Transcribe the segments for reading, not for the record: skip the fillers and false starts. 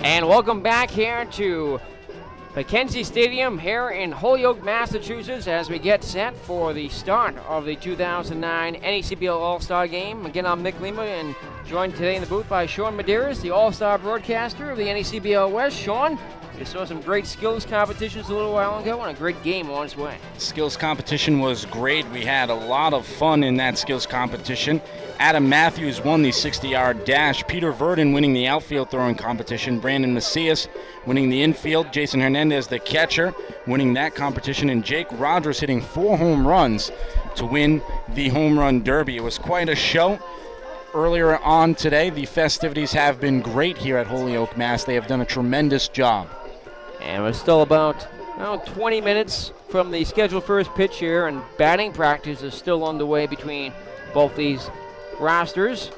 And welcome back here to Mackenzie Stadium here in Holyoke, Massachusetts, as we get set for the start of the 2009 NECBL All-Star Game. Again, I'm Nick Lima, and joined today in the booth by Sean Medeiros, the All-Star broadcaster of the NECBL West. Sean, you saw some great skills competitions a little while ago, and a great game on its way. Skills competition was great. We had a lot of fun in that skills competition. Adam Matthews won the 60-yard dash. Peter Verdon winning the outfield throwing competition. Brandon Macias winning the infield. Jason Hernandez, the catcher, winning that competition. And Jake Rogers hitting 4 home runs to win the home run derby. It was quite a show. Earlier on today, the festivities have been great here at Holyoke, Mass. They have done a tremendous job. And we're still about 20 minutes from the scheduled first pitch here, and batting practice is still underway between both these rosters.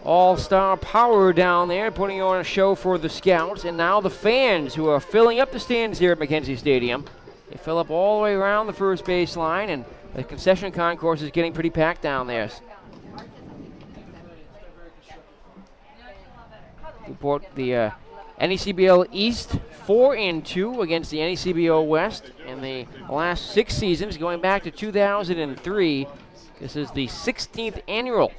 All-star power down there, putting on a show for the scouts, and now the fans who are filling up the stands here at Mackenzie Stadium. They fill up all the way around the first base line, and the concession concourse is getting pretty packed down there. Newport, the NECBL East 4-2 against the NECBL West in the last 6 seasons, going back to 2003. This is the 16th annual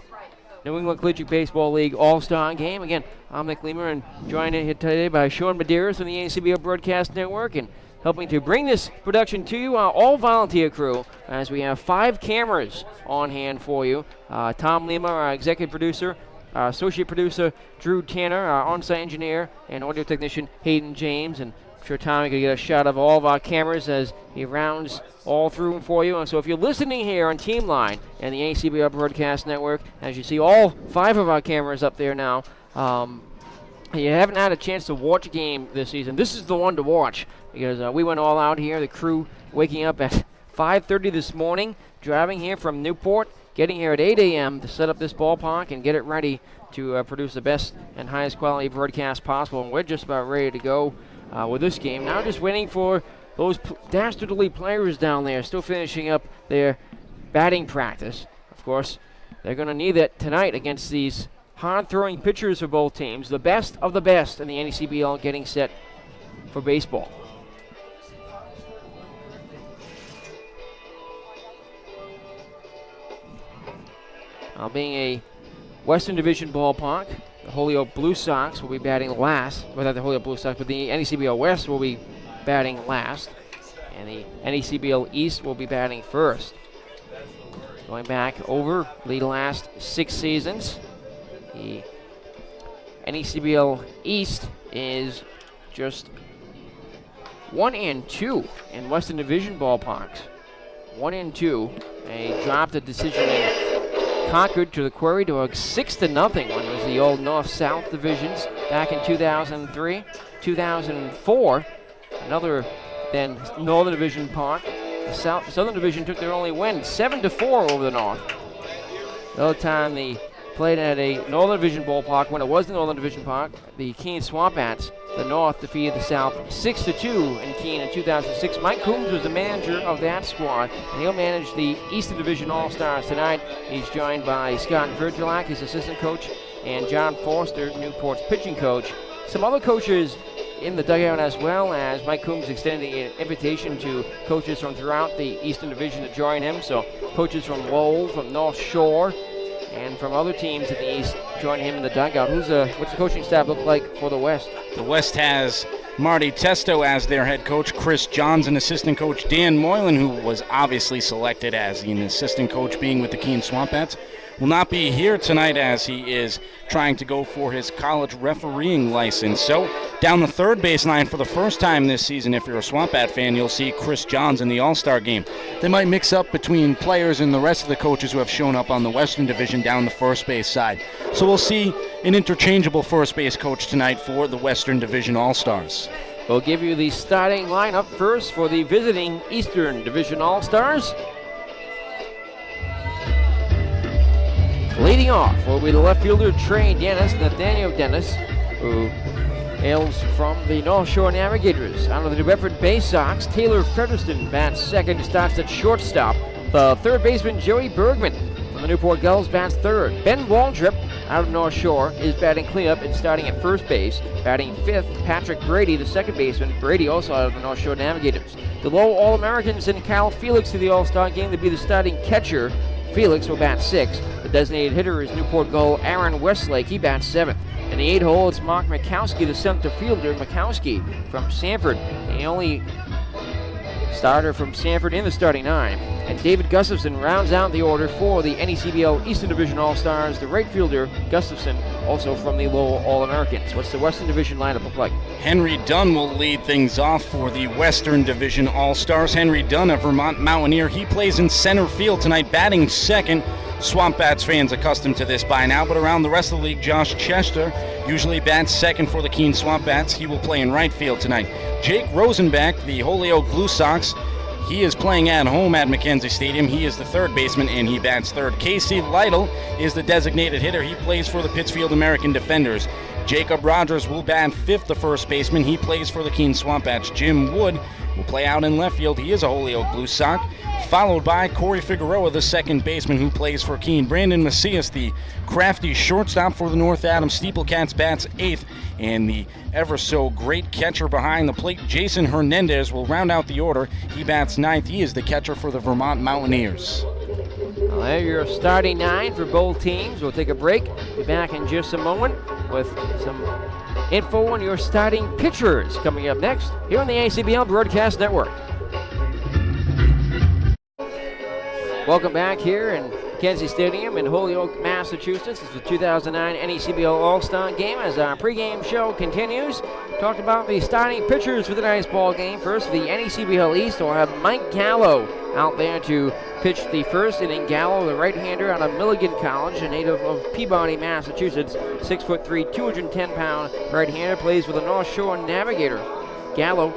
New England Collegiate Baseball League All-Star Game. Again, I'm Nick Lima, and joined here today by Sean Medeiros from the NECBL Broadcast Network, and helping to bring this production to you, our all-volunteer crew, as we have 5 cameras on hand for you. Tom Lima, our executive producer, our associate producer, Drew Tanner, our on-site engineer, and audio technician, Hayden James. And I'm sure Tommy can get a shot of all of our cameras as he rounds all through for you. And so if you're listening here on Team Line and the NECBL Broadcast Network, as you see all 5 of our cameras up there now, you haven't had a chance to watch a game this season, this is the one to watch, because we went all out here, the crew waking up at 5:30 this morning, driving here from Newport, getting here at 8 a.m. to set up this ballpark and get it ready to produce the best and highest quality broadcast possible. And we're just about ready to go with this game. Now just waiting for those dastardly players down there, still finishing up their batting practice. Of course, they're going to need that tonight against these hard-throwing pitchers for both teams, the best of the best in the NECBL, getting set for baseball. Being a Western Division ballpark, the Holyoke Blue Sox will be batting last. Well, not the Holyoke Blue Sox, but the NECBL West will be batting last. And the NECBL East will be batting first. Going back over the last 6 seasons, the NECBL East is just 1-2 in Western Division ballparks. 1-2. They dropped a decision in Concord to the Quarry to a 6-0 when it was the old North-South divisions back in 2003. 2004, another then Northern Division park. The Southern Division took their only win, 7-4 over the North. The other time they played at a Northern Division ballpark, when it was the Northern Division park, the Keene Swamp Bats, the North defeated the South 6-2 in Keene in 2006. Mike Coombs was the manager of that squad, and he'll manage the Eastern Division All-Stars tonight. He's joined by Scott Virgilak, his assistant coach, and John Forster, Newport's pitching coach. Some other coaches in the dugout, as well as Mike Coombs extended an invitation to coaches from throughout the Eastern Division to join him. So coaches from Lowell, from North Shore, and from other teams in the East join him in the dugout. What's the coaching staff look like for the West? The West has Marty Testo as their head coach, Chris Johns, and assistant coach Dan Moylan, who was obviously selected as an assistant coach, being with the Keene Swamp Bats, will not be here tonight as he is trying to go for his college refereeing license. So down the third baseline for the first time this season, if you're a Swamp Bat fan, you'll see Chris Johns in the All-Star game. They might mix up between players and the rest of the coaches who have shown up on the Western Division down the first base side. So we'll see an interchangeable first base coach tonight for the Western Division All-Stars. We'll give you the starting lineup first for the visiting Eastern Division All-Stars. Leading off will be the left fielder Trey Dennis, Nathaniel Dennis, who hails from the North Shore Navigators. Out of the New Bedford Bay Sox, Taylor Featherston bats second, starts at shortstop. The third baseman Joey Bergman from the Newport Gulls bats third. Ben Waldrop out of North Shore is batting cleanup and starting at first base. Batting fifth, Patrick Brady, the second baseman. Brady also out of the North Shore Navigators. The Lowell All-Americans and Cal Felix to the All-Star game to be the starting catcher. Felix will bat sixth. The designated hitter is Newport Gull Aaron Westlake. He bats seventh. In the 8 hole, it's Mark Mikowski, the center fielder. Mikowski from Sanford, the only starter from Sanford in the starting 9. And David Gustafson rounds out the order for the NECBL Eastern Division All-Stars. The right fielder, Gustafson, also from the Lowell All-Americans. What's the Western Division lineup look like? Henry Dunn will lead things off for the Western Division All-Stars. Henry Dunn, a Vermont Mountaineer. He plays in center field tonight, batting second. Swamp Bats fans accustomed to this by now, but around the rest of the league, Josh Chester usually bats second for the Keene Swamp Bats. He will play in right field tonight. Jake Rosenbach, the Holyoke Blue Sox, he is playing at home at McKenzie Stadium. He is the third baseman, and he bats third. Casey Lytle is the designated hitter. He plays for the Pittsfield American Defenders. Jacob Rogers will bat fifth, the first baseman. He plays for the Keene Swamp Bats. Jim Wood will play out in left field. He is a Holyoke Blue Sox. Followed by Corey Figueroa, the second baseman who plays for Keene. Brandon Macias, the crafty shortstop for the North Adams Steeplecats, bats eighth. And the ever-so-great catcher behind the plate, Jason Hernandez, will round out the order. He bats ninth. He is the catcher for the Vermont Mountaineers. Well, there your starting 9 for both teams. We'll take a break. Be back in just a moment with some info on your starting pitchers coming up next here on the ACBL Broadcast Network. Welcome back here in McKenzie Stadium in Holyoke, Massachusetts. It's the 2009 NECBL All-Star Game as our pregame show continues. Talked about the starting pitchers for tonight's ball game. First, for the NECBL East, we'll have Mike Gallo out there to pitch the first inning. Gallo, the right-hander out of Milligan College, a native of Peabody, Massachusetts. 6'3", 210-pound right-hander, plays for the North Shore Navigators. Gallo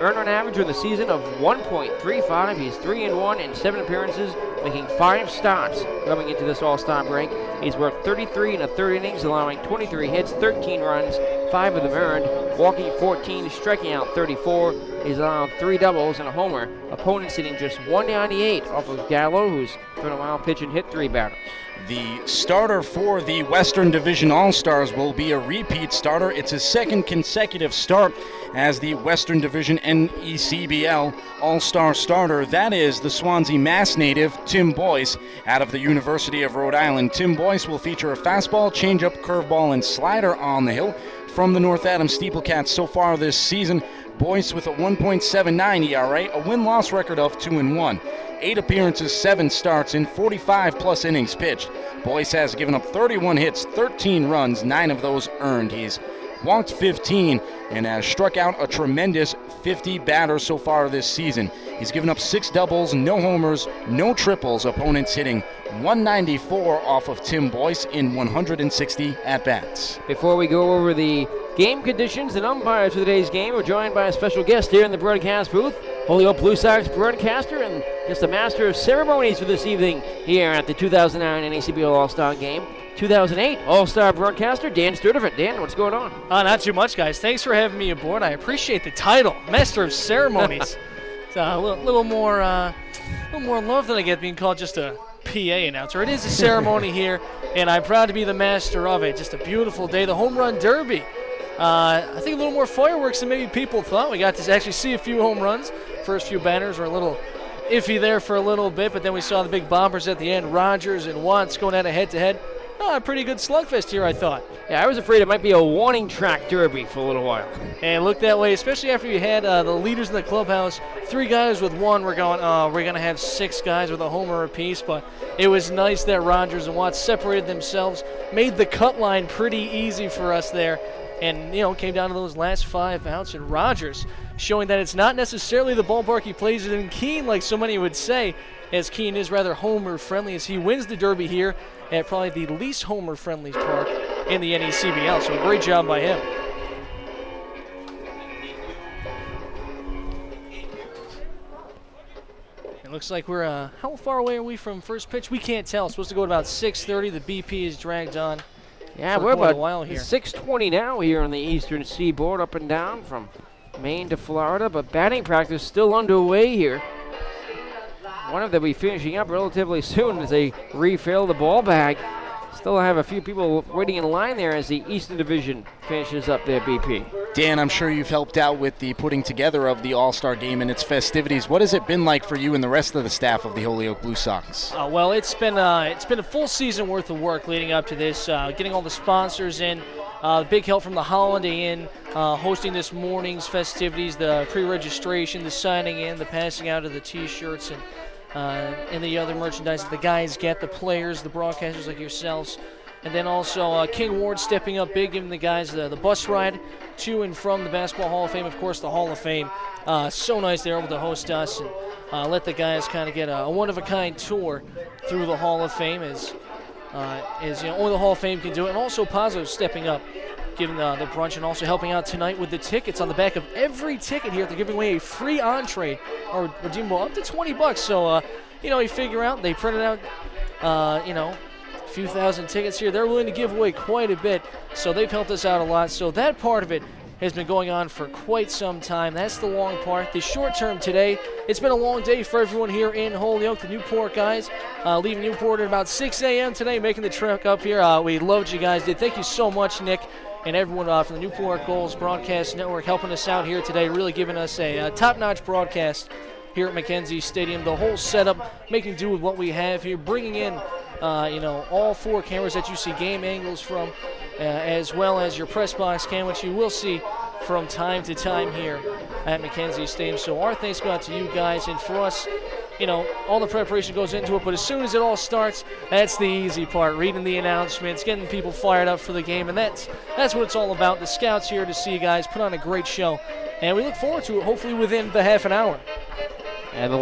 earned an average in the season of 1.35. He's 3-1 in 7 appearances, making 5 starts coming into this All-Star break. He's worked 33 1/3 innings, allowing 23 hits, 13 runs, 5 of them earned, walking 14, striking out 34. He's allowed 3 doubles and a homer. Opponents hitting just 198 off of Gallo, who's thrown a wild pitch and hit 3 batters. The starter for the Western Division All-Stars will be a repeat starter. It's his second consecutive start as the Western Division NECBL All-Star starter. That is the Swansea, Mass native Tim Boyce out of the University of Rhode Island. Tim Boyce will feature a fastball, changeup, curveball, and slider on the hill from the North Adams Steeplecats so far this season. Boyce with a 1.79 ERA, a win-loss record of 2-1. 8 appearances, 7 starts, in 45-plus innings pitched. Boyce has given up 31 hits, 13 runs, 9 of those earned. He's walked 15 and has struck out a tremendous 50 batters so far this season. He's given up 6 doubles, no homers, no triples. Opponents hitting 194 off of Tim Boyce in 160 at-bats. Before we go over the game conditions and umpires for today's game, we're joined by a special guest here in the broadcast booth, Holyoke Blue Sox broadcaster and just the master of ceremonies for this evening here at the 2009 NECBL All-Star Game. 2008 All-Star broadcaster Dan Sturtevant. Dan, what's going on? Not too much, guys. Thanks for having me aboard. I appreciate the title, Master of Ceremonies. It's a little more love than I get being called just a PA announcer. It is a ceremony here, and I'm proud to be the master of it. Just a beautiful day. The Home Run Derby. I think a little more fireworks than maybe people thought. We got to actually see a few home runs. First few banners were a little iffy there for a little bit, but then we saw the big bombers at the end. Rogers and Watts going at it head-to-head. A pretty good slugfest here, I thought. Yeah, I was afraid it might be a warning track derby for a little while. And it looked that way, especially after you had the leaders in the clubhouse. 3 guys with 1. We're going, we're going to have 6 guys with a homer apiece. But it was nice that Rogers and Watts separated themselves, made the cut line pretty easy for us there. And, came down to those last 5 outs. And Rogers showing that it's not necessarily the ballpark he plays in Keene, like so many would say, as Keene is rather homer-friendly, as he wins the Derby here at probably the least homer-friendly park in the NECBL. So a great job by him. It looks like we're, how far away are we from first pitch? We can't tell. It's supposed to go at about 6:30. The BP is dragged on. Yeah, we're about a while here. 6:20 now here on the eastern seaboard, up and down from Maine to Florida, but batting practice still underway here. one of them will be finishing up relatively soon as they refill the ball bag. Still have a few people waiting in line there as the Eastern Division finishes up their BP. Dan, I'm sure you've helped out with the putting together of the All-Star Game and its festivities. What has it been like for you and the rest of the staff of the Holyoke Blue Sox? Well, it's been a full season worth of work leading up to this, getting all the sponsors in, big help from the Holiday Inn, hosting this morning's festivities, the pre-registration, the signing in, the passing out of the T-shirts, and the other merchandise that the guys get, the players, the broadcasters like yourselves. And then also King Ward stepping up big, giving the guys the bus ride to and from the Basketball Hall of Fame, of course, the Hall of Fame. So nice they're able to host us and let the guys kind of get a one-of-a-kind tour through the Hall of Fame as only the Hall of Fame can do it. And also Pazzo stepping up, giving the brunch and also helping out tonight with the tickets. On the back of every ticket here, they're giving away a free entree or redeemable up to $20. So, you figure out, they printed out, a few thousand tickets here. They're willing to give away quite a bit, so they've helped us out a lot. So that part of it has been going on for quite some time. That's the long part. The short term today, it's been a long day for everyone here in Holyoke. The Newport guys leaving Newport at about 6 a.m. today, making the trek up here. We loved you guys did. Thank you so much, Nick, and everyone from the Newport Gulls Broadcast Network helping us out here today, really giving us a top-notch broadcast here at Mackenzie Stadium. The whole setup, making do with what we have here, bringing in all 4 cameras that you see game angles from, as well as your press box cam, which you will see from time to time here at Mackenzie Stadium. So our thanks go out to you guys, and for us, all the preparation goes into it, but as soon as it all starts, that's the easy part, reading the announcements, getting people fired up for the game, and that's what it's all about. The scouts here to see you guys put on a great show, and we look forward to it, hopefully within the half an hour. And the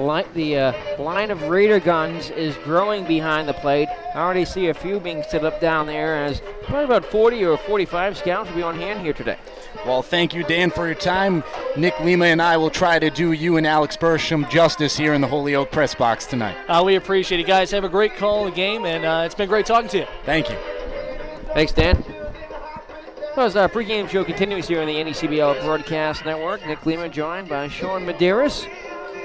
line of Raider guns is growing behind the plate. I already see a few being set up down there, as probably about 40 or 45 scouts will be on hand here today. Well, thank you, Dan, for your time. Nick Lima and I will try to do you and Alex Bersham justice here in the Holyoke press box tonight. We appreciate it, guys. Have a great call of the game, and it's been great talking to you. Thank you. Thanks, Dan. Well, as our pregame show continues here on the NECBL Broadcast Network, Nick Lima joined by Sean Medeiros,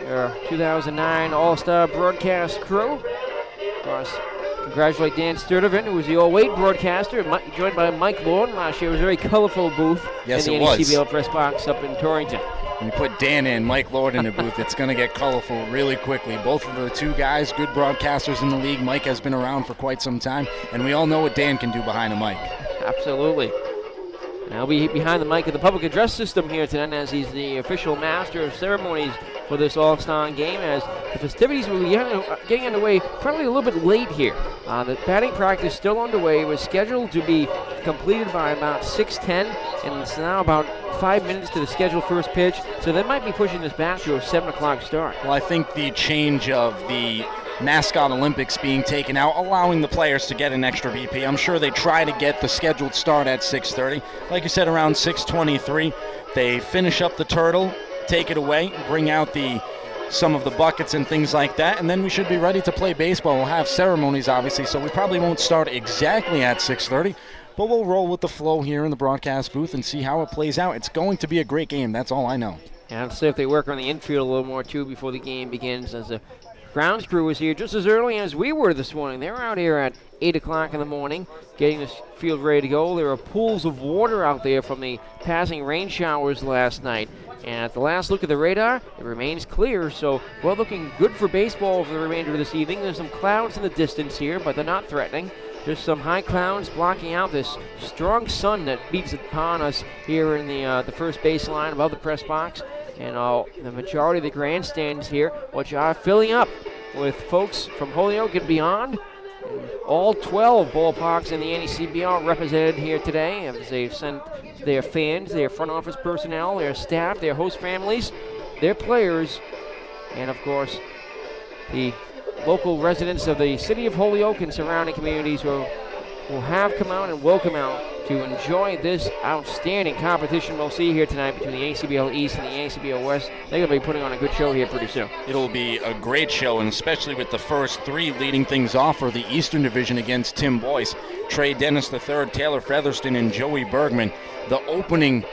our 2009 All-Star broadcast crew. Of course, congratulate Dan Sturdivant, who was the all-weight broadcaster, joined by Mike Lord last year. It was a very colorful booth in the NECBL press box up in Torrington. When you put Dan in, Mike Lord in the booth, it's going to get colorful really quickly. Both of the two guys, good broadcasters in the league. Mike has been around for quite some time, and we all know what Dan can do behind a mic. Absolutely. And I'll be behind the mic of the public address system here tonight, as he's the official master of ceremonies for this All-Star game, as the festivities will be getting underway probably a little bit late here. The batting practice still underway. It was scheduled to be completed by about 6:10, and it's now about 5 minutes to the scheduled first pitch, so they might be pushing this back to a 7 o'clock start. Well, I think the change of the mascot Olympics being taken out, allowing the players to get an extra BP. I'm sure they try to get the scheduled start at 6:30. Like you said, around 6:23, they finish up the turtle, take it away, bring out some of the buckets and things like that, and then we should be ready to play baseball. We'll have ceremonies, obviously, so we probably won't start exactly at 6:30, but we'll roll with the flow here in the broadcast booth and see how it plays out. It's going to be a great game, that's all I know. And let's see if they work on the infield a little more, too, before the game begins, as the grounds crew was here just as early as we were this morning. They were out here at 8 o'clock in the morning getting this field ready to go. There are pools of water out there from the passing rain showers last night. And at the last look at the radar, it remains clear, so we're looking good for baseball for the remainder of this evening. There's some clouds in the distance here, but they're not threatening. Just some high clouds blocking out this strong sun that beats upon us here in the first baseline above the press box. And the majority of the grandstands here, which are filling up with folks from Holyoke and beyond. And all 12 ballparks in the NECBL represented here today, as they've sent their fans, their front office personnel, their staff, their host families, their players, and of course the local residents of the city of Holyoke and surrounding communities who will have come out and will come out to enjoy this outstanding competition we'll see here tonight between the NECBL East and the NECBL West. They're going to be putting on a good show here pretty soon. It'll be a great show, and especially with the first 3 leading things off for the Eastern Division against Tim Boyce, Trey Dennis III, Taylor Featherston, and Joey Bergman. The opening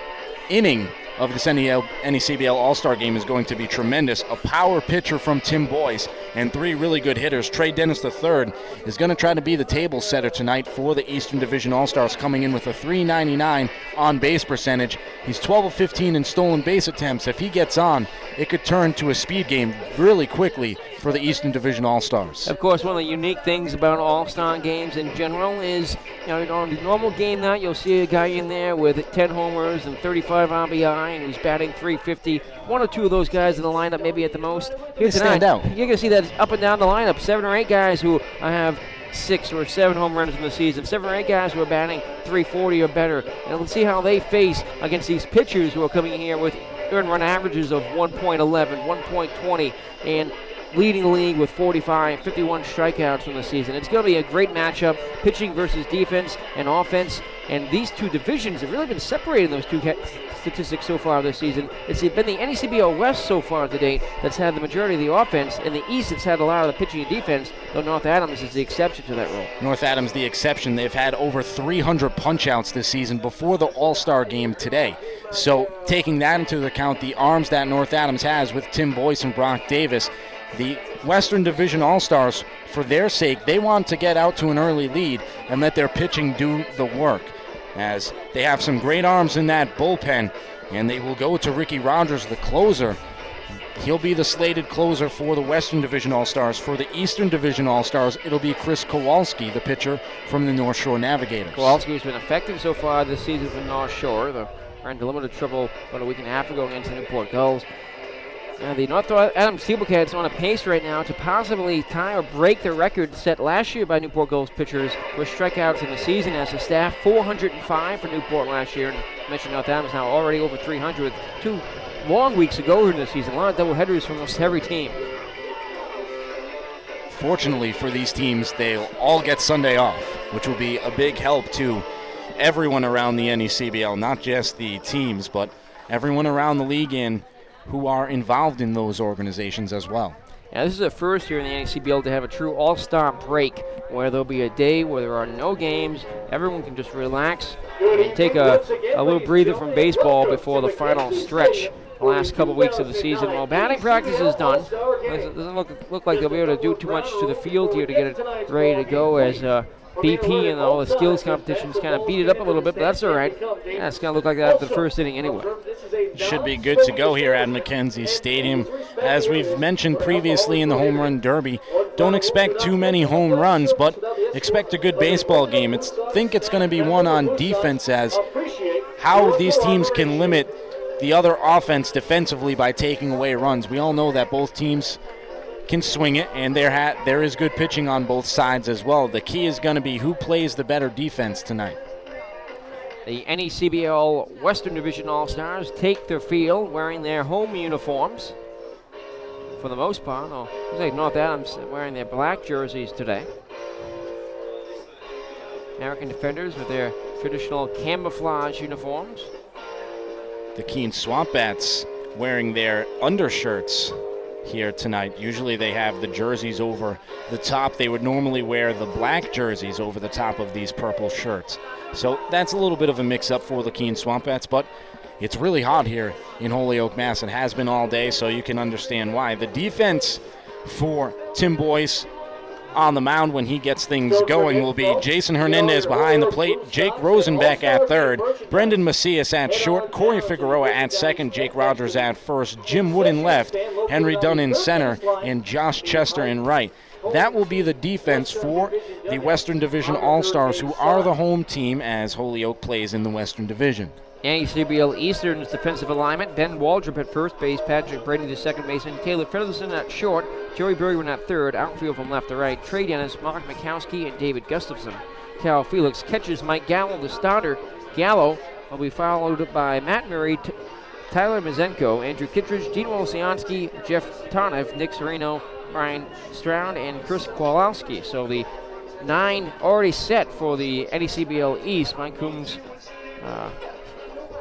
inning of this NECBL All-Star game is going to be tremendous. A power pitcher from Tim Boyce and 3 really good hitters. Trey Dennis III is going to try to be the table setter tonight for the Eastern Division All-Stars, coming in with a .399 on-base percentage. He's 12 of 15 in stolen base attempts. If he gets on, it could turn to a speed game really quickly for the Eastern Division All-Stars. Of course, one of the unique things about All-Star games in general is, on a normal game night, you'll see a guy in there with 10 homers and 35 RBI, and he's batting .350. 1 or 2 of those guys in the lineup, maybe at the most. Here tonight, stand out. You're going to see that up and down the lineup. 7 or 8 guys who have 6 or 7 home runs in the season. 7 or 8 guys who are batting .340 or better. And let's see how they face against these pitchers who are coming in here with earned run averages of 1.11, 1.20, and leading the league with 51 strikeouts in the season. It's going to be a great matchup, pitching versus defense and offense. And these 2 divisions have really been separated in those 2 statistics so far this season. It's been the NECBL West so far to date that's had the majority of the offense. In the East, it's had a lot of the pitching and defense, though North Adams is the exception to that rule. North Adams the exception. They've had over 300 punch-outs this season before the All-Star game today. So taking that into account, the arms that North Adams has with Tim Boyce and Brock Davis, the Western Division All-Stars, for their sake, they want to get out to an early lead and let their pitching do the work, as they have some great arms in that bullpen, and they will go to Ricky Rogers, the closer. He'll be the slated closer for the Western Division All-Stars. For the Eastern Division All-Stars, it'll be Chris Kowalski, the pitcher from the North Shore Navigators. Kowalski has been effective so far this season for North Shore. They're into limited trouble about a week and a half ago against the Newport Gulls. The North Adams Steelcats on a pace right now to possibly tie or break the record set last year by Newport Gulls pitchers for strikeouts in the season as a staff. 405 for Newport last year. And I mentioned North Adams now already over 300 with 2 long weeks ago in the season. A lot of doubleheaders from almost every team. Fortunately for these teams, they'll all get Sunday off, which will be a big help to everyone around the NECBL, not just the teams, but everyone around the league and who are involved in those organizations as well. Now, this is the first year in the NECBL to have a true all-star break where there'll be a day where there are no games. Everyone can just relax and take a little breather from baseball before the final stretch the last couple weeks of the season. While batting practice is done, it doesn't look like they'll be able to do too much to the field here to get it ready to go, as BP and all the skills competitions kind of beat it up a little bit, but that's all right. Yeah, it's going to look like that after the first inning anyway. Should be good to go here at McKenzie Stadium. As we've mentioned previously in the Home Run Derby, don't expect too many home runs, but expect a good baseball game. Think it's going to be one on defense, as how these teams can limit the other offense defensively by taking away runs. We all know that both teams can swing it, and there is good pitching on both sides as well. The key is going to be who plays the better defense tonight. The NECBL Western Division All-Stars take their field wearing their home uniforms for the most part. Looks like North Adams wearing their black jerseys today. American Defenders with their traditional camouflage uniforms. The Keene Swamp Bats wearing their undershirts here tonight. Usually they have the jerseys over the top. They would normally wear the black jerseys over the top of these purple shirts. So that's a little bit of a mix-up for the Keene Swamp Bats, but it's really hot here in Holyoke, Mass. It has been all day, so you can understand why. The defense for Tim Boyce on the mound when he gets things going will be Jason Hernandez behind the plate, Jake Rosenbeck at third, Brendan Macias at short, Corey Figueroa at second, Jake Rogers at first, Jim Wood in left, Henry Dunn in center, and Josh Chester in right. That will be the defense for the Western Division All-Stars, who are the home team as Holyoke plays in the Western Division. NECBL Eastern's defensive alignment: Ben Waldrop at first base, Patrick Brady the second baseman, Taylor Featherson at short, Joey Bergman at third, outfield from left to right, Trey Dennis, Mark Mikowski, and David Gustafson. Cal Felix catches Mike Gallo, the starter. Gallo will be followed by Matt Murray, Tyler Mazenko, Andrew Kittredge, Dean Wolosiansky, Jeff Tarnev, Nick Sereno, Brian Stroud, and Chris Kowalski. So the 9 already set for the NECBL East. Mike Coombs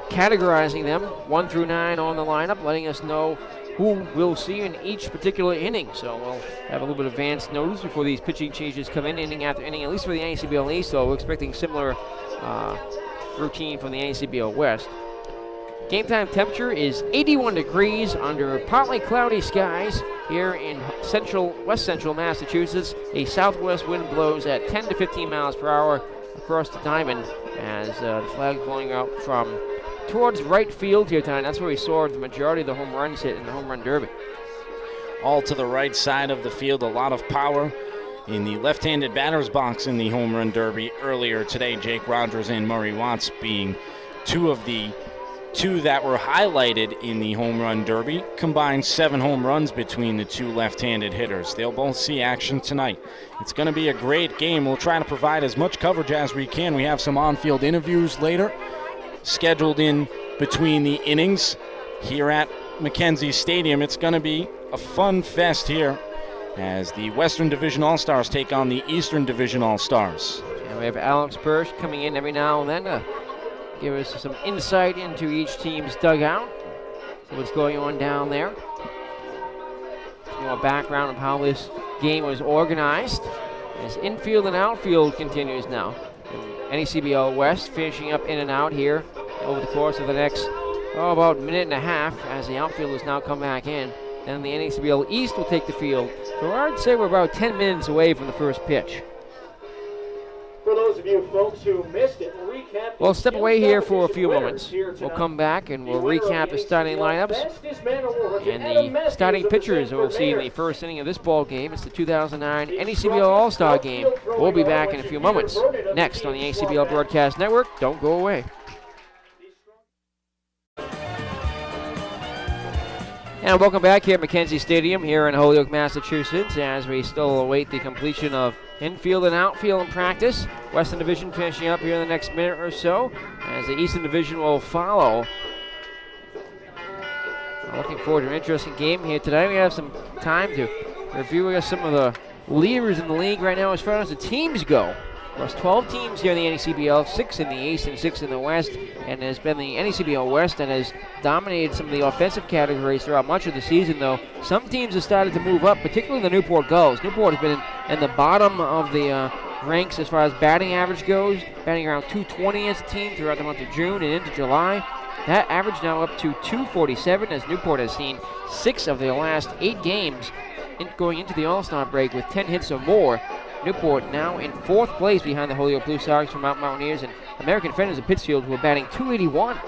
categorizing them 1 through 9 on the lineup, letting us know who we'll see in each particular inning. So we'll have a little bit of advance notice before these pitching changes come in, inning after inning, at least for the NECBL East. So we're expecting similar routine from the NECBL West. Game time temperature is 81 degrees under partly cloudy skies here in west central Massachusetts. A southwest wind blows at 10 to 15 miles per hour across the diamond as the flag's blowing out from towards right field here tonight. That's where we saw the majority of the home runs hit in the home run derby. All to the right side of the field, a lot of power in the left-handed batter's box in the home run derby earlier today. Jake Rogers and Murray Watts being two of the two that were highlighted in the home run derby. Combined 7 home runs between the two left-handed hitters. They'll both see action tonight. It's going to be a great game. We'll try to provide as much coverage as we can. We have some on-field interviews later scheduled in between the innings here at Mackenzie Stadium. It's going to be a fun fest here as the Western Division All-Stars take on the Eastern Division All-Stars. And we have Alex Bursch coming in every now and then to give us some insight into each team's dugout, see what's going on down there. Some more background of how this game was organized as infield and outfield continues now. NECBL West finishing up in and out here over the course of the next, about a minute and a half as the outfielders now come back in. Then the NECBL East will take the field. So I'd say we're about 10 minutes away from the first pitch. For those of you folks who missed it, we'll recap. We'll step away here for a few moments. We'll come back and we'll recap the starting lineups and the starting pitchers we'll see in the first inning of this ball game. It's the 2009 NECBL All-Star Game. We'll be back in a few moments. Next on the NECBL Broadcast Network. Don't go away. And welcome back here at Mackenzie Stadium here in Holyoke, Massachusetts, as we still await the completion of infield and outfield in practice. Western Division finishing up here in the next minute or so, as the Eastern Division will follow. Looking forward to an interesting game here today. We have some time to review some of the leaders in the league right now as far as the teams go. There's 12 teams here in the NECBL, 6 in the East and 6 in the West, and it has been the NECBL West that has dominated some of the offensive categories throughout much of the season, though some teams have started to move up, particularly the Newport Gulls. Newport has been in the bottom of the ranks as far as batting average goes, batting around 220 as a team throughout the month of June and into July. That average now up to 247, as Newport has seen 6 of their last 8 games going into the All-Star break with 10 hits or more. Newport now in 4th place behind the Holyoke Blue Sox from Mount Mountaineers and American Defenders of Pittsfield, who are batting .281.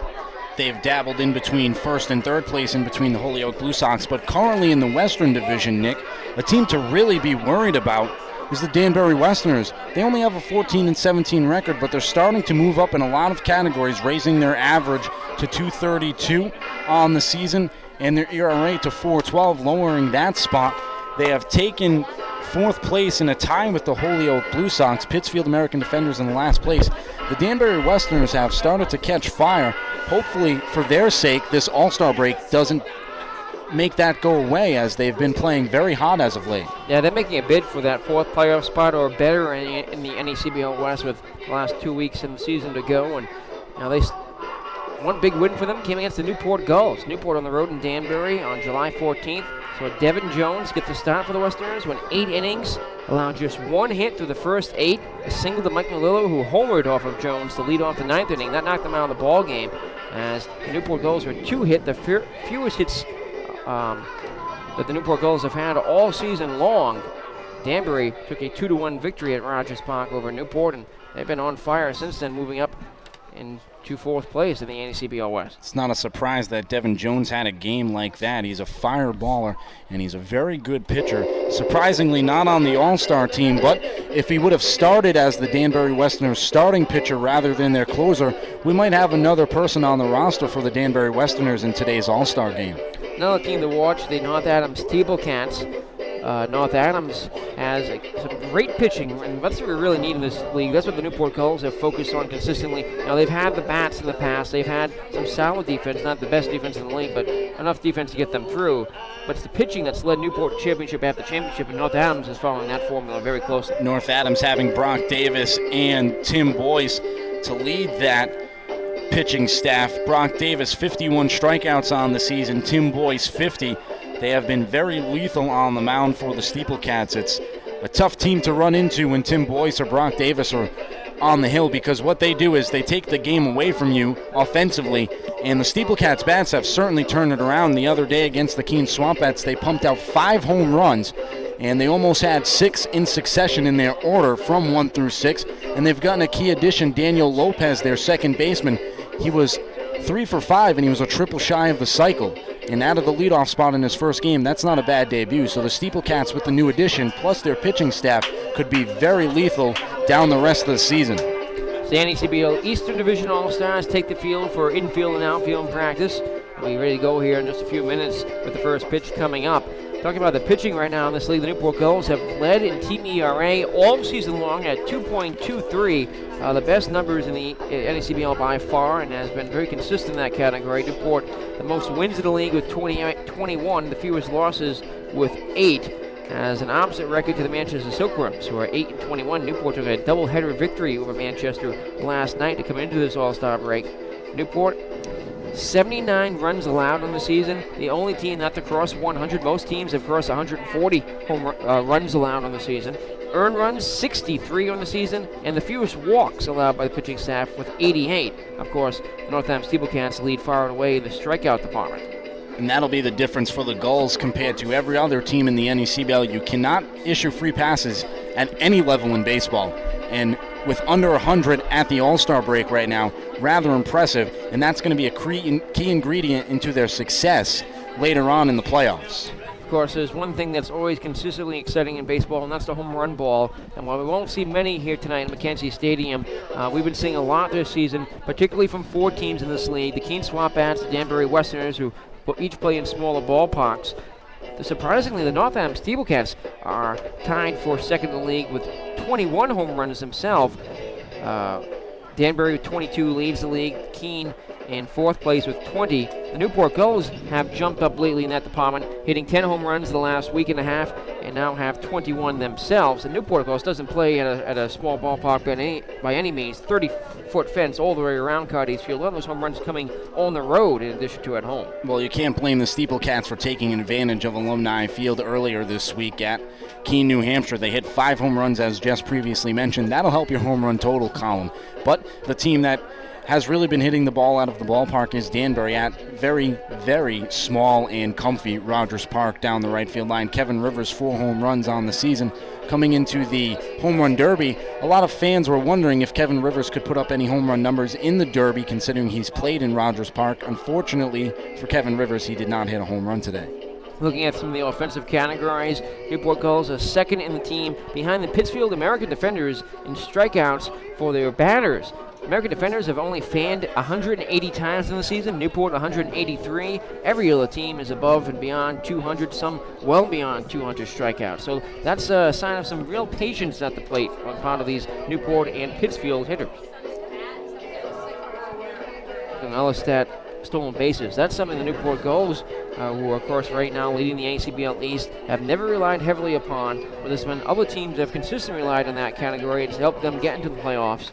They've dabbled in between 1st and 3rd place in between the Holyoke Blue Sox, but currently in the Western Division, Nick, a team to really be worried about is the Danbury Westerners. They only have a 14-17 record, but they're starting to move up in a lot of categories, raising their average to .232 on the season and their ERA to .412, lowering that spot. They have taken 4th place in a tie with the Holyoke Blue Sox, Pittsfield American Defenders in last place. The Danbury Westerners have started to catch fire. Hopefully, for their sake, this All-Star break doesn't make that go away, as they've been playing very hot as of late. Yeah, they're making a bid for that 4th playoff spot or better in the NECBL West with the last 2 weeks in the season to go. And now one big win for them came against the Newport Gulls. Newport on the road in Danbury on July 14th. So Devin Jones gets the start for the Westerners, went 8 innings, allowed just 1 hit through the first 8, a single to Mike Melillo, who homered off of Jones to lead off the 9th inning. That knocked them out of the ball game, as the Newport Gulls were 2 hit, the fewest hits that the Newport Gulls have had all season long. Danbury took a 2-1 victory at Rogers Park over Newport, and they've been on fire since then, moving up into 4th place in the NECBL West. It's not a surprise that Devin Jones had a game like that. He's a fireballer, and he's a very good pitcher. Surprisingly not on the All-Star team, but if he would have started as the Danbury Westerners starting pitcher rather than their closer, we might have another person on the roster for the Danbury Westerners in today's All-Star game. Another team to watch, the North Adams Steeplecats. North Adams has some great pitching, and that's what we really need in this league. That's what the Newport Gulls have focused on consistently. Now, they've had the bats in the past. They've had some solid defense, not the best defense in the league, but enough defense to get them through. But it's the pitching that's led Newport to championship after championship, and North Adams is following that formula very closely. North Adams having Brock Davis and Tim Boyce to lead that pitching staff. Brock Davis, 51 strikeouts on the season. Tim Boyce, 50. They have been very lethal on the mound for the Steeplecats. It's a tough team to run into when Tim Boyce or Brock Davis are on the hill, because what they do is they take the game away from you offensively, and the Steeplecats bats have certainly turned it around. The other day against the Keene Swampettes, they pumped out 5 home runs, and they almost had 6 in succession in their order from 1 through 6, and they've gotten a key addition, Daniel Lopez, their second baseman. He was 3 for 5, and he was a triple shy of the cycle. And out of the leadoff spot in his first game, that's not a bad debut. So the Steeplecats with the new addition, plus their pitching staff, could be very lethal down the rest of the season. The NECBL Eastern Division All-Stars take the field for infield and outfield practice. We'll be ready to go here in just a few minutes with the first pitch coming up. Talking about the pitching right now in this league, the Newport Gulls have led in team ERA all season long at 2.23, the best numbers in the NECBL by far, and has been very consistent in that category. Newport, the most wins in the league with 21, the fewest losses with 8, has an opposite record to the Manchester Silkworms, who are 8-21. Newport took a doubleheader victory over Manchester last night to come into this All-Star break. Newport, 79 runs allowed on the season, the only team not to cross 100. Most teams have crossed 140 runs allowed on the season. Earned runs, 63 on the season, and the fewest walks allowed by the pitching staff with 88. Of course, the Northampton Steeplecats lead far and away in the strikeout department. And that'll be the difference for the Gulls compared to every other team in the NECBL. You cannot issue free passes at any level in baseball. And with under 100 at the All-Star break right now, rather impressive. And that's going to be a key ingredient into their success later on in the playoffs. Of course, there's one thing that's always consistently exciting in baseball, and that's the home run ball. And while we won't see many here tonight in McKenzie Stadium, we've been seeing a lot this season, particularly from 4 teams in this league: the Keene Swampettes, the Danbury Westerners, who each play in smaller ballparks. Surprisingly, the Northampton Steeplecats are tied for second in the league with 21 home runs themselves. Danbury with 22 leads the league. Keene in 4th place with 20. The Newport Gulls have jumped up lately in that department, hitting 10 home runs in the last week and a half, and now have 21 themselves. The Newport Gulls doesn't play at a small ballpark by any means. 30-foot fence all the way around Cardi's Field. A lot of those home runs coming on the road in addition to at home. Well, you can't blame the Steeplecats for taking advantage of Alumni Field earlier this week at Keene, New Hampshire. They hit 5 home runs, as Jess previously mentioned. That'll help your home run total column. But the team that has really been hitting the ball out of the ballpark is Danbury at very, very small and comfy Rogers Park down the right field line. Kevin Rivers, 4 home runs on the season. Coming into the home run derby, a lot of fans were wondering if Kevin Rivers could put up any home run numbers in the derby, considering he's played in Rogers Park. Unfortunately for Kevin Rivers, he did not hit a home run today. Looking at some of the offensive categories, Newport Gulls are second in the team behind the Pittsfield American Defenders in strikeouts for their batters. American Defenders have only fanned 180 times in the season, Newport 183. Every other team is above and beyond 200, some well beyond 200 strikeouts. So that's a sign of some real patience at the plate on part of these Newport and Pittsfield hitters. Another stat, stolen bases. That's something the Newport Gulls, who are, of course, right now leading the NECBL East, have never relied heavily upon, but there's been other teams that have consistently relied on that category. It's helped them get into the playoffs.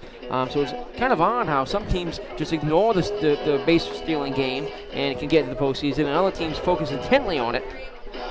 So it's kind of odd how some teams just ignore the base-stealing game and can get into the postseason, and other teams focus intently on it,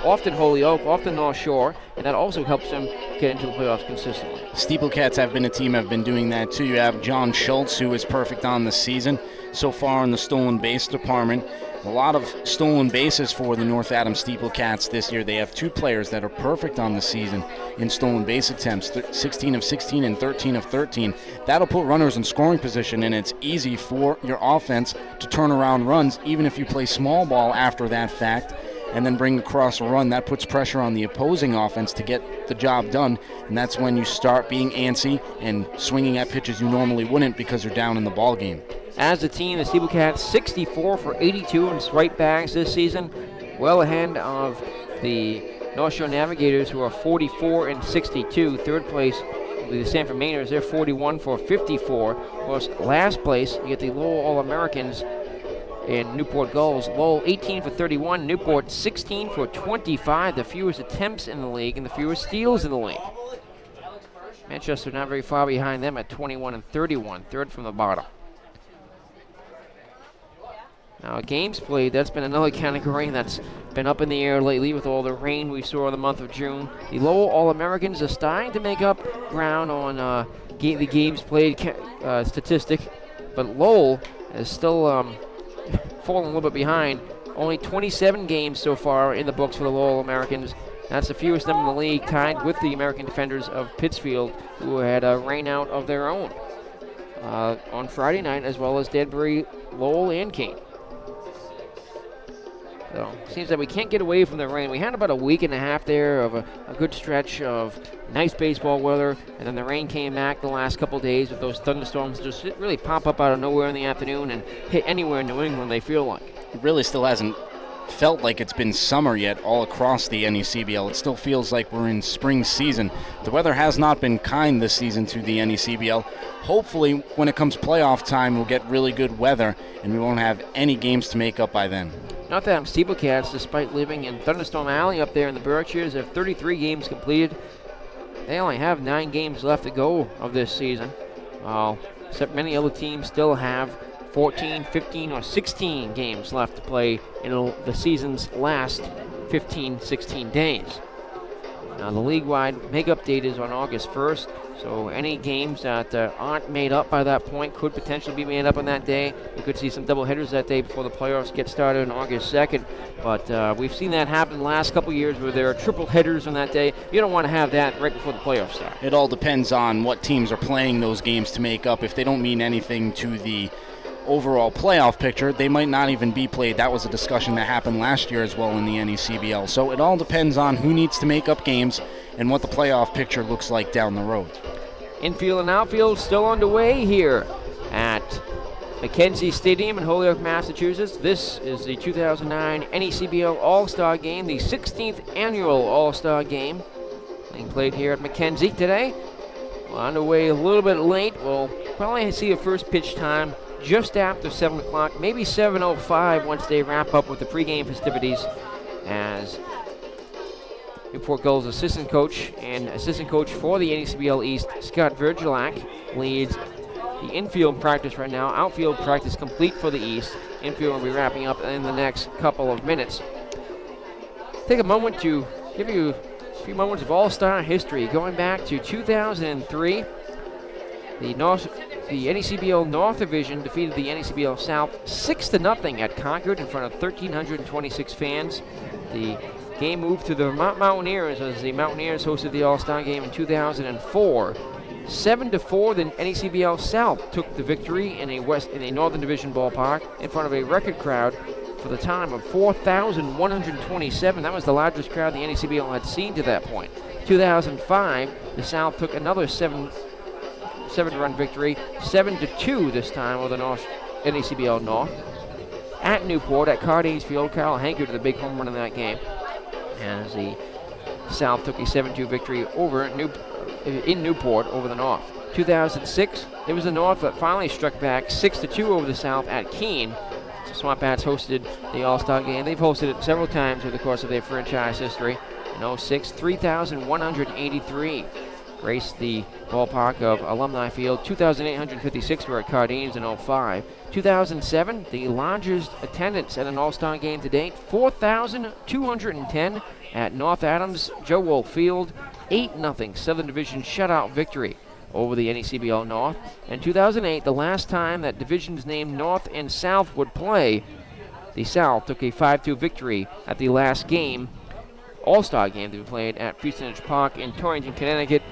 often Holyoke, often North Shore, and that also helps them get into the playoffs consistently. Steeplecats have been a team that have been doing that too. You have John Schultz, who is perfect on the season so far in the stolen base department. A lot of stolen bases for the North Adams Steeplecats this year. They have 2 players that are perfect on the season in stolen base attempts, 16 of 16 and 13 of 13. That'll put runners in scoring position, and it's easy for your offense to turn around runs, even if you play small ball after that fact and then bring across a run. That puts pressure on the opposing offense to get the job done, and that's when you start being antsy and swinging at pitches you normally wouldn't because you're down in the ball game. As a team, the Steeplecats 64 for 82 in swipe bags this season, well ahead of the North Shore Navigators, who are 44 and 62. Third place will be the Sanford Mainers. They're 41 for 54. Of course, last place, you get the Lowell All-Americans and Newport Gulls. Lowell 18 for 31, Newport 16 for 25, the fewest attempts in the league and the fewest steals in the league. Manchester not very far behind them at 21 and 31, third from the bottom. Now, games played, that's been another category that's been up in the air lately with all the rain we saw in the month of June. The Lowell All-Americans are starting to make up ground on the games played statistic, but Lowell is still falling a little bit behind. Only 27 games so far in the books for the Lowell Americans. That's the fewest number in the league, tied with the American Defenders of Pittsfield, who had a rain out of their own on Friday night, as well as Danbury, Lowell, and Keene. So seems that we can't get away from the rain. We had about a week and a half there of a good stretch of nice baseball weather, and then the rain came back the last couple days with those thunderstorms just really pop up out of nowhere in the afternoon and hit anywhere in New England they feel like. It really still hasn't felt like it's been summer yet all across the NECBL. It still feels like we're in spring season. The weather has not been kind this season to the NECBL. Hopefully, when it comes playoff time, we'll get really good weather and we won't have any games to make up by then. Northampton Steeplecats, despite living in Thunderstorm Alley up there in the Berkshires, have 33 games completed. They only have 9 games left to go of this season, except many other teams still have 14, 15, or 16 games left to play in the season's last 15, 16 days. Now, the league-wide makeup date is on August 1st, so any games that aren't made up by that point could potentially be made up on that day. We could see some doubleheaders that day before the playoffs get started on August 2nd, but we've seen that happen the last couple years where there are triple headers on that day. You don't want to have that right before the playoffs start. It all depends on what teams are playing those games to make up. If they don't mean anything to the overall playoff picture, they might not even be played. That was a discussion that happened last year as well in the NECBL. So it all depends on who needs to make up games and what the playoff picture looks like down the road. Infield and outfield still underway here at Mackenzie Stadium in Holyoke, Massachusetts. This is the 2009 NECBL All-Star Game, the 16th annual All-Star Game being played here at Mackenzie today. We're underway a little bit late. We'll probably see a first pitch time just after 7 o'clock, maybe 7:05 once they wrap up with the pregame festivities, as Newport Gulls assistant coach and assistant coach for the NECBL East, Scott Virgilak, leads the infield practice right now. Outfield practice complete for the East. Infield will be wrapping up in the next couple of minutes. Take a moment to give you a few moments of All-Star history. Going back to 2003, the NECBL North Division defeated the NECBL South 6-0 at Concord in front of 1,326 fans. The game moved to the Vermont Mountaineers as the Mountaineers hosted the All-Star Game in 2004. 7-4, the NECBL South took the victory in a Northern Division ballpark in front of a record crowd for the time of 4,127. That was the largest crowd the NECBL had seen to that point. 2005, the South took another seven-run victory, 7-2 this time over the NECBL North. At Newport, at Cardays Field, Carl Hanker to the big home run in that game, as the South took a 7-2 victory in Newport over the North. 2006, it was the North that finally struck back 6-2 over the South at Keene. The Swamp Bats hosted the All-Star Game. They've hosted it several times over the course of their franchise history. In 06, 3,183 graced the ballpark of Alumni Field. 2,856 were at Cardines in 05. 2007, the largest attendance at an All-Star Game to date, 4,210 at North Adams Joe Wolf Field. 8-0 Southern Division shutout victory over the NECBL North. And 2008, the last time that divisions named North and South would play, the South took a 5-2 victory at the last game, All-Star Game to be played at Fusenage Park in Torrington, Connecticut.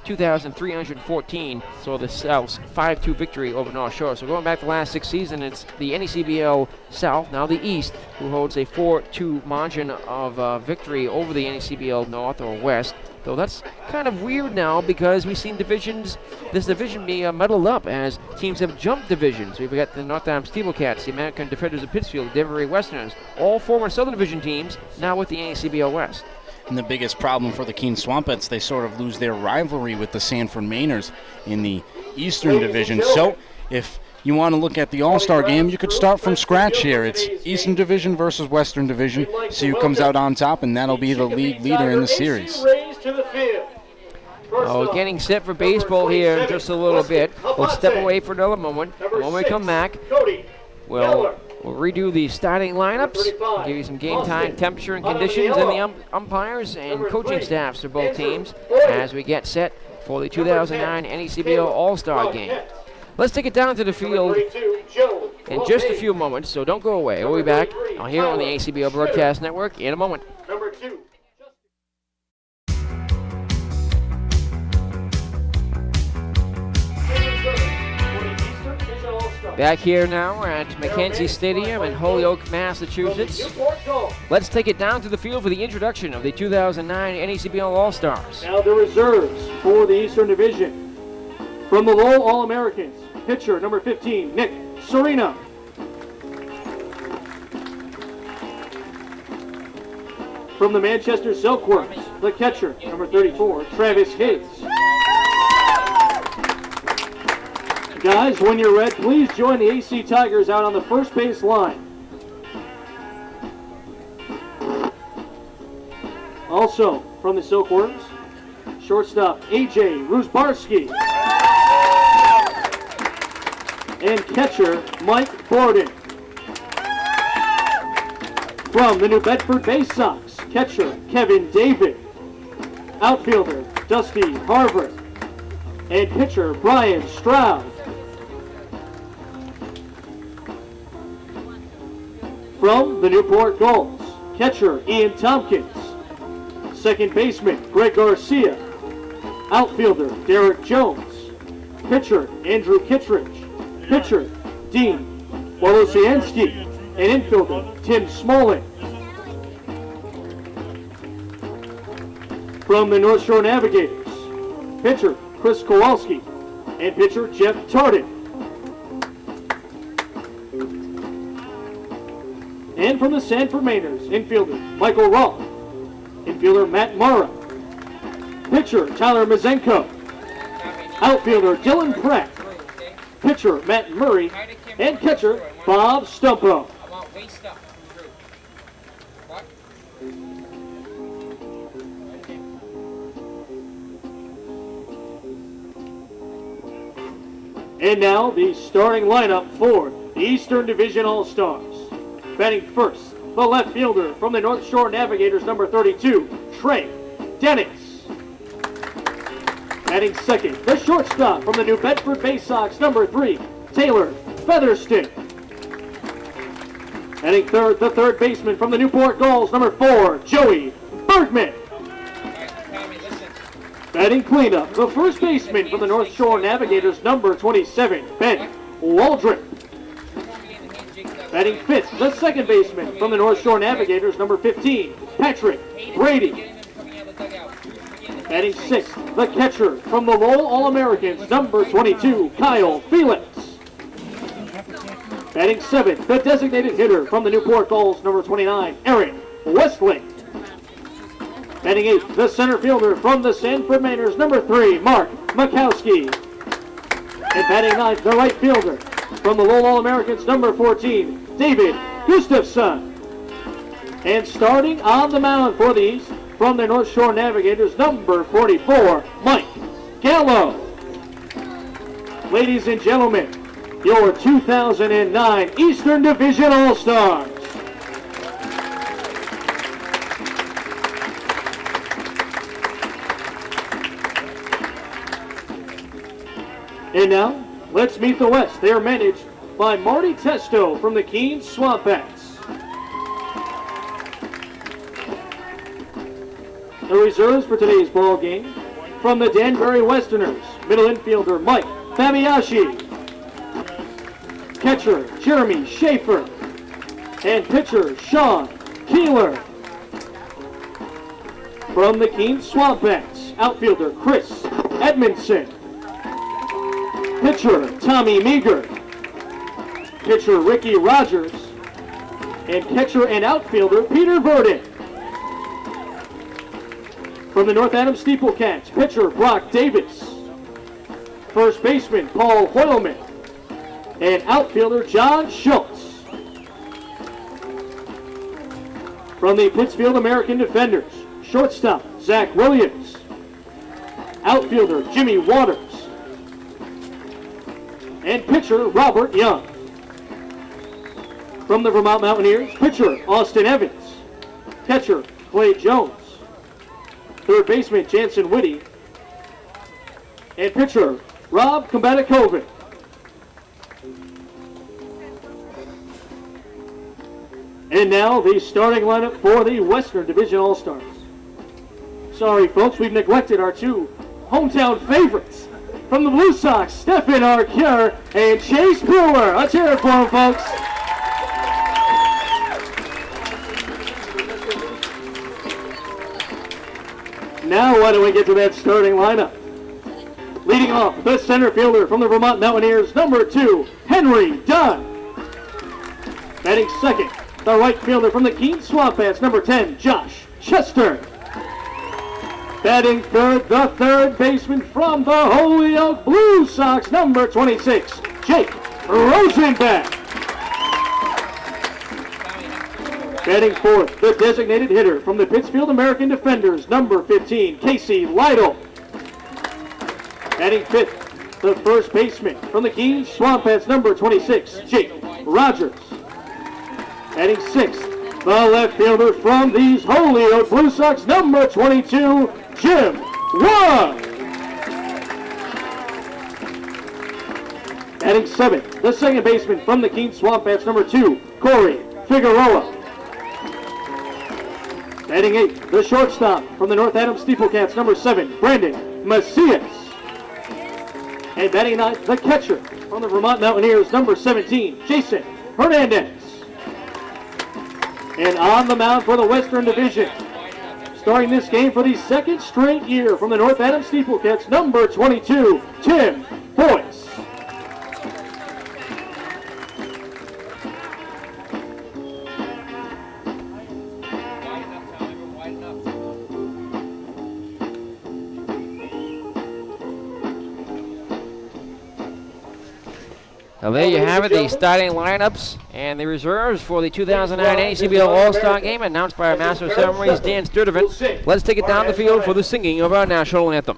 2,314 saw the South's 5-2 victory over North Shore. So going back the last 6 seasons, it's the NECBL South, now the East, who holds a 4-2 margin of victory over the NECBL North or West. Though that's kind of weird now because we've seen this division be muddled up as teams have jumped divisions. We've got the Northampton Steeplecats, the American Defenders of Pittsfield, Danbury Westerners, all former Southern Division teams, now with the NECBL West. And the biggest problem for the Keene Swampettes, they sort of lose their rivalry with the Sanford Mainers in the Eastern Division. So if you want to look at the All-Star Game, you could start from scratch here. It's Eastern Division versus Western Division. See who comes out on top, and that'll be the league leader in the series. Getting set for baseball here in just a little bit. We'll step away for another moment. And when we come back, we'll redo the starting lineups, give you some game time, temperature, and conditions, and the umpires and coaching staffs for both teams as we get set for the 2009 NECBL All-Star Game. Let's take it down to the field in just a few moments, so don't go away. We'll be back here on the ACBL Broadcast Network in a moment. Number 2. Back here now at Mackenzie Stadium in Holyoke, Massachusetts. Let's take it down to the field for the introduction of the 2009 NECBL All-Stars. Now the reserves for the Eastern Division. From the Lowell All-Americans, pitcher number 15, Nick Serena. From the Manchester Silkworms, the catcher number 34, Travis Hayes. Guys, when you're ready, please join the AC Tigers out on the first base line. Also, from the Silkworms, shortstop AJ Rusbarski. And catcher Mike Borden. From the New Bedford Bay Sox, catcher Kevin David. Outfielder Dusty Harvard. And pitcher Brian Stroud. From the Newport Gulls, catcher Ian Tompkins. Second baseman Greg Garcia. Outfielder Derek Jones. Pitcher Andrew Kittredge. Pitcher Dean Wolosiansky. And infielder Tim Smalling. From the North Shore Navigators, pitcher Chris Kowalski. And pitcher Jeff Tardin. And from the Sanford Mainers, infielder Michael Roth, infielder Matt Mara, pitcher Tyler Mazenko, outfielder Dylan Pratt, pitcher Matt Murray, and catcher Bob Stumpo. And now the starting lineup for the Eastern Division All-Stars. Batting first, the left fielder from the North Shore Navigators, number 32, Trey Dennis. Batting second, the shortstop from the New Bedford Bay Sox, number 3, Taylor Featherston. Batting third, the third baseman from the Newport Gulls, number 4, Joey Bergman. Batting cleanup, the first baseman from the North Shore Navigators, number 27, Ben Waldrop. Batting fifth, the second baseman from the North Shore Navigators, number 15, Patrick Brady. Batting sixth, the catcher from the Lowell All-Americans, number 22, Kyle Felix. Batting seventh, the designated hitter from the Newport Gulls, number 29, Aaron Westlake. Batting eighth, the center fielder from the Sanford Mainers, number 3, Mark Makowski. And batting ninth, the right fielder from the Lowell All-Americans, number 14, David Gustafson. And starting on the mound for the East, from the North Shore Navigators, number 44, Mike Gallo. Ladies and gentlemen, your 2009 Eastern Division All-Stars. And now, let's meet the West. They are managed by Marty Testo from the Keene Swamp Bats. The reserves for today's ball game, from the Danbury Westerners, middle infielder Mike Fabiashi, catcher Jeremy Schaefer, and pitcher Sean Keeler. From the Keene Swamp Bats, outfielder Chris Edmondson, pitcher Tommy Meager, pitcher Ricky Rogers, and catcher and outfielder Peter Verdon. From the North Adams Steeplecats, pitcher Brock Davis, first baseman Paul Hoylman, and outfielder John Schultz. From the Pittsfield American Defenders, shortstop Zach Williams, outfielder Jimmy Waters, and pitcher Robert Young. From the Vermont Mountaineers, pitcher Austin Evans, catcher Clay Jones, third baseman Jansen Whitty, and pitcher Rob Kombatakovic. And now the starting lineup for the Western Division All-Stars. Sorry, folks, we've neglected our two hometown favorites. From the Blue Sox, Stefan Arcure and Chase Brewer. Let's hear it for them, folks. Now why don't we get to that starting lineup? Leading off, the center fielder from the Vermont Mountaineers, number 2, Henry Dunn. Batting second, the right fielder from the Keene Swamp Bats, number 10, Josh Chester. Batting third, the third baseman from the Holyoke Blue Sox, number 26, Jake Rosenbach. Batting fourth, the designated hitter from the Pittsfield American Defenders, number 15, Casey Lytle. Batting fifth, the first baseman from the Keene Swamp Bats, number 26, Jake Rogers. Batting sixth, the left fielder from these Holyoke Blue Sox, number 22, Jim Wood. Batting seventh, the second baseman from the Keene Swamp Bats, number 2, Corey Figueroa. Batting eighth, the shortstop from the North Adams Steeplecats, number 7, Brandon Macias. And batting ninth, the catcher from the Vermont Mountaineers, number 17, Jason Hernandez. And on the mound for the Western Division, starting this game for the second straight year from the North Adams Steeplecats, number 22, Tim Boyce. Now there you have it, the starting lineups and the reserves for the 2009 NECBL All-Star Game, announced by our Master of Ceremonies, Dan Sturdivant. Let's take it down the field for the singing of our national anthem.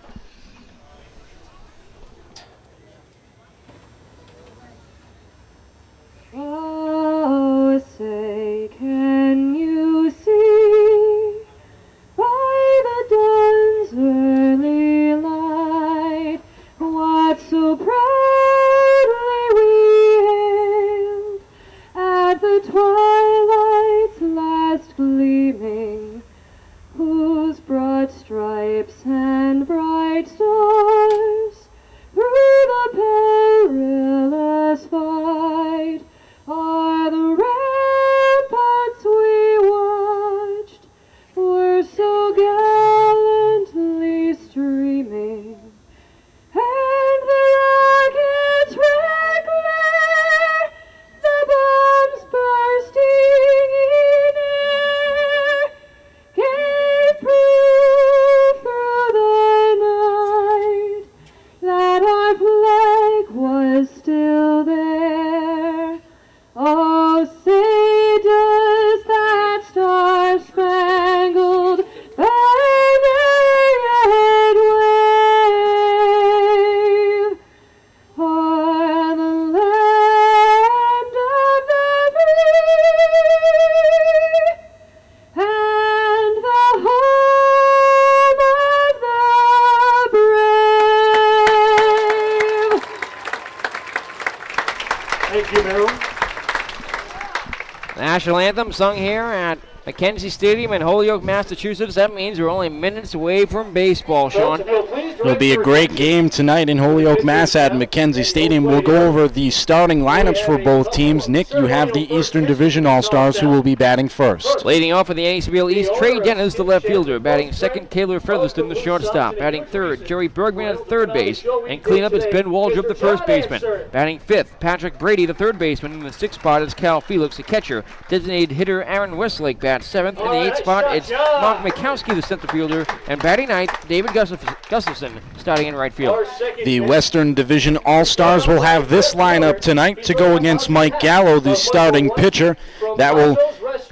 Oh, say, can you see by the dawn's early light what so proudly we hailed at the twilight's last gleaming, whose broad stripes and bright stars through the perilous fight are the ramparts we watched, were so gallantly streaming, and the rockets red glare, the bombs bursting in air, gave proof through the night that our flag was still there. Oh, say does that star-spangled banner yet wave o'er the land of the free and the home of the brave. Thank you, Merrill. National anthem sung here at Mackenzie Stadium in Holyoke, Massachusetts. That means we're only minutes away from baseball, Sean. It'll be a great game tonight in Holyoke, Mass at Mackenzie Stadium. We'll go over the starting lineups for both teams. Nick, you have the Eastern Division All-Stars who will be batting first. Leading off for the NECBL East, Trey Dennis, the left fielder. Batting second, Taylor Featherston, the shortstop. Batting third, Jerry Bergman at third base. And cleanup is Ben Waldrop, the first baseman. Batting fifth, Patrick Brady, the third baseman. In the sixth spot is Cal Felix, the catcher. Designated hitter Aaron Westlake bats seventh. In the eighth spot, it's Mark Mikowski, the center fielder. And batting ninth, David Gustafson, starting in right field. The Western Division All-Stars will have this lineup tonight to go against Mike Gallo, the starting pitcher. That will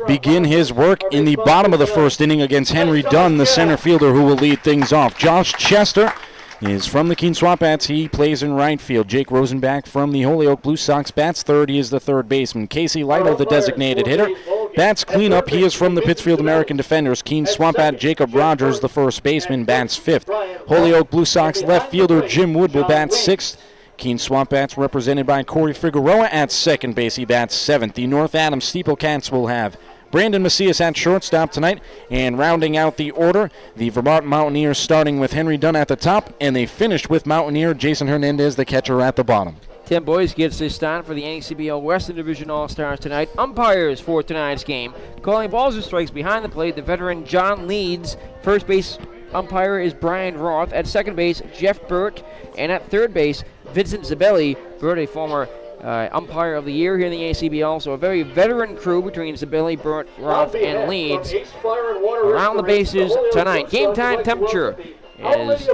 begin his work in the bottom of the first inning against Henry Dunn, the center fielder, who will lead things off. Josh Chester is from the Keene Swamp Bats. He plays in right field. Jake Rosenbach from the Holyoke Blue Sox bats third. He is the third baseman. Casey Lytle, the designated hitter, Bats cleanup. He is from the Pittsfield American Defenders. Keene Swampat Jacob Rogers, the first baseman, bats 5th. Holyoke Blue Sox left fielder Jim Wood will bat 6th. Keene Swampats represented by Corey Figueroa at second base. He bats 7th. The North Adams Steeplecats will have Brandon Macias at shortstop tonight. And rounding out the order, the Vermont Mountaineers starting with Henry Dunn at the top. And they finished with Mountaineer Jason Hernandez, the catcher, at the bottom. Tim Boyce gets this start for the NECBL Western Division All-Stars tonight. Umpires for tonight's game. Calling balls and strikes behind the plate, the veteran John Leeds. First base umpire is Brian Roth. At second base, Jeff Burt. And at third base, Vincent Zabelli. Burt, a former umpire of the year here in the NECBL. So a very veteran crew between Zabelli, Burt, Roth, and Leeds around the bases tonight. Game time temperature is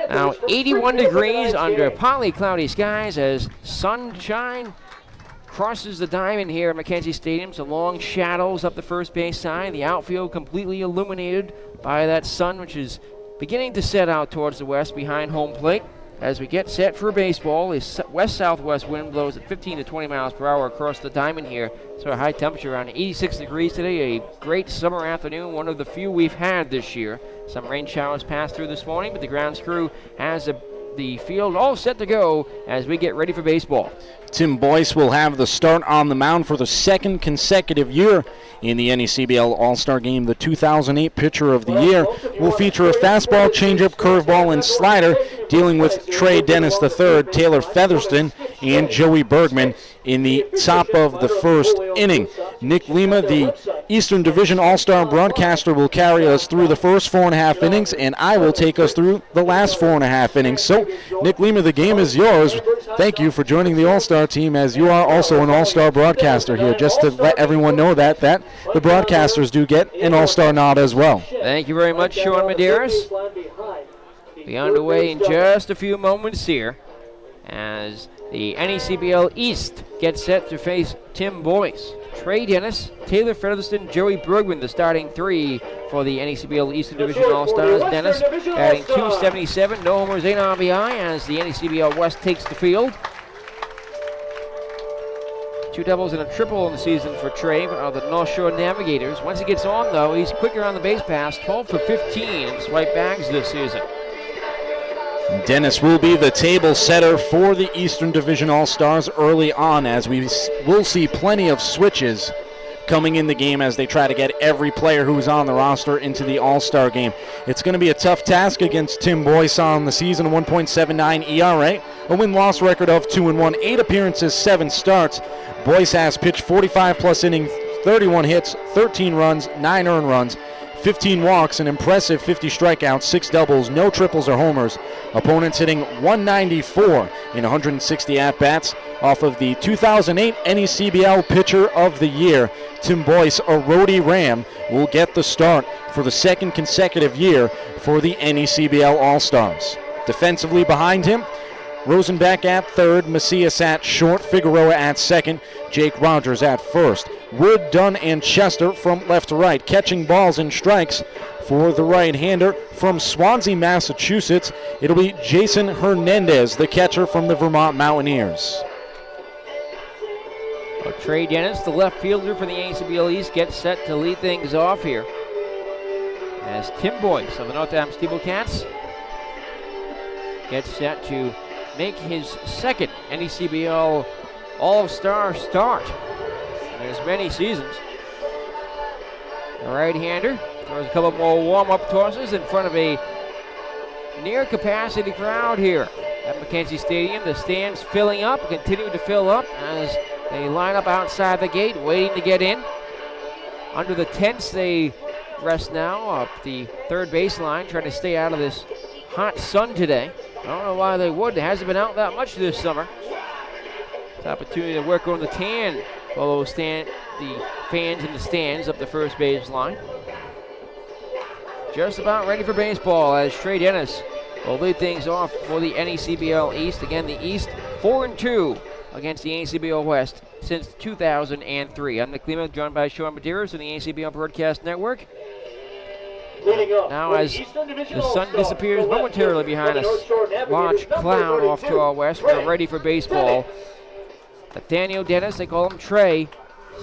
now 81 degrees under partly cloudy skies as sunshine crosses the diamond here at Mackenzie Stadium. So long shadows up the first base side. The outfield completely illuminated by that sun, which is beginning to set out towards the west behind home plate. As we get set for baseball, a west-southwest wind blows at 15 to 20 miles per hour across the diamond here. So a high temperature around 86 degrees today. A great summer afternoon, one of the few we've had this year. Some rain showers passed through this morning, but the grounds crew has the field all set to go as we get ready for baseball. Tim Boyce will have the start on the mound for the second consecutive year in the NECBL All-Star Game. The 2008 Pitcher of the Year will feature a fastball, changeup, curveball, and slider, dealing with Trey Dennis III, Taylor Featherston, and Joey Bergman in the top of the first inning. Nick Lima, the Eastern Division All-Star broadcaster, will carry us through the first 4.5 innings, and I will take us through the last 4.5 innings. So, Nick Lima, the game is yours. Thank you for joining the All-Star team, as you are also an All-Star broadcaster here, just to let everyone know that the broadcasters do get an All-Star nod as well. Thank you very much, Sean Medeiros. Be underway in just a few moments here as the NECBL East gets set to face Tim Boyce. Trey Dennis, Taylor Featherston, Joey Bergman, the starting 3 for the NECBL Eastern Division All-Stars. Dennis batting .277, no homers, 8 RBI as the NECBL West takes the field. 2 doubles and a triple in the season for Trey of the North Shore Navigators. Once he gets on, though, he's quicker on the base pass, 12 for 15 in swipe bags this season. Dennis will be the table setter for the Eastern Division All-Stars early on, as we will see plenty of switches coming in the game as they try to get every player who's on the roster into the All-Star game. It's going to be a tough task against Tim Boyce on the season, a 1.79 ERA, a win-loss record of 2-1, 8 appearances, 7 starts. Boyce has pitched 45-plus innings, 31 hits, 13 runs, 9 earned runs, 15 walks, an impressive 50 strikeouts, 6 doubles, no triples or homers. Opponents hitting 194 in 160 at-bats. Off of the 2008 NECBL Pitcher of the Year, Tim Boyce, a roadie Ram, will get the start for the second consecutive year for the NECBL All-Stars. Defensively behind him, Rosenbeck at third, Macias at short, Figueroa at second, Jake Rogers at first. Wood, Dunn, and Chester from left to right, catching balls and strikes for the right-hander from Swansea, Massachusetts. It'll be Jason Hernandez, the catcher from the Vermont Mountaineers. Well, Trey Dennis, the left fielder for the NECBL East, gets set to lead things off here as Tim Boyce of the North Adams Steeplecats gets set to make his second NECBL All-Star start in as many seasons. The right-hander throws a couple more warm-up tosses in front of a near-capacity crowd here at Mackenzie Stadium. The stands filling up, continue to fill up as they line up outside the gate, waiting to get in. Under the tents, they rest now up the third baseline, trying to stay out of this hot sun today. I don't know why they would. It hasn't been out that much this summer. It's an opportunity to work on the tan for the fans in the stands up the first baseline. Just about ready for baseball as Trey Dennis will lead things off for the NECBL East. Again, the East 4-2 against the NECBL West since 2003. I'm Nick Lima, joined by Sean Medeiros of the NECBL Broadcast Network. Now as the sun disappears momentarily behind us, large cloud off to our west, we're ready for baseball. Nathaniel Dennis, they call him Trey.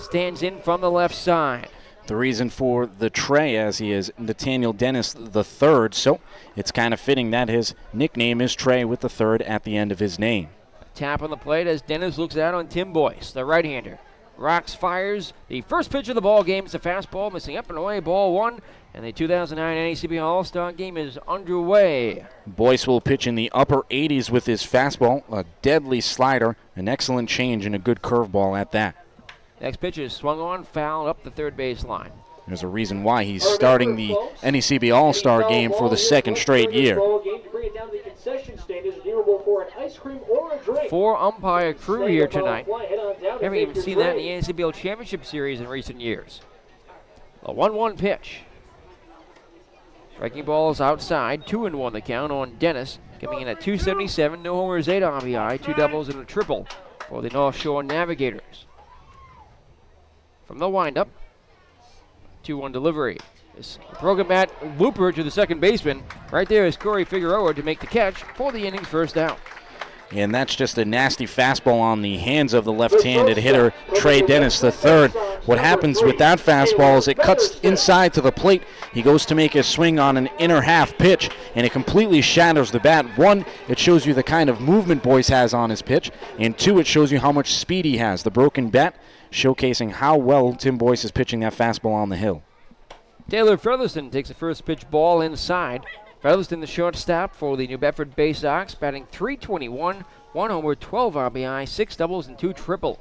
stands in from the left side. The reason for the Trey, as he is Nathaniel Dennis the third, so it's kind of fitting that his nickname is Trey with the third at the end of his name. Tap on the plate as Dennis looks out on Tim Boyce, the right-hander. Rocks fires. The first pitch of the ball game is a fastball, missing up and away, ball one. And the 2009 NECBL All-Star game is underway. Boyce will pitch in the upper 80s with his fastball, a deadly slider, an excellent change, and a good curveball at that. Next pitch is swung on, fouled up the third base line. There's a reason why he's starting the NECBL All-Star game for the second straight year. 4 umpire crew here tonight. Haven't even seen that in the NECBL Championship Series in recent years. A 1-1 pitch. Striking ball is outside. 2-1 the count on Dennis. Coming in at 277. No homers, 8 RBI, 2 doubles, and a triple for the North Shore Navigators. From the windup, 2-1 delivery. This broken bat looper to the second baseman. Right there is Corey Figueroa to make the catch for the inning's first out. And that's just a nasty fastball on the hands of the left-handed hitter, Trey Dennis III. What happens with that fastball is it cuts inside to the plate. He goes to make a swing on an inner half pitch, and it completely shatters the bat. 1, it shows you the kind of movement Boyce has on his pitch, and 2, it shows you how much speed he has. The broken bat showcasing how well Tim Boyce is pitching that fastball on the hill. Taylor Featherston takes the first pitch ball inside. Featherston, the shortstop for the New Bedford Bay Sox, batting .321, 1 homer, 12 RBI, 6 doubles, and 2 triples.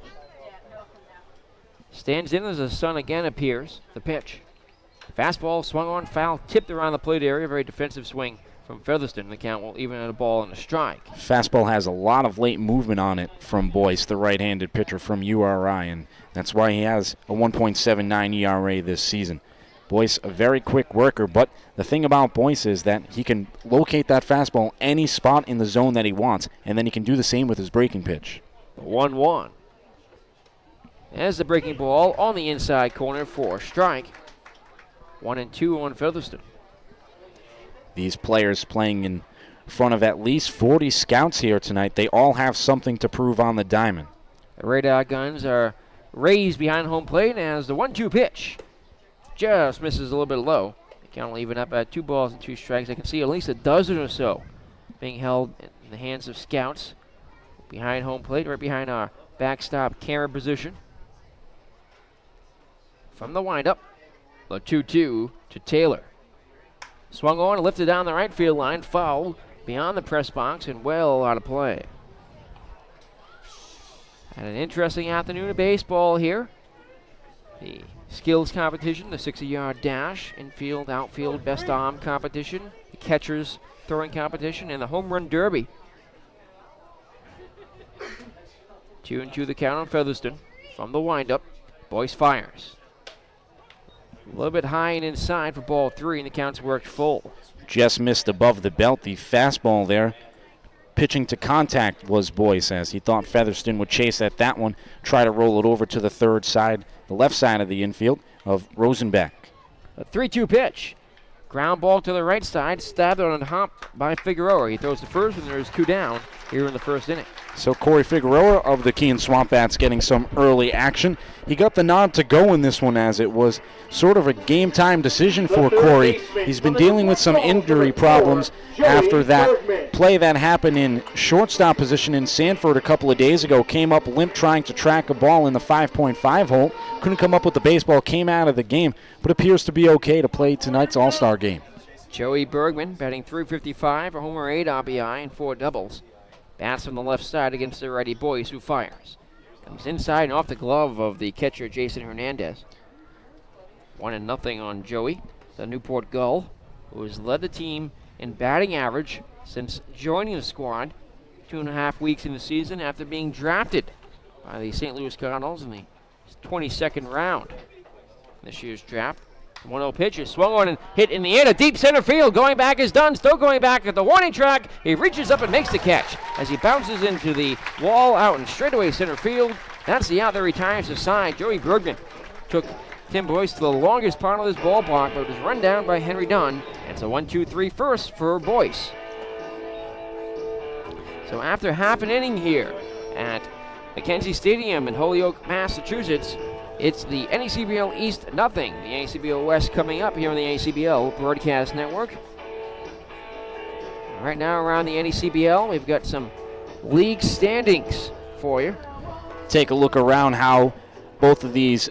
Stands in as the sun again appears. The pitch. Fastball swung on, foul, tipped around the plate area. Very defensive swing from Featherston. The count will even at a ball and a strike. Fastball has a lot of late movement on it from Boyce, the right-handed pitcher from URI, and that's why he has a 1.79 ERA this season. Boyce, a very quick worker, but the thing about Boyce is that he can locate that fastball any spot in the zone that he wants, and then he can do the same with his breaking pitch. 1-1. As the breaking ball on the inside corner for a strike. 1-2 on Featherston. These players playing in front of at least 40 scouts here tonight. They all have something to prove on the diamond. The radar guns are raised behind home plate as the 1-2 pitch just misses a little bit low. The count will even up at 2 balls and 2 strikes. I can see at least a dozen or so being held in the hands of scouts behind home plate, right behind our backstop camera position. From the windup, the 2-2 to Taylor. Swung on and lifted down the right field line, fouled beyond the press box and well out of play. Had an interesting afternoon of baseball here. The skills competition, the 60-yard dash, infield, outfield, best arm competition, the catcher's throwing competition, and the home run derby. 2-2 the count on Featherston. From the windup, Boyce fires. A little bit high and inside for ball 3, and the count's worked full. Just missed above the belt. The fastball there. Pitching to contact was Boyce, as he thought Featherston would chase at that one, try to roll it over to the third side, the left side of the infield of Rosenbeck. A 3-2 pitch. Ground ball to the right side, stabbed on a hop by Figueroa. He throws the first, and there's 2 down here in the first inning. So Corey Figueroa of the Keene Swamp Bats getting some early action. He got the nod to go in this one, as it was sort of a game-time decision for Corey. He's been dealing with some injury problems after that play that happened in shortstop position in Sanford a couple of days ago. Came up limp trying to track a ball in the 5.5 hole. Couldn't come up with the baseball, came out of the game, but appears to be okay to play tonight's All-Star game. Joey Bergman batting .355, a homer, 8 RBI, and 4 doubles. Bats from the left side against the righty Boyce, who fires. Comes inside and off the glove of the catcher, Jason Hernandez. 1-0 on Joey, the Newport Gull, who has led the team in batting average since joining the squad 2.5 weeks in the season after being drafted by the St. Louis Cardinals in the 22nd round in this year's draft. 1-0 pitch is swung on and hit in the air to deep center field. Going back is done. Still going back at the warning track. He reaches up and makes the catch as he bounces into the wall out in straightaway center field. That's the out that retires the side. Joey Bergman took Tim Boyce to the longest part of this ballpark, but was run down by Henry Dunn. It's a 1-2-3 first for Boyce. So after half an inning here at Mackenzie Stadium in Holyoke, Massachusetts, It's the NECBL East nothing. The NECBL West coming up here on the NECBL Broadcast Network. Right now around the NECBL, we've got some league standings for you. Take a look around how both of these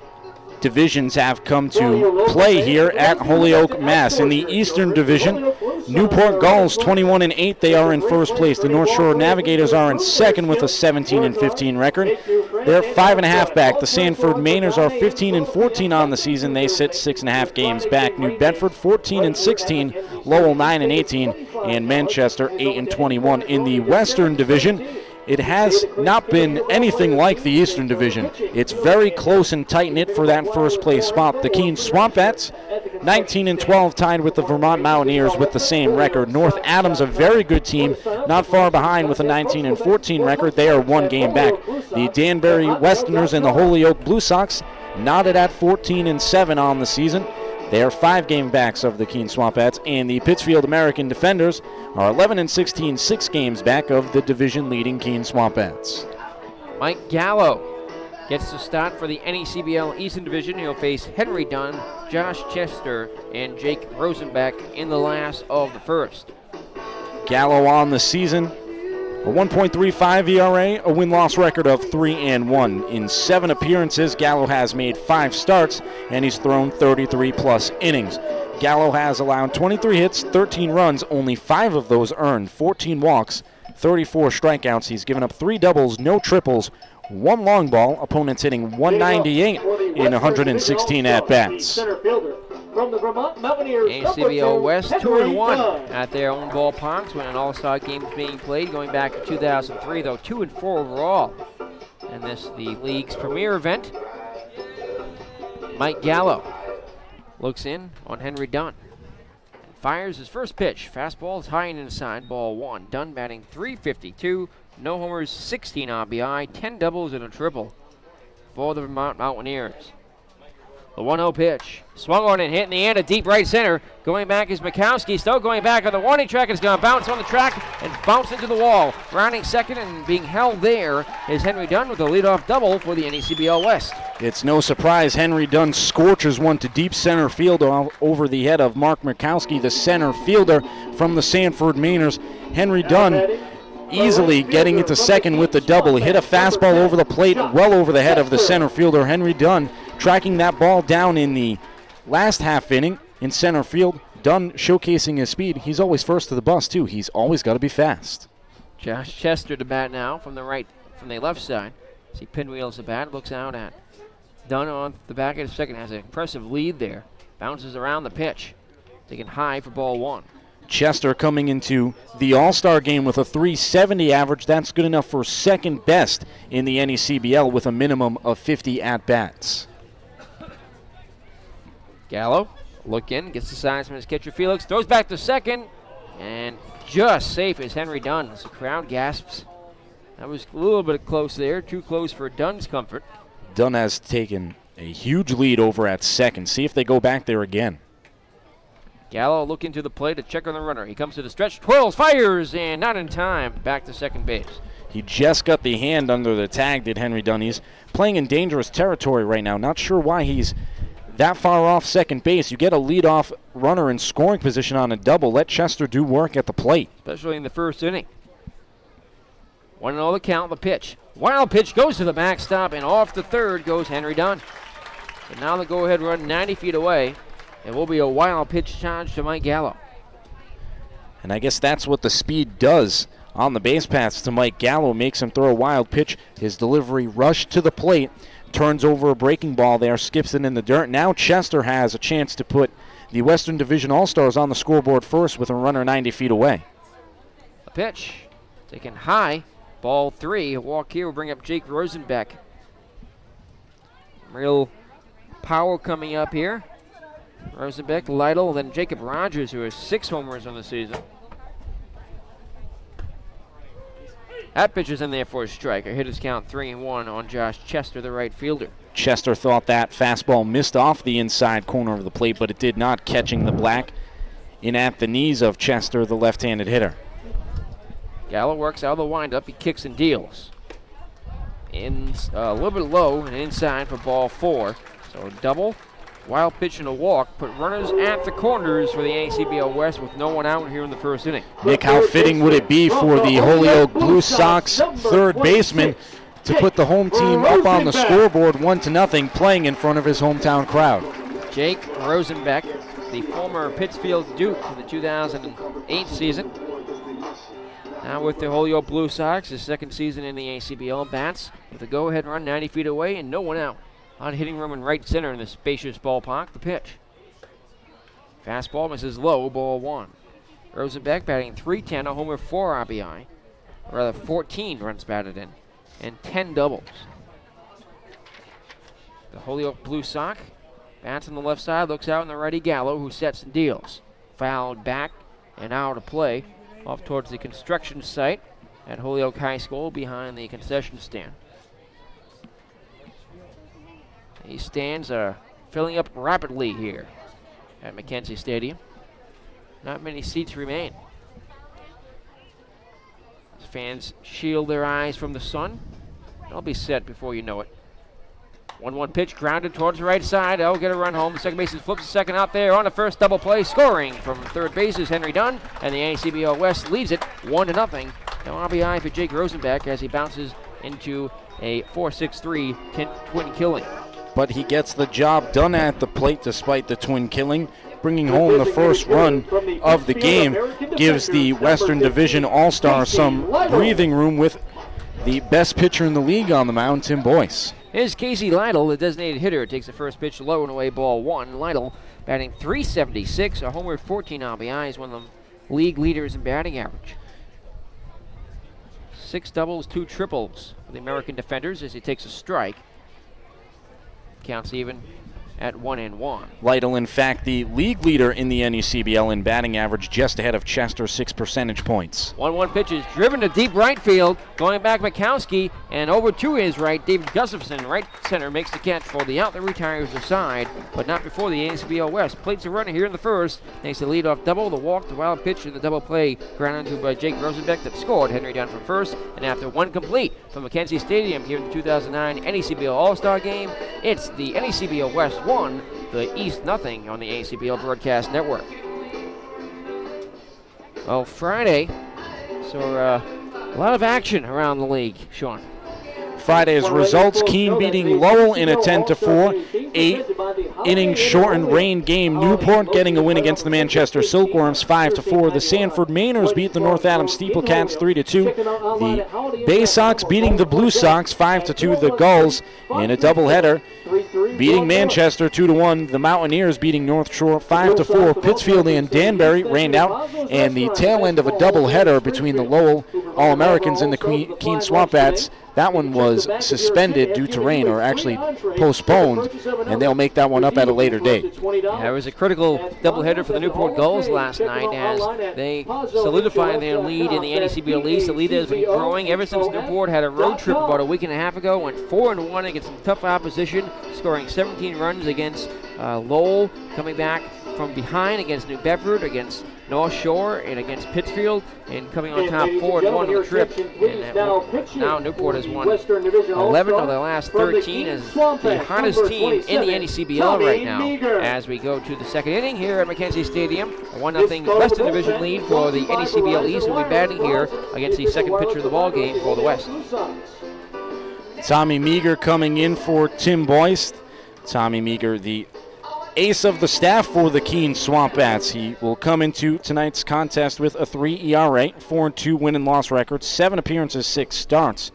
divisions have come to play here at Holyoke, Mass. In the Eastern Division, Newport Gulls 21-8. They are in first place. The North Shore Navigators are in second with a 17-15 record. They're 5.5 back. The Sanford Mainers are 15-14 on the season. They sit 6.5 games back. New Bedford 14-16. Lowell 9-18, and Manchester 8-21. In the Western Division, it has not been anything like the Eastern Division. It's very close and tight-knit for that first place spot. The Keene Swampettes, 19-12, tied with the Vermont Mountaineers with the same record. North Adams, a very good team, not far behind with a 19-14 record. They are 1 game back. The Danbury Westerners and the Holyoke Blue Sox knotted at 14-7 on the season. They are 5 game backs of the Keene Swampettes, and the Pittsfield American Defenders are 11-16, 6 games back of the division-leading Keene Swampettes. Mike Gallo gets the start for the NECBL Eastern Division. He'll face Henry Dunn, Josh Chester, and Jake Rosenbeck in the last of the first. Gallo on the season, a 1.35 ERA, a win-loss record of 3-1. In 7 appearances, Gallo has made 5 starts, and he's thrown 33-plus innings. Gallo has allowed 23 hits, 13 runs, only 5 of those earned, 14 walks, 34 strikeouts. He's given up 3 doubles, no triples, 1 long ball. Opponents hitting 198 in 116 at-bats. From the Vermont Mountaineers, NECBL West Henry 2-1 Dunn. at their own ballparks when an all-star game is being played, going back to 2003, though 2-4 overall. And this the league's premier event. Mike Gallo looks in on Henry Dunn and fires his first pitch. Fastball is high and inside, ball 1. Dunn batting .352, no homers, 16 RBI, 10 doubles and a triple for the Vermont Mountaineers. The 1-0 pitch. Swung on and hit in the air to deep right center. Going back is Mikowski. Still going back on the warning track. It's going to bounce on the track and bounce into the wall. Rounding second and being held there is Henry Dunn with a leadoff double for the NECBL West. It's no surprise Henry Dunn scorches one to deep center field over the head of Mark Mikowski, the center fielder from the Sanford Mainers. Henry Dunn easily getting into second with the double. He hit a fastball over the plate, well over the head of the center fielder. Henry Dunn tracking that ball down in the last half inning in center field. Dunn showcasing his speed. He's always first to the bus, too. He's always got to be fast. Josh Chester to bat now from the left side. As he pinwheels the bat, looks out at Dunn on the back of the second. Has an impressive lead there. Bounces around the pitch. Taking high for ball 1. Chester coming into the All-Star game with a .370 average. That's good enough for second best in the NECBL with a minimum of 50 at-bats. Gallo, look in, gets the signs from his catcher Felix, throws back to second, and just safe is Henry Dunn as the crowd gasps. That was a little bit close there, too close for Dunn's comfort. Dunn has taken a huge lead over at second. See if they go back there again. Gallo looking to the plate to check on the runner. He comes to the stretch, twirls, fires, and not in time. Back to second base. He just got the hand under the tag, did Henry Dunn. He's playing in dangerous territory right now. Not sure why he's that far off second base. You get a leadoff runner in scoring position on a double. Let Chester do work at the plate. Especially in the first inning. 1-0 the count, the pitch. Wild pitch goes to the backstop, and off the third goes Henry Dunn. So now the go-ahead run 90 feet away. It will be a wild pitch charge to Mike Gallo. And I guess that's what the speed does on the base paths to Mike Gallo. Makes him throw a wild pitch. His delivery rushed to the plate. Turns over a breaking ball there. Skips it in the dirt. Now Chester has a chance to put the Western Division All-Stars on the scoreboard first with a runner 90 feet away. A pitch taken high. Ball 3. A walk here will bring up Jake Rosenbeck. Real power coming up here. Rosenbeck, Lytle, then Jacob Rogers, who has 6 homers on the season. That pitch is in there for a strike. A hitter's count 3-1 on Josh Chester, the right fielder. Chester thought that fastball missed off the inside corner of the plate, but it did not, catching the black in at the knees of Chester, the left-handed hitter. Gallo works out of the windup. He kicks and deals. a little bit low and inside for ball 4. So double, wild pitch and a walk, put runners at the corners for the NECBL West with no one out here in the first inning. Nick, how fitting would it be for the Holyoke Blue Sox third baseman to put the home team up on the scoreboard 1-0, playing in front of his hometown crowd? Jake Rosenbeck, the former Pittsfield Duke in the 2008 season. Now with the Holyoke Blue Sox, his second season in the ACBL, bats with a go-ahead run 90 feet away and no one out. A lot of hitting room in right center in the spacious ballpark. The pitch. Fastball misses low, ball 1. Rosenbeck batting .310, a homer, 4 RBI. Or rather 14 runs batted in, and 10 doubles. The Holyoke Blue Sox bats on the left side, looks out on the righty Gallo, who sets and deals. Fouled back and out of play, off towards the construction site at Holyoke High School behind the concession stand. These stands are filling up rapidly here at McKenzie Stadium. Not many seats remain. As fans shield their eyes from the sun, they'll be set before you know it. 1-1 pitch grounded towards the right side. They'll get a run home. The second baseman flips the second out there on the first double play. Scoring from third base is Henry Dunn, and the NECBL West leads it 1-0. No RBI for Jake Rosenbeck as he bounces into a 4-6-3 twin killing. But he gets the job done at the plate despite the twin killing, bringing home the first run of the game. Gives the Western Division All-Star some breathing room with the best pitcher in the league on the mound, Tim Boyce. Here's Casey Lytle, the designated hitter, takes the first pitch low and away, ball 1. Lytle batting .376, a homer, 14 RBIs, one of the league leaders in batting average. 6 doubles, 2 triples for the American defenders as he takes a strike. Counts even at 1-1. Lytle, in fact, the league leader in the NECBL in batting average, just ahead of Chester, 6 percentage points. 1-1 pitch is driven to deep right field. Going back, Mikowski, and over to his right, David Gustafson, right center, makes the catch for the out that retires the side, but not before the NECBL West. Plates a runner here in the first. Thanks to leadoff double, the walk, the wild pitch, and the double play grounded to by Jake Rosenbeck that scored Henry Dunn from first. And after one complete from McKenzie Stadium here in the 2009 NECBL All-Star Game, it's the NECBL West 1, the East nothing on the ACBL Broadcast Network. Well, Friday, so a lot of action around the league, Sean. Friday's results: Keene beating Lowell in a 10-4, 8-inning shortened rain game. Newport getting a win against the Manchester Silkworms 5-4. The Sanford Mainers beat the North Adams Steeplecats 3-2. The Bay Sox beating the Blue Sox 5-2. The Gulls in a doubleheader beating Manchester 2-1. The Mountaineers beating North Shore 5-4. Pittsfield and Danbury rained out, and the tail end of a doubleheader between the Lowell All-Americans and the Keene Swamp Bats. That one was suspended due to rain, or actually postponed, and they'll make that one up at a later date. Yeah, it was a critical doubleheader for the Newport Gulls last night as they solidified their lead in the NECBL East. The lead has been growing ever since Newport had a road trip about a week and a half ago, went 4-1 against some tough opposition, scoring 17 runs against Lowell, coming back from behind against New Bedford, against North Shore, and against Pittsfield, and coming on top 4-1 on the trip. And now Newport has won 11 of the last 13 as the hottest team in the NECBL right now. As we go to the second inning here at McKenzie Stadium, a 1-0 Western Division lead for the NECBL East, will be batting here against the second pitcher of the ball game for the West. Tommy Meager coming in for Tim Boyce. Tommy Meager, the ace of the staff for the Keene Swamp Bats. He will come into tonight's contest with a 3 ERA, 4-2 win and loss record, 7 appearances, 6 starts.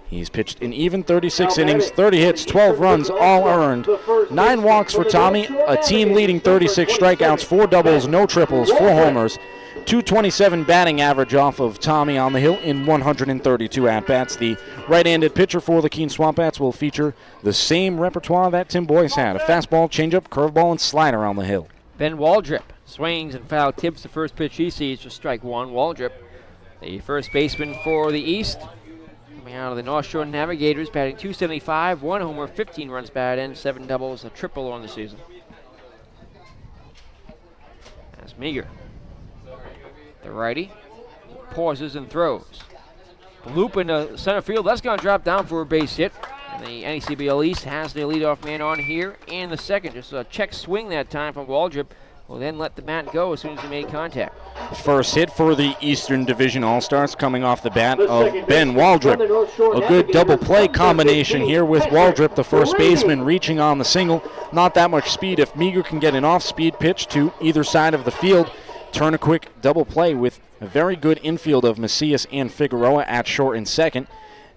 He's pitched in even 36 innings, 30 hits, 12 runs, all earned. 9 walks for Tommy, a team-leading 36 strikeouts, 4 doubles, no triples, 4 homers. 227 batting average off of Tommy on the hill in 132 at-bats. The right-handed pitcher for the Keene Swamp Bats will feature the same repertoire that Tim Boyce had: a fastball, changeup, curveball, and slider on the hill. Ben Waldrip swings and foul tips the first pitch he sees for strike 1. Waldrip, the first baseman for the East, coming out of the North Shore Navigators, batting .275, 1 homer, 15 runs batted in, 7 doubles, a triple on the season. That's Meager. The righty pauses and throws. loop into center field. That's going to drop down for a base hit. And the NECBL East has their leadoff man on here in the second. Just a check swing that time from Waldrop. Will then let the bat go as soon as he made contact. First hit for the Eastern Division All-Stars coming off the bat of Ben Waldrop. A good double play combination here with Waldrop, the first baseman, reaching on the single. Not that much speed. If Meager can get an off-speed pitch to either side of the field, turn a quick double play with a very good infield of Macias and Figueroa at short and second.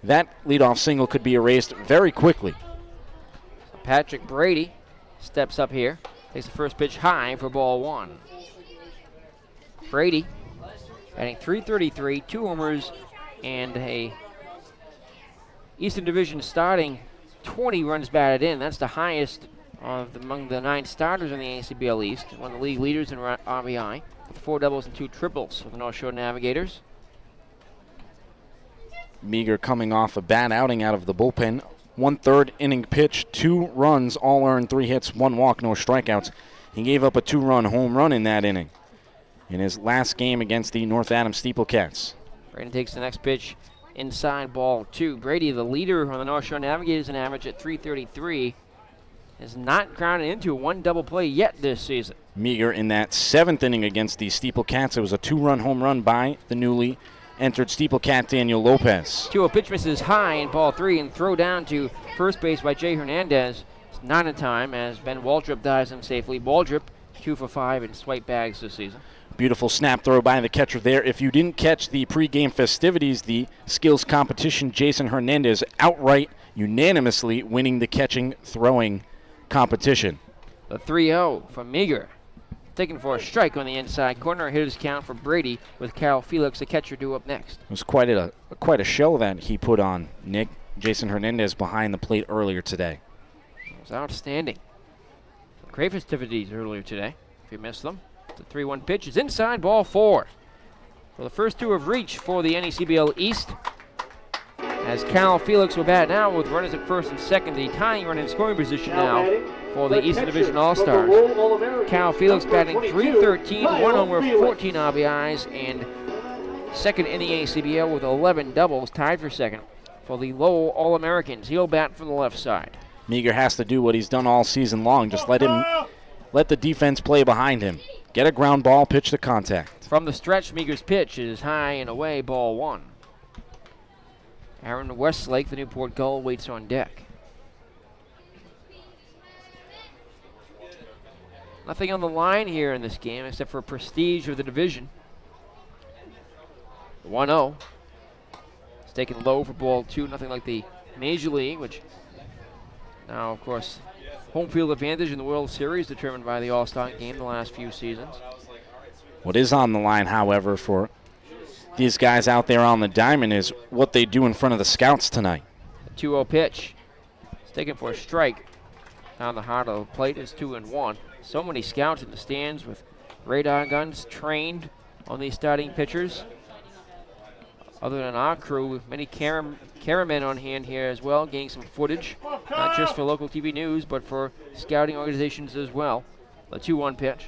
That leadoff single could be erased very quickly. Patrick Brady steps up here. Takes the first pitch high for ball one. Brady batting .333, 2 homers, and a Eastern Division starting 20 runs batted in. That's the highest among the 9 starters in the NECBL East. One of the league leaders in RBI with 4 doubles and 2 triples for the North Shore Navigators. Meager coming off a bad outing out of the bullpen. 1/3 inning pitch, 2 runs, all earned, 3 hits, 1 walk, no strikeouts. He gave up a 2-run home run in that inning in his last game against the North Adams Steeplecats. Brady takes the next pitch inside ball 2. Brady, the leader on the North Shore Navigators, an average at .333, has not grounded into 1 double play yet this season. Meager in that 7th inning against the Steeplecats. It was a 2-run home run by the newly entered Steeplecat Daniel Lopez. 2-0 pitch misses high in ball 3 and throw down to first base by Jay Hernandez. It's not in time as Ben Waldrop dives him safely. Waldrop 2 for 5 in swipe bags this season. Beautiful snap throw by the catcher there. If you didn't catch the pregame festivities, the skills competition, Jason Hernandez outright unanimously winning the catching throwing competition. The 3-0 from Meager. Taken for a strike on the inside corner. Hitter's count for Brady with Carol Felix, the catcher, due up next. It was quite a show that he put on, Nick. Jason Hernandez behind the plate earlier today. It was outstanding. Great festivities earlier today, if you missed them. The 3-1 pitch is inside ball 4. So the first 2 have reached for the NECBL East. As Carol Felix will bat now with runners at first and second, the tying run in scoring position now for the Eastern Division All-Stars. Carol Felix batting .313, 1 homer, 14 RBIs, and second in the NECBL with 11 doubles, tied for second for the Lowell All-Americans. He'll bat from the left side. Meager has to do what he's done all season long. Just let the defense play behind him. Get a ground ball, pitch to contact. From the stretch, Meager's pitch is high and away, ball 1. Aaron Westlake, the Newport Gull, waits on deck. Nothing on the line here in this game except for prestige of the division. 1-0. It's taken low for ball 2, nothing like the Major League, which now, of course, home field advantage in the World Series determined by the All-Star game the last few seasons. What is on the line, however, for these guys out there on the diamond is what they do in front of the scouts tonight. The 2-0 pitch. It's taken for a strike. Down the heart of the plate is 2-1. So many scouts in the stands with radar guns trained on these starting pitchers. Other than our crew, many cameramen on hand here as well, getting some footage, not just for local TV news, but for scouting organizations as well. The 2-1 pitch.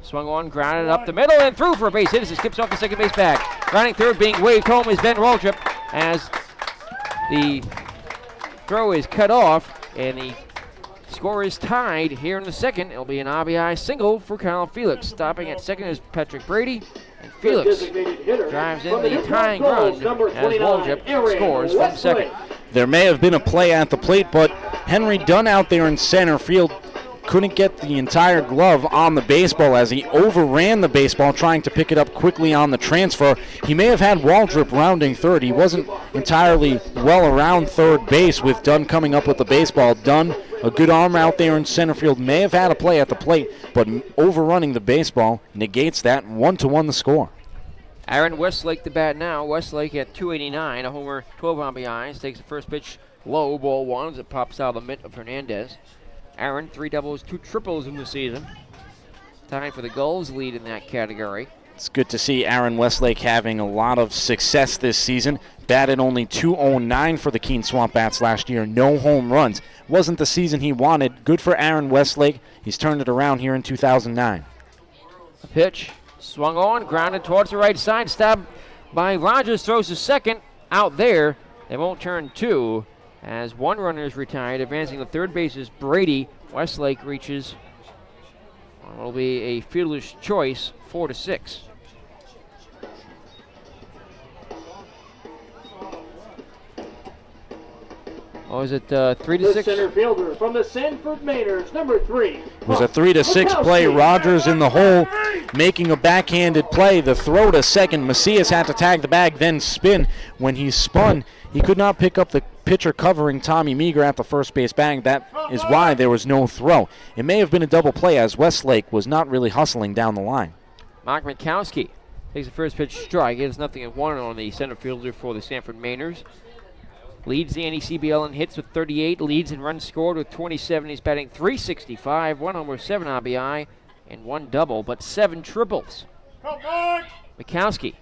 Swung on, grounded up the middle, and through for a base hit as it skips off the second base bag. Grounding third, being waved home is Ben Waldrop as the throw is cut off, and the score is tied here in the second. It'll be an RBI single for Kyle Felix. Stopping at second is Patrick Brady, and Felix drives in the tying run as Waldrop scores from second. There may have been a play at the plate, but Henry Dunn out there in center field couldn't get the entire glove on the baseball as he overran the baseball trying to pick it up quickly on the transfer. He may have had Waldrop rounding third. He wasn't entirely well around third base with Dunn coming up with the baseball. Dunn, a good arm out there in center field, may have had a play at the plate, but overrunning the baseball negates that. 1-1 the score. Aaron Westlake the bat now. Westlake at .289, a homer, 12 RBIs. Takes the first pitch low, ball 1 as it pops out of the mitt of Hernandez. Aaron, 3 doubles, 2 triples in the season. Time for the Gulls lead in that category. It's good to see Aaron Westlake having a lot of success this season. Batted only .209 for the Keene Swamp Bats last year. No home runs. Wasn't the season he wanted. Good for Aaron Westlake. He's turned it around here in 2009. A pitch swung on, grounded towards the right side. Stabbed by Rogers, throws to second. out there. They won't turn 2 as one runner is retired. Advancing to third base is Brady. Westlake reaches. It will be a fielder's choice, 4-6. Or was it 3-6? The center fielder from the Sanford Mainers, number 3. It was a 3-6 play. Rogers in the hole, making a backhanded play. The throw to second. Macias had to tag the bag, then spin. When he spun, he could not pick up the pitcher covering Tommy Meager at the first base bag. That is why there was no throw. It may have been a double play as Westlake was not really hustling down the line. Mark Mikowski takes the first pitch strike. It is 0-1 on the center fielder for the Sanford Mainers. Leads the NECBL in hits with 38, leads in runs scored with 27. He's batting .365, 1 homer, 7 RBI, and 1 double, but 7 triples. Mikowski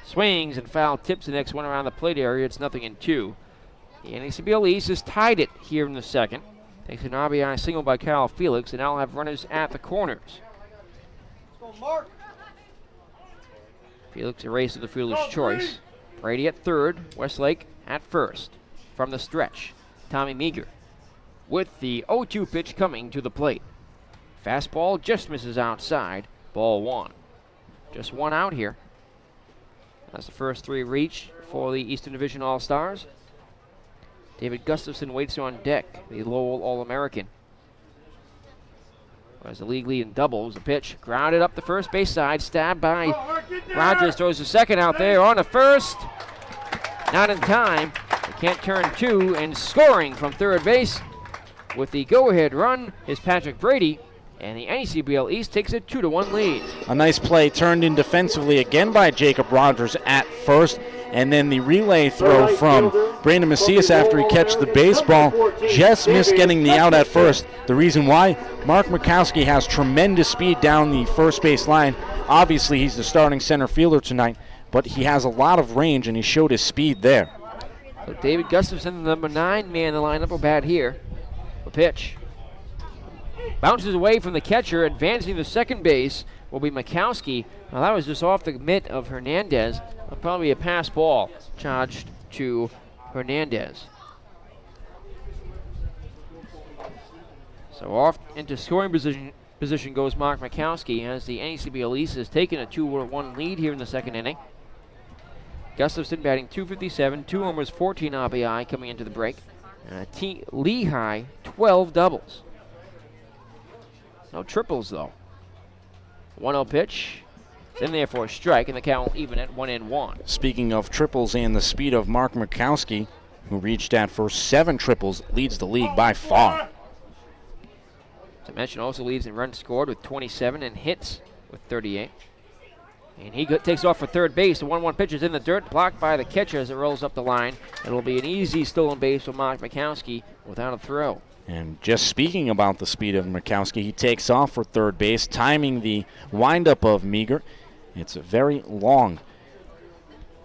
swings and foul tips the next one around the plate area. It's 0-2. The NECBL East has tied it here in the second. Takes an RBI single by Kyle Felix, and now have runners at the corners. Felix erases the fielder's choice. Brady at third, Westlake at first. From the stretch, Tommy Meager with the 0-2 pitch coming to the plate. Fastball just misses outside, ball 1. Just 1 out here. That's the first 3 reached for the Eastern Division All-Stars. David Gustafson waits on deck, the Lowell All-American. As the league lead in doubles, the pitch grounded up the first base side, stabbed by Rogers, throws the second out there on the first. Not in time. They can't turn 2, and scoring from third base with the go-ahead run is Patrick Brady, and the NECBL East takes a 2-1 lead. A nice play turned in defensively again by Jacob Rogers at first, and then the relay throw from Brandon Macias after he catches the baseball just missed getting the out at first. The reason why, Mark Mikowski has tremendous speed down the first base line. Obviously, he's the starting center fielder tonight, but he has a lot of range, and he showed his speed there. So David Gustafson, the number 9 man in the lineup, will bat here. The pitch bounces away from the catcher, advancing to second base will be Mikowski. Now that was just off the mitt of Hernandez. Probably a pass ball charged to Hernandez. So off into scoring position goes Mark Mikowski as the NECBL East has taken a 2-1 lead here in the second inning. Gustafson batting .257, 2 homers, 14 RBI coming into the break. Lehigh, 12 doubles. No triples, though. 1-0 pitch. It's in there for a strike, and the count will even at 1-1. Speaking of triples and the speed of Mark Mikowski, who reached at for 7 triples, leads the league by far. As I mentioned, also leads in runs scored with 27 and hits with 38. And he takes off for third base. The 1-1 pitch is in the dirt, blocked by the catcher as it rolls up the line. It'll be an easy stolen base for Mark Mikowski without a throw. And just speaking about the speed of Mikowski, he takes off for third base, timing the windup of Meager. It's a very long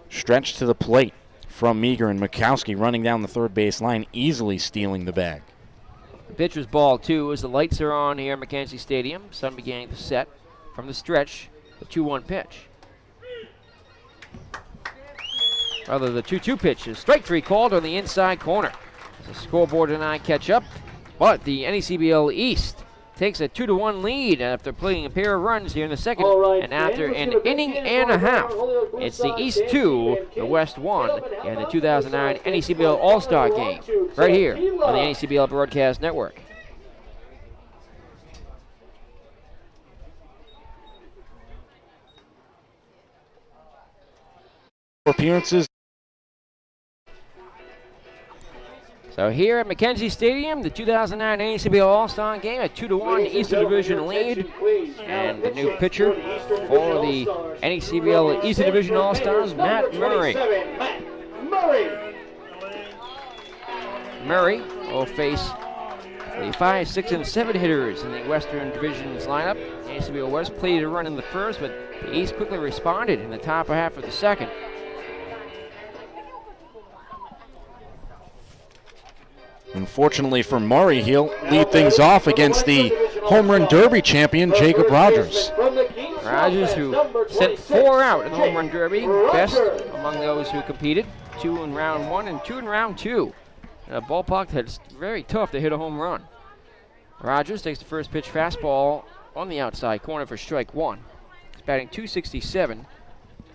stretch to the plate from Meager, and Mikowski running down the third base line, easily stealing the bag. The pitch was ball 2 as the lights are on here at Mackenzie Stadium. Sun beginning to set from the stretch. The 2-1 pitch. Rather, the 2-2 pitch is strike 3 called on the inside corner. As the scoreboard and I catch up, but the NECBL East takes a 2-1 lead after playing a pair of runs here in the second. And after an inning and a half, it's the East 2, the West 1, in the 2009 NECBL All-Star Game, right here on the NECBL Broadcast Network. Appearances. So here at Mackenzie Stadium, the 2009 NECBL All-Star Game, a 2-1 Eastern Division lead. And the new pitcher for the NECBL Eastern Division All-Stars, Matt Murray. Murray will face the 5, 6, and 7 hitters in the Western Division's lineup. NECBL West played a run in the first, but the East quickly responded in the top half of the second. Unfortunately for Murray, he'll lead things off against the Home Run Derby champion, Jacob Rogers. Rogers, who sent 4 out in the Home Run Derby, best among those who competed. 2 in round 1 and 2 in round 2. And a ballpark that's very tough to hit a home run. Rogers takes the first pitch fastball on the outside corner for strike 1. He's batting .267,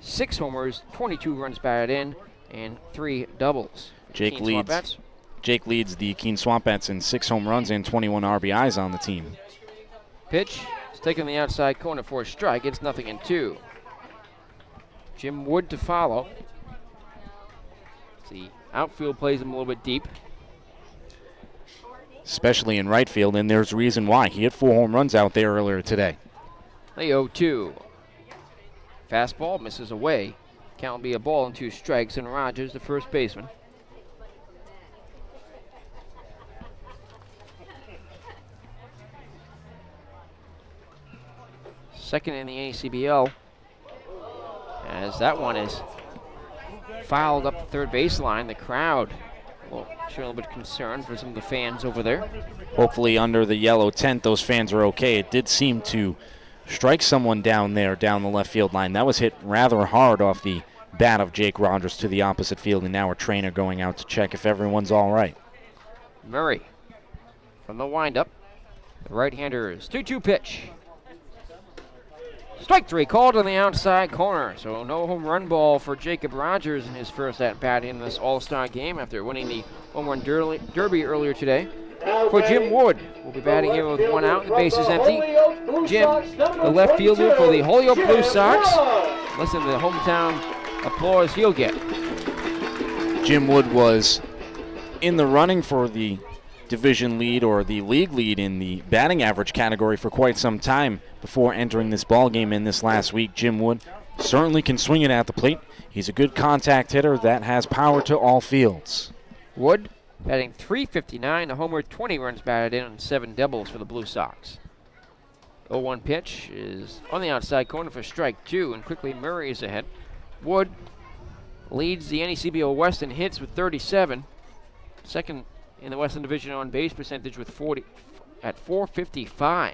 6 homers, 22 runs batted in, and 3 doubles. Jake leads the Keene Swampettes in 6 home runs and 21 RBIs on the team. Pitch is taken the outside corner for a strike. It's 0-2. Jim Wood to follow. The outfield plays him a little bit deep. Especially in right field, and there's reason why. He hit 4 home runs out there earlier today. The 0-2. Fastball misses away. Count will be a ball and 2 strikes, and Rogers, the first baseman. Second in the NECBL, as that one is fouled up the third baseline. The crowd will show a little bit concerned for some of the fans over there. Hopefully under the yellow tent, those fans are okay. It did seem to strike someone down there, down the left field line. That was hit rather hard off the bat of Jake Rogers to the opposite field, and now a trainer going out to check if everyone's all right. Murray from the windup. The right-hander's 2-2 pitch. Strike 3 called on the outside corner, so no home run ball for Jacob Rogers in his first at-bat in this All-Star game after winning the home run derby earlier today. For Jim Wood, will be batting here with 1 out and the bases empty. Jim, the left fielder for the Holyoke Blue Sox. Listen to the hometown applause he'll get. Jim Wood was in the running for the division lead or the league lead in the batting average category for quite some time before entering this ball game in this last week. Jim Wood certainly can swing it at the plate. He's a good contact hitter that has power to all fields. Wood batting .359, a homer, 20 runs batted in, and 7 doubles for the Blue Sox. 0-1 pitch is on the outside corner for strike 2, and quickly Murray is ahead. Wood leads the NECBL West in hits with 37. Second in the Western Division on base percentage with 40 at .455.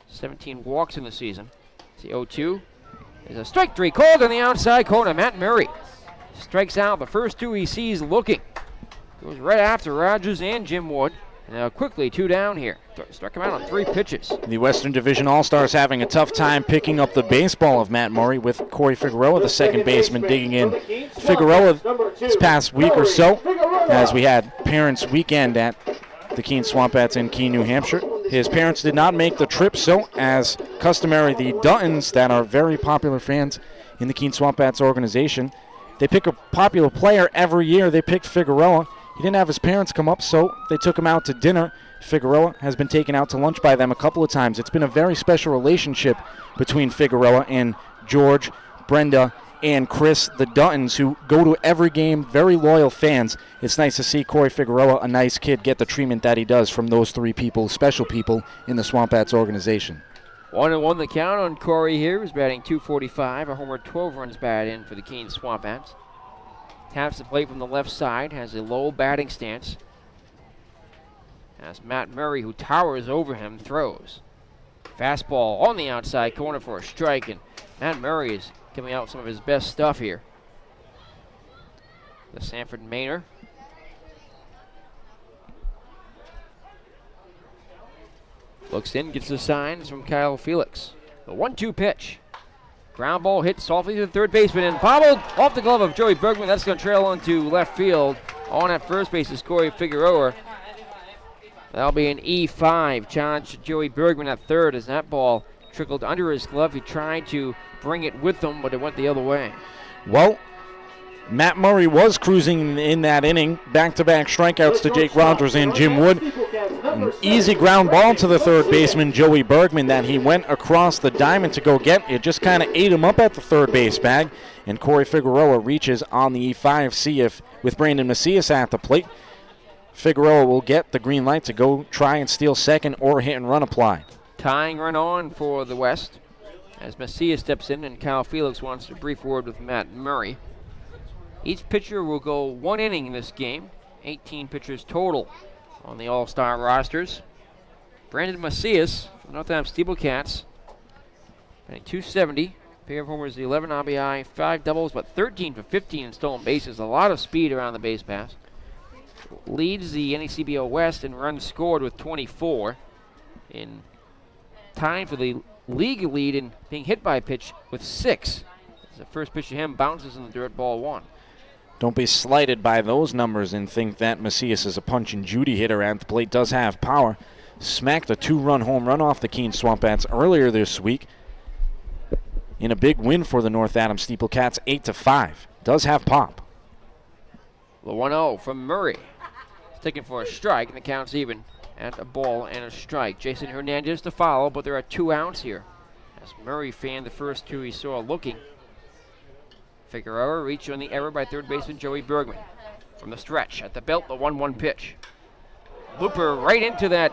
17 walks in the season. The 0-2 is a strike 3 called on the outside corner. Matt Murray strikes out the first 2 he sees looking. Goes right after Rogers and Jim Wood. Now quickly 2 down here. Struck him out on 3 pitches. The Western Division All-Stars having a tough time picking up the baseball of Matt Murray, with Corey Figueroa, the second baseman, digging in. Figueroa this past week or so, as we had Parents Weekend at the Keene Swampettes in Keene, New Hampshire. His parents did not make the trip, so as customary, the Duttons, that are very popular fans in the Keene Swampettes organization, they pick a popular player every year. They picked Figueroa. He didn't have his parents come up, so they took him out to dinner. Figueroa has been taken out to lunch by them a couple of times. It's been a very special relationship between Figueroa and George, Brenda, and Chris, the Duttons, who go to every game, very loyal fans. It's nice to see Corey Figueroa, a nice kid, get the treatment that he does from those 3 people, special people in the Swampettes organization. 1-1 the count on Corey here. He's batting .245, a homer, 12 runs batted in for the Keene Swampettes. Taps the plate from the left side, has a low batting stance. As Matt Murray, who towers over him, throws. Fastball on the outside corner for a strike, and Matt Murray is giving out some of his best stuff here. The Sanford Mainer. Looks in, gets the signs from Kyle Felix. The 1-2 pitch. Ground ball hit softly to the third baseman and bobbled off the glove of Joey Bergman. That's going to trail onto left field. On at first base is Corey Figueroa. That'll be an E5. Challenge to Joey Bergman at third as that ball trickled under his glove. He tried to bring it with him, but it went the other way. Well, Matt Murray was cruising in that inning. Back-to-back strikeouts to Jake Rogers and Jim Wood. An easy ground ball to the third baseman, Joey Bergman, that he went across the diamond to go get. It just kind of ate him up at the third base bag. And Corey Figueroa reaches on the E5. See if, with Brandon Macias at the plate, Figueroa will get the green light to go try and steal second or hit and run applied. Tying run on for the West as Macias steps in and Kyle Felix wants a brief word with Matt Murray. Each pitcher will go 1 inning in this game. 18 pitchers total on the All-Star rosters. Brandon Macias from the Northampton Steeplecats, batting .270, pair of homers, the 11 RBI, 5 doubles, but 13 for 15 in stolen bases. A lot of speed around the base pass. Leads the NECBL West in runs scored with 24. In time for the league lead in being hit by a pitch with 6. As the first pitch to him bounces in the dirt, ball 1. Don't be slighted by those numbers and think that Macias is a punch and Judy hitter at the plate. Does have power. Smacked a 2-run home run off the Keene Swamp Bats earlier this week in a big win for the North Adams Steeplecats, 8-5. Does have pop. The 1-0 from Murray. It's taken for a strike, and the count's even at a ball and a strike. Jason Hernandez to follow, but there are 2 outs here. As Murray fanned the first 2 he saw looking. Figueroa reached on the error by third baseman Joey Bergman. From the stretch, at the belt, the 1-1 pitch. Looper right into that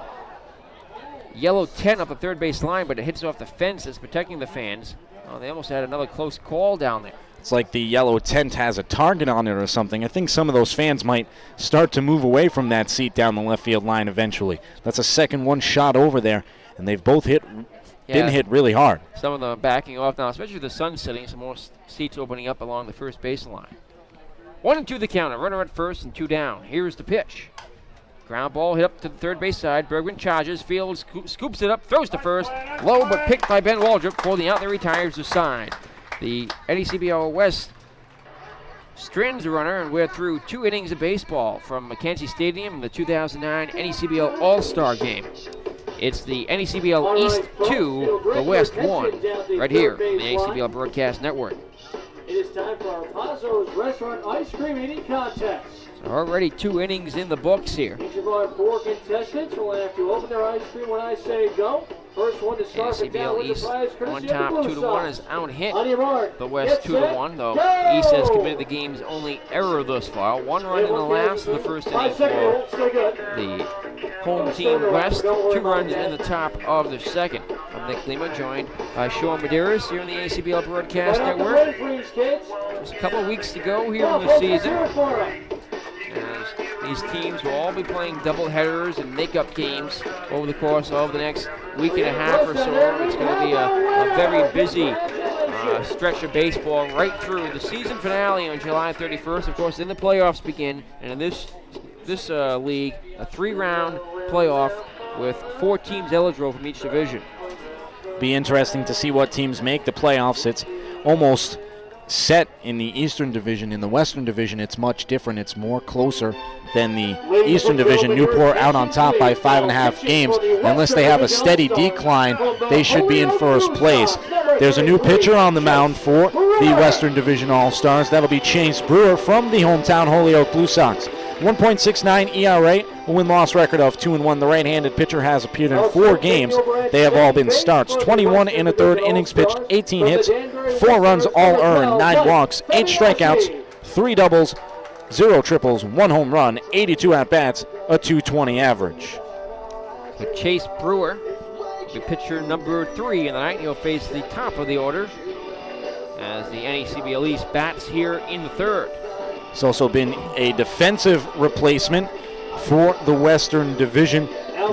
yellow 10 up the third base line, but it hits off the fence. It's protecting the fans. Oh, they almost had another close call down there. It's like the yellow tent has a target on it or something. I think some of those fans might start to move away from that seat down the left field line eventually. That's a second one shot over there, and they've both been hit really hard. Some of them are backing off now, especially with the sun setting, some more seats opening up along the first base line. 1-2 the counter, runner at first and 2 down. Here's the pitch. Ground ball hit up to the third base side. Bergman charges, fields, scoops it up, throws to first. Low but picked by Ben Waldrop for the out, that retires the side. The NECBL West strands the runner, and we're through 2 innings of baseball from Mackenzie Stadium in the 2009 NECBL All-Star Game. It's the NECBL East 2, the West 1, right here on the NECBL Broadcast Network. It is time for our Pazzo's Restaurant Ice Cream Eating Contest. So already 2 innings in the books here. Each of our 4 contestants will have to open their ice cream when I say go. First one to start the down NECBL with the East prize on courtesy top of the Blue 2-1 Sox. is out hit On your mark, the West get set, 2-1, though go! East has committed the game's only error thus far. 1 run in the last of the first inning for the home team West. 2 runs in the top of the second. I'm Nick Lima, joined by Sean Medeiros here on the ACBL Broadcast Network. Just a couple of weeks to go here in the season, as these teams will all be playing doubleheaders and makeup games over the course of the next week and a half or so. It's going to be a very busy stretch of baseball right through the season finale on July 31st. Of course, then the playoffs begin, and in this league, a 3-round playoff with 4 teams eligible from each division. Be interesting to see what teams make the playoffs. It's almost set in the Eastern Division. In the Western Division, it's much different. It's more closer than the Eastern Division. Newport out on top by 5.5 games. Unless they have a steady decline, they should be in first place. There's a new pitcher on the mound for the Western Division All-Stars. That'll be Chase Brewer from the hometown Holyoke Blue Sox. 1.69 ERA, a win-loss record of 2-1. The right-handed pitcher has appeared in 4 games. They have all been starts. 21 in a third, innings pitched, 18 hits, 4 runs all earned, 9 walks, 8 strikeouts, 3 doubles, 0 triples, 1 home run, 82 at-bats, a .220 average. With Chase Brewer, the pitcher number 3 in the night, he'll face the top of the order as the NECBL East bats here in the third. It's also been a defensive replacement for the Western Division.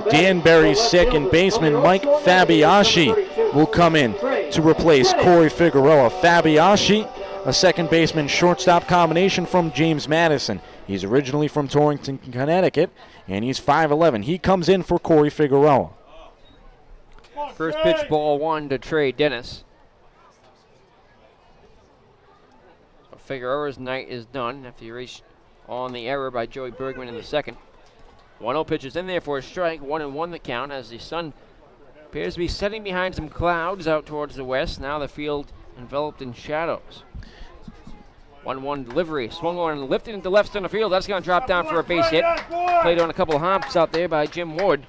Dan Berry's second baseman, Mike Fabiaschi, will come in to replace Corey Figueroa. Fabiaschi, a second baseman shortstop combination from James Madison. He's originally from Torrington, Connecticut, and he's 5'11". He comes in for Corey Figueroa. First pitch, ball 1 to Trey Dennis. Figueroa's night is done after he reached on the error by Joey Bergman in the second. 1-0 pitch is in there for a strike, 1-1 the count as the sun appears to be setting behind some clouds out towards the west. Now the field enveloped in shadows. 1-1 delivery, swung on and lifted into left center field. That's going to drop down for a base hit. Played on a couple of hops out there by Jim Wood.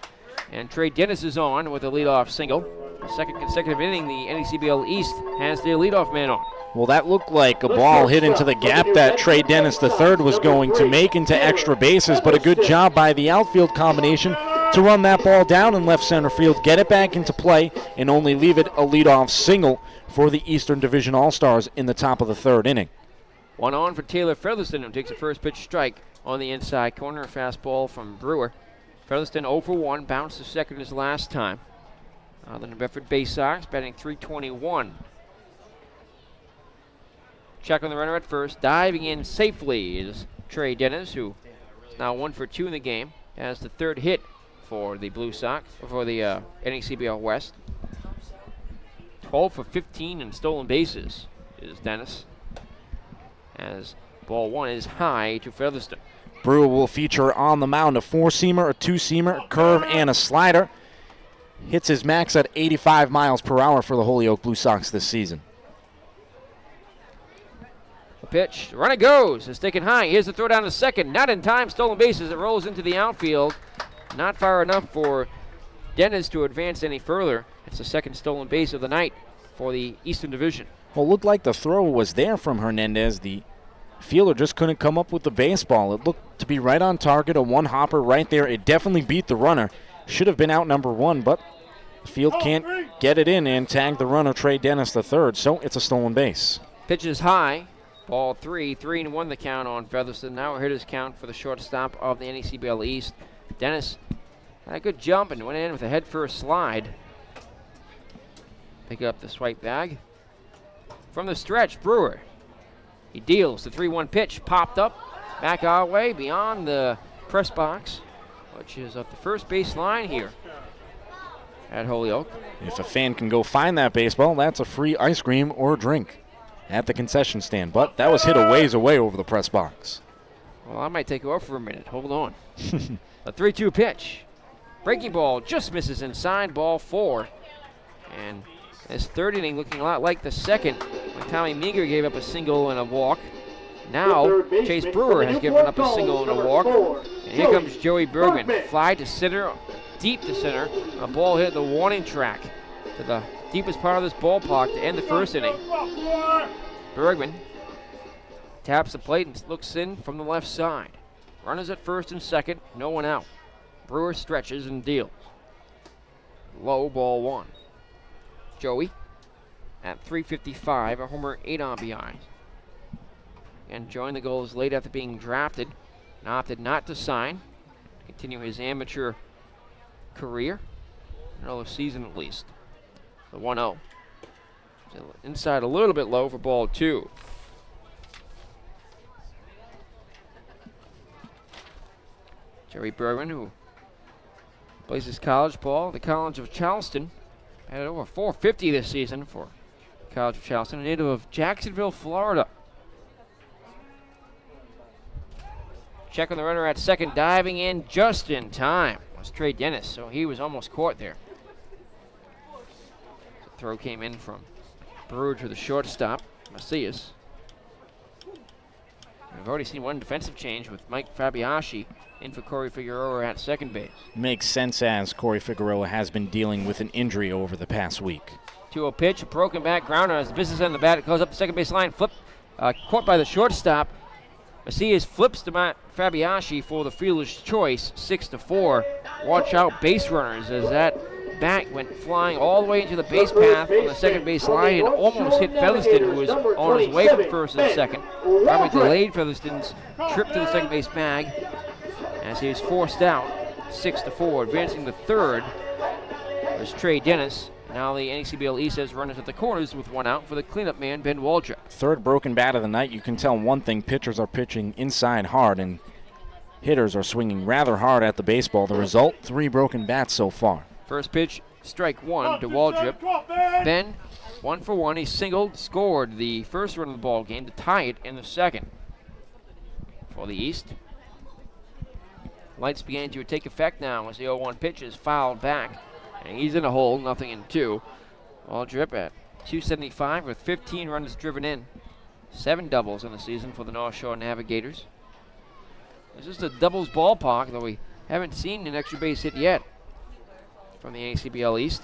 And Trey Dennis is on with a leadoff single. The second consecutive inning, the NECBL East has their leadoff man on. Well, that looked like a ball hit into the gap that Trey Dennis III was going to make into extra bases, but a good job by the outfield combination to run that ball down in left center field, get it back into play, and only leave it a leadoff single for the Eastern Division All-Stars in the top of the third inning. 1 on for Taylor Featherston, who takes a first pitch strike on the inside corner. A fastball from Brewer. Featherston 0 for 1, bounced to second his last time. The New Bedford Bay Sox batting .321. Check on the runner at first. Diving in safely is Trey Dennis, who is now 1 for 2 in the game. Has the third hit for the Blue Sox, for the NECBL West. 12 for 15 in stolen bases is Dennis. As ball 1 is high to Featherston. Brewer will feature on the mound a 4-seamer, a 2-seamer, a curve, and a slider. Hits his max at 85 miles per hour for the Holyoke Blue Sox this season. The pitch, the runner goes. It's taken high. Here's the throw down to second. Not in time. Stolen bases. It rolls into the outfield. Not far enough for Dennis to advance any further. It's the second stolen base of the night for the Eastern Division. Well, it looked like the throw was there from Hernandez. The fielder just couldn't come up with the baseball. It looked to be right on target, a one-hopper right there. It definitely beat the runner. Should have been out number 1, but the field can't get it in and tag the runner, Trey Dennis, the third, so it's a stolen base. Pitch is high. Ball 3-1 the count on Featherston. Now a hitter's count for the shortstop of the NECBL East. Dennis had a good jump and went in with a head-first slide. Pick up the swipe bag. From the stretch, Brewer. He deals the 3-1 pitch, popped up, back our way, beyond the press box, which is at the first base line here at Holyoke. If a fan can go find that baseball, that's a free ice cream or drink at the concession stand. But that was hit a ways away over the press box. Well, I might take you off for a minute. Hold on. A 3-2 pitch. Breaking ball just misses inside, ball 4. And this third inning looking a lot like the second when Tommy Meager gave up a single and a walk. Now, Chase Brewer has given up a single and a walk. And here comes Joey Bergman. Fly to center, deep to center. A ball hit the warning track to the deepest part of this ballpark to end the first inning. Bergman taps the plate and looks in from the left side. Runners at first and second, no one out. Brewer stretches and deals. Low, ball 1. Joey at 3:55, a homer, 8 RBIs. And joined the Gulls late after being drafted and opted not to sign. Continue his amateur career, another season at least. The 1-0. Inside a little bit low for ball 2. Joey Bergman, who plays his college ball at the College of Charleston. Had over 450 this season for College of Charleston, a native of Jacksonville, Florida. Check on the runner at second, diving in just in time was Trey Dennis, so he was almost caught there. The throw came in from Brewer to the shortstop, Macias. We've already seen one defensive change with Mike Fabiaschi in for Corey Figueroa at second base. Makes sense as Corey Figueroa has been dealing with an injury over the past week. 2-0 pitch, a broken back grounder as the business end of the bat. It goes up the second base line, flip, caught by the shortstop. Macias flips to Fabiaschi for the fielder's choice, 6-4. Watch out, base runners, as that bat went flying all the way into the base path on the second base line and almost hit Featherston, who was on his way from first and second. Probably delayed Featherston's trip to the second base bag as he was forced out, 6-4. Advancing the third was Trey Dennis. Now the NECBL East has runners at the corners with 1 out for the cleanup man, Ben Waldrop. Third broken bat of the night. You can tell one thing, pitchers are pitching inside hard and hitters are swinging rather hard at the baseball. The result, 3 broken bats so far. First pitch, strike 1 to Waldrop. Ben, 1 for 1. He singled, scored the first run of the ball game to tie it in the second. For the East, lights began to take effect now as the 0-1 pitch is fouled back. And he's in a hole, 0-2. Waldrop at 275 with 15 runs driven in. 7 doubles in the season for the North Shore Navigators. This is the doubles ballpark, though we haven't seen an extra base hit yet from the NECBL East.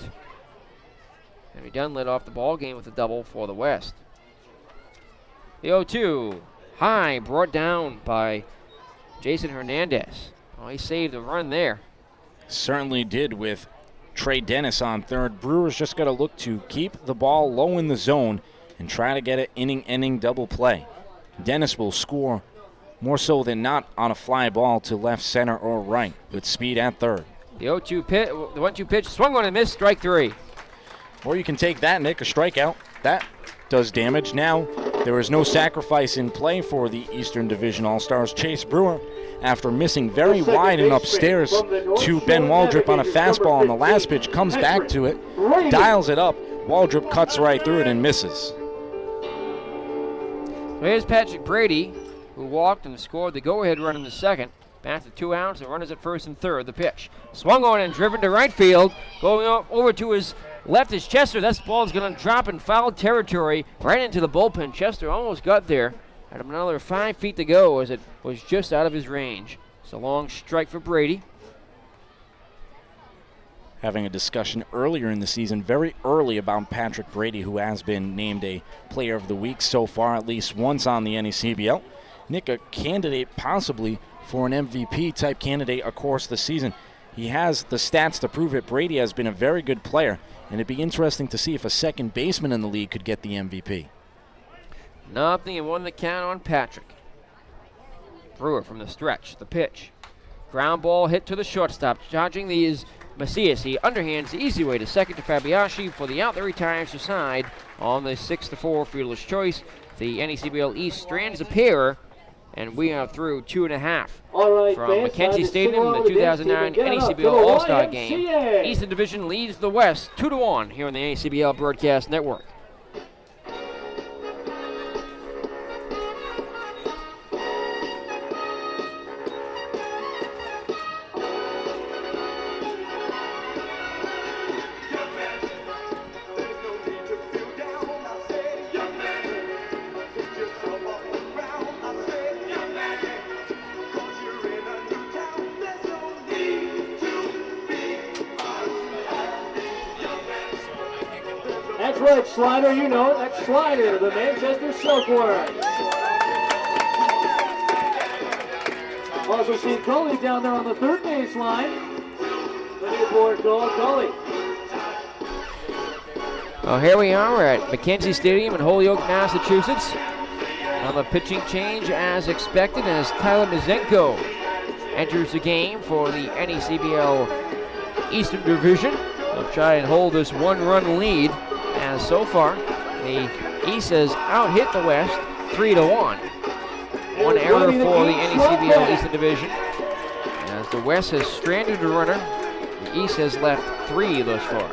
Henry Dunn led off the ball game with a double for the West. The 0-2, high, brought down by Jason Hernandez. Oh, he saved a run there. Certainly did with Trey Dennis on third. Brewers just got to look to keep the ball low in the zone and try to get an inning-ending double play. Dennis will score more so than not on a fly ball to left, center, or right with speed at third. The 0-2 pitch, the 1-2 pitch, swung on and missed, strike 3. Or you can take that, Nick, a strikeout. That does damage. Now There was no sacrifice in play for the Eastern Division All-Stars. Chase Brewer, after missing very wide and upstairs to Ben Waldrop on a fastball on the last pitch, comes back to it, dials it up. Waldrop cuts right through it and misses. So here's Patrick Brady, who walked and scored the go-ahead run in the second. Back to 2 outs, and runners at first and third. The pitch swung on and driven to right field. Going over to his left is Chester. That ball's going to drop in foul territory right into the bullpen. Chester almost got there. Had another 5 feet to go as it was just out of his range. It's a long strike for Brady. Having a discussion earlier in the season, very early, about Patrick Brady, who has been named a Player of the Week so far, at least once on the NECBL. Nick, a candidate possibly for an MVP type candidate across the season. He has the stats to prove it. Brady has been a very good player, and it'd be interesting to see if a second baseman in the league could get the MVP. Nothing and 1 the count on Patrick. Brewer from the stretch. The pitch. Ground ball hit to the shortstop. Charging is Macias. He underhands the easy way to second to Fabiashi for the out. There he retires to side on the 6-4 fielder's choice. The NECBL East strands a pair, and we are through 2.5 from Mackenzie Stadium, the 2009 NECBL All-Star Game. Eastern Division leads the West 2-1 here on the NECBL Broadcast Network. That's right, Slider, you know it. That's Slider, the Manchester Silkworm. Also see Gully down there on the third base line. The Newport Gully. Well, here we are at Mackenzie Stadium in Holyoke, Massachusetts. On the pitching change as expected as Tyler Mazenko enters the game for the NECBL Eastern Division. They'll try and hold this 1-run lead, as so far the East has out-hit the West 3-1. One error for the NECBL Eastern Division. As the West has stranded a runner, the East has left 3 thus far.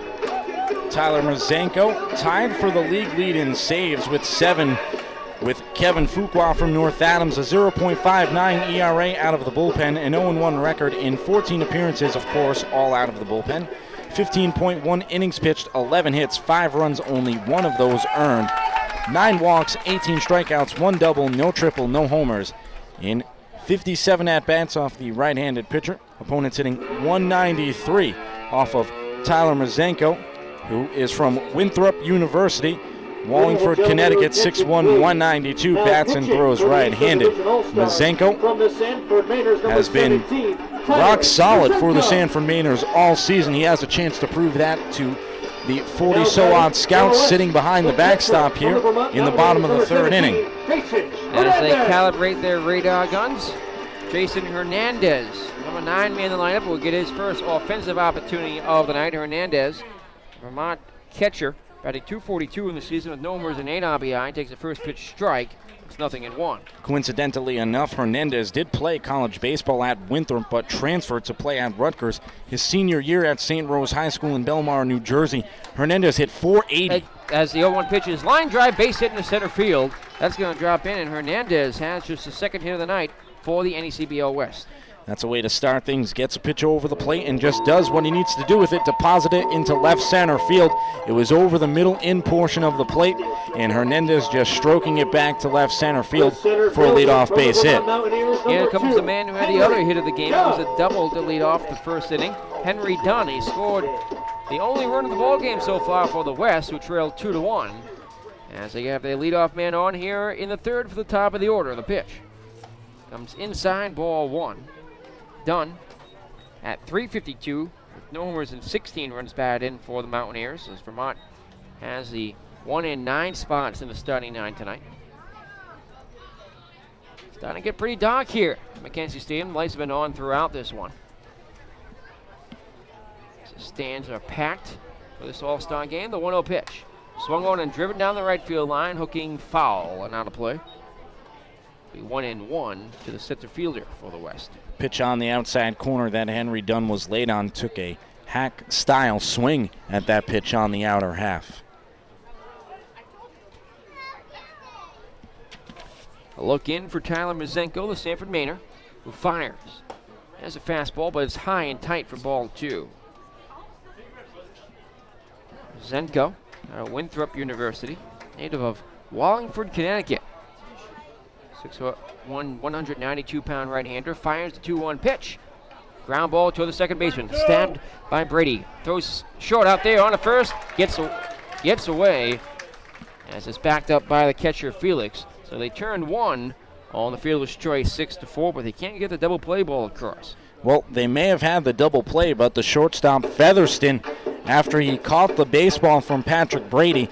Tyler Mazenko tied for the league lead in saves with 7, with Kevin Fuqua from North Adams, a 0.59 ERA out of the bullpen, an 0-1 record in 14 appearances, of course, all out of the bullpen. 15.1 innings pitched, 11 hits, 5 runs, only 1 of those earned. 9 walks, 18 strikeouts, 1 double, no triple, no homers. In 57 at-bats off the right-handed pitcher. Opponents hitting 193 off of Tyler Mazenko, who is from Winthrop University. Wallingford, Connecticut, 6'1", 192, bats and throws right-handed. Mazenko has been rock solid for the Sanford Mainers all season. He has a chance to prove that to the 40-so-odd scouts sitting behind the backstop here in the bottom of the third inning. As they calibrate their radar guns, Jason Hernandez, number 9 man in the lineup, will get his first offensive opportunity of the night. Hernandez, Vermont catcher, batting .242 in the season with no homers and 8 RBI, takes a first pitch strike. It's 0-1. Coincidentally enough, Hernandez did play college baseball at Winthrop, but transferred to play at Rutgers. His senior year at St. Rose High School in Belmar, New Jersey, Hernandez hit .480. As the 0-1 pitch is line drive, base hit in the center field. That's going to drop in, and Hernandez has just the second hit of the night for the NECBL West. That's a way to start things. Gets a pitch over the plate and just does what he needs to do with it, deposit it into left center field. It was over the middle in portion of the plate, and Hernandez just stroking it back to left center field for a leadoff base hit. Here comes the man who had the other hit of the game. It was a double to lead off the first inning. Henry Dunn. He scored the only run of the ball game so far for the West, who trailed 2-1. As they have their leadoff man on here in the third for the top of the order. The pitch comes inside, ball 1. Dunn at .352 with no homers and 16 runs batted in for the Mountaineers, as Vermont has the 1-9 spots in the starting 9 tonight. Starting to get pretty dark here at Mackenzie Stadium. Lights have been on throughout this one. The stands are packed for this All-Star game. The 1-0 pitch. Swung on and driven down the right field line, hooking foul and out of play. Be 1-1 to the center fielder for the West. Pitch on the outside corner that Henry Dunn was late on. Took a hack-style swing at that pitch on the outer half. A look in for Tyler Mazenko, the Sanford Mainer, who fires. Has a fastball, but it's high and tight for ball 2. Mazenko, out of Winthrop University, native of Wallingford, Connecticut. 6'1", 192-pound right-hander, fires the 2-1 pitch. Ground ball to the second baseman, stabbed by Brady. Throws short out there on the first, gets away, as it's backed up by the catcher Felix. So they turned 1 on the fielder's choice, 6-4, but they can't get the double play ball across. Well, they may have had the double play, but the shortstop Featherston, after he caught the baseball from Patrick Brady,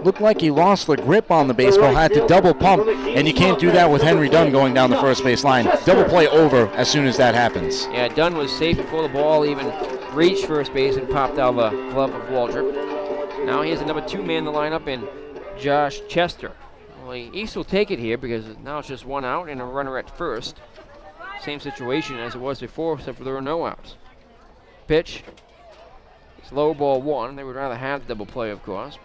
looked like he lost the grip on the baseball, had to double pump, and you can't do that with Henry Dunn going down the first base line. Double play over as soon as that happens. Yeah, Dunn was safe before the ball even reached first base and popped out of the glove of Waldrop. Now he has a number 2 man in the lineup in Josh Chester. Well, East will take it here because now it's just 1 out and a runner at first. Same situation as it was before, except for there were no outs. Pitch. It's low ball 1. They would rather have the double play, of course.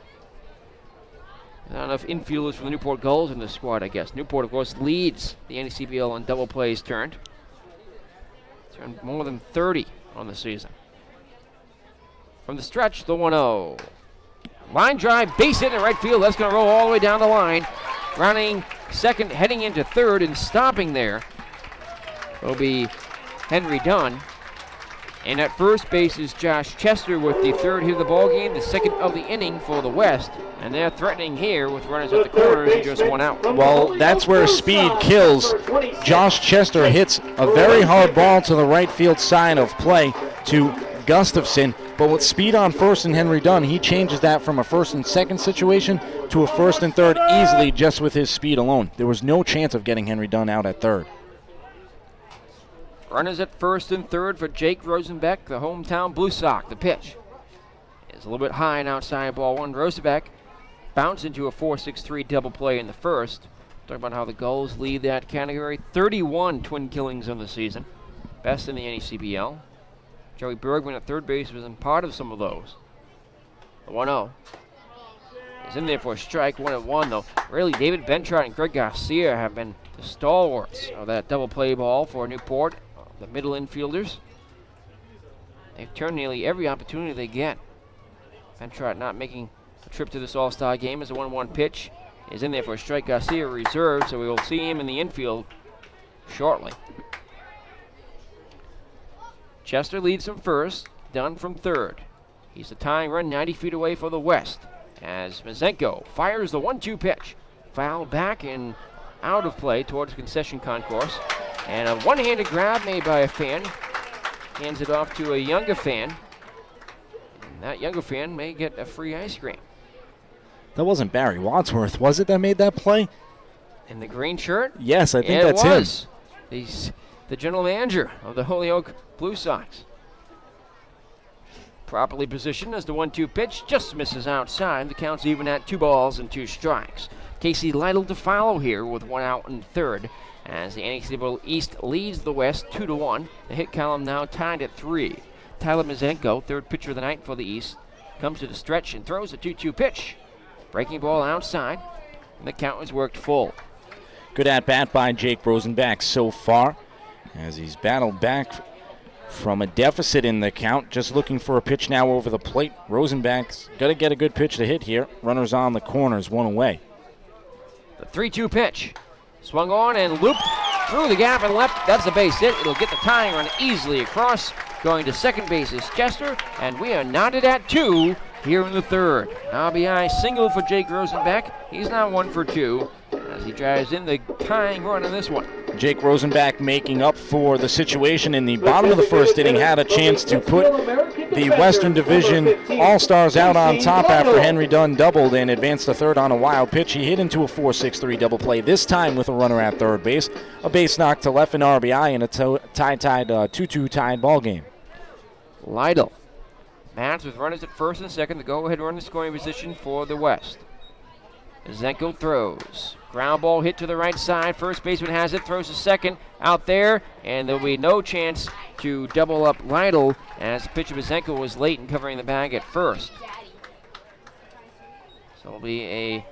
Not enough infielders for the Newport Gulls in this squad, I guess. Newport, of course, leads the NECBL on double plays turned. Turned more than 30 on the season. From the stretch, the 1-0. Line drive, base hit in right field. That's going to roll all the way down the line. Rounding second, heading into third, and stopping there will be Henry Dunn. And at first base is Josh Chester with the third hit of the ball game, the second of the inning for the West. And they're threatening here with runners at the corners and just 1 out. Well, that's where speed kills. Josh Chester hits a very hard ball to the right field side of play to Gustafson. But with speed on first and Henry Dunn, he changes that from a first and second situation to a first and third easily just with his speed alone. There was no chance of getting Henry Dunn out at third. Runners at first and third for Jake Rosenbeck, the hometown Blue Sox. The pitch is a little bit high and outside ball 1. Rosenbeck bounced into a 4-6-3 double play in the first. Talk about how the Gulls lead that category. 31 twin killings on the season. Best in the NECBL. Joey Bergman at third base was in part of some of those. The 1-0 is in there for a strike. 1-1 though. Really, David Bentrott and Greg Garcia have been the stalwarts of that double play ball for Newport. The middle infielders. They've turned nearly every opportunity they get. Bentrott not making a trip to this All-Star game as a 1-1 pitch is in there for a strike. Garcia reserved, so we will see him in the infield shortly. Chester leads from first, Dunn from third. He's the tying run 90 feet away for the West as Mazenko fires the 1-2 pitch. Foul back and out of play towards the concession concourse. And a one-handed grab made by a fan. Hands it off to a younger fan. And that younger fan may get a free ice cream. That wasn't Barry Wadsworth, was it, that made that play? In the green shirt? Yes, I think that's him. He's the general manager of the Holyoke Blue Sox. Properly positioned as the 1-2 pitch just misses outside. The count's even at 2 balls and 2 strikes. Casey Lytle to follow here with 1 out and third as the NECBL East leads the West 2-1. The hit column now tied at 3. Tyler Mazenko, third pitcher of the night for the East, comes to the stretch and throws a 2-2 pitch. Breaking ball outside, and the count is worked full. Good at-bat by Jake Rosenbach so far as he's battled back from a deficit in the count. Just looking for a pitch now over the plate. Rosenbach's got to get a good pitch to hit here. Runners on the corners, 1 away. The 3-2 pitch. Swung on and looped through the gap and left. That's a base hit. It'll get the tying run easily across. Going to second base is Chester, and we are knotted at 2 here in the third. RBI single for Jake Rosenbach. He's now 1 for 2 as he drives in the tying run in this one. Jake Rosenbach making up for the situation in the bottom of the first inning. Had a chance to put the Western Division All-Stars out on top after Henry Dunn doubled and advanced to third on a wild pitch. He hit into a 4-6-3 double play, this time with a runner at third base. A base knock to left, an RBI, and a tied 2-2 tied ball game. Lytle Bats with runners at first and second. The go-ahead run in scoring position for the West. Zenko throws. Ground ball hit to the right side. First baseman has it, throws to second out there, and there'll be no chance to double up Lytle as the pitch of Zenko was late in covering the bag at first. So it'll be a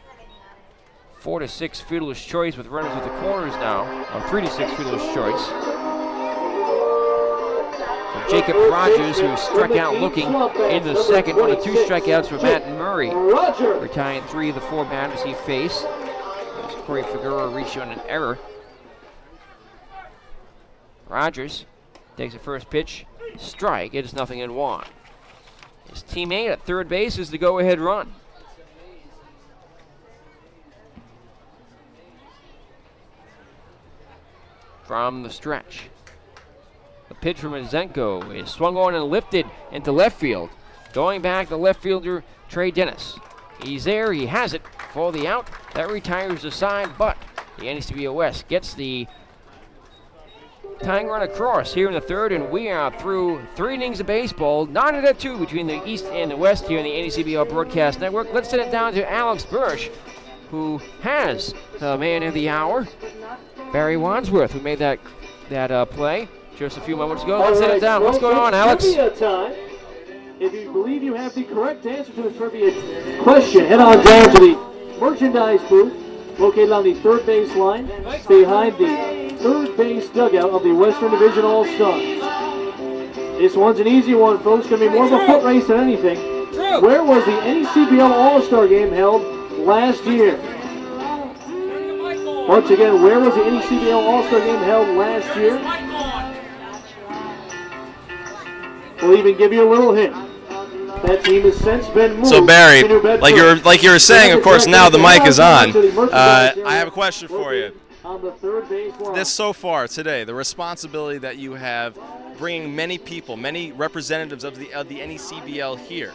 4 to 6 fielder's choice with runners at the corners now. A 3 to 6 fielder's choice. So Jacob Rogers, who struck out looking in the second, one of 2 strikeouts for Matt Murray, retiring 3 of the 4 batters he faced. As Corey Figueroa reached on an error. Rogers takes the first pitch, strike. It is 0-1. His teammate at third base is the go-ahead run. From the stretch. The pitch from Zenko is swung on and lifted into left field. Going back, the left fielder, Trey Dennis. He's there, he has it for the out. That retires the side, but the NECBL West gets the tying run across here in the third, and we are through 3 innings of baseball, 9-2 between the East and the West here in the NECBL Broadcast Network. Let's send it down to Alex Bursch, who has the man of the hour, Barry Wadsworth, who made that play just a few moments ago. Let's send it down. What's going on, Alex? Trivia time. If you believe you have the correct answer to the trivia question, head on down to the merchandise booth located on the third base line behind the third base dugout of the Western Division All-Stars. This one's an easy one, folks. Going to be more of a foot race than anything. Where was the NECBL All-Star game held last year? Once again, where was the NECBL All-Star game held last year? We'll even give you a little hint. That team has since been moved. So Barry, to New Bedford. like you were saying, of course, now the mic is on. I have a question for you. On the third base line. This so far today, the responsibility that you have, bringing many people, many representatives of the NECBL here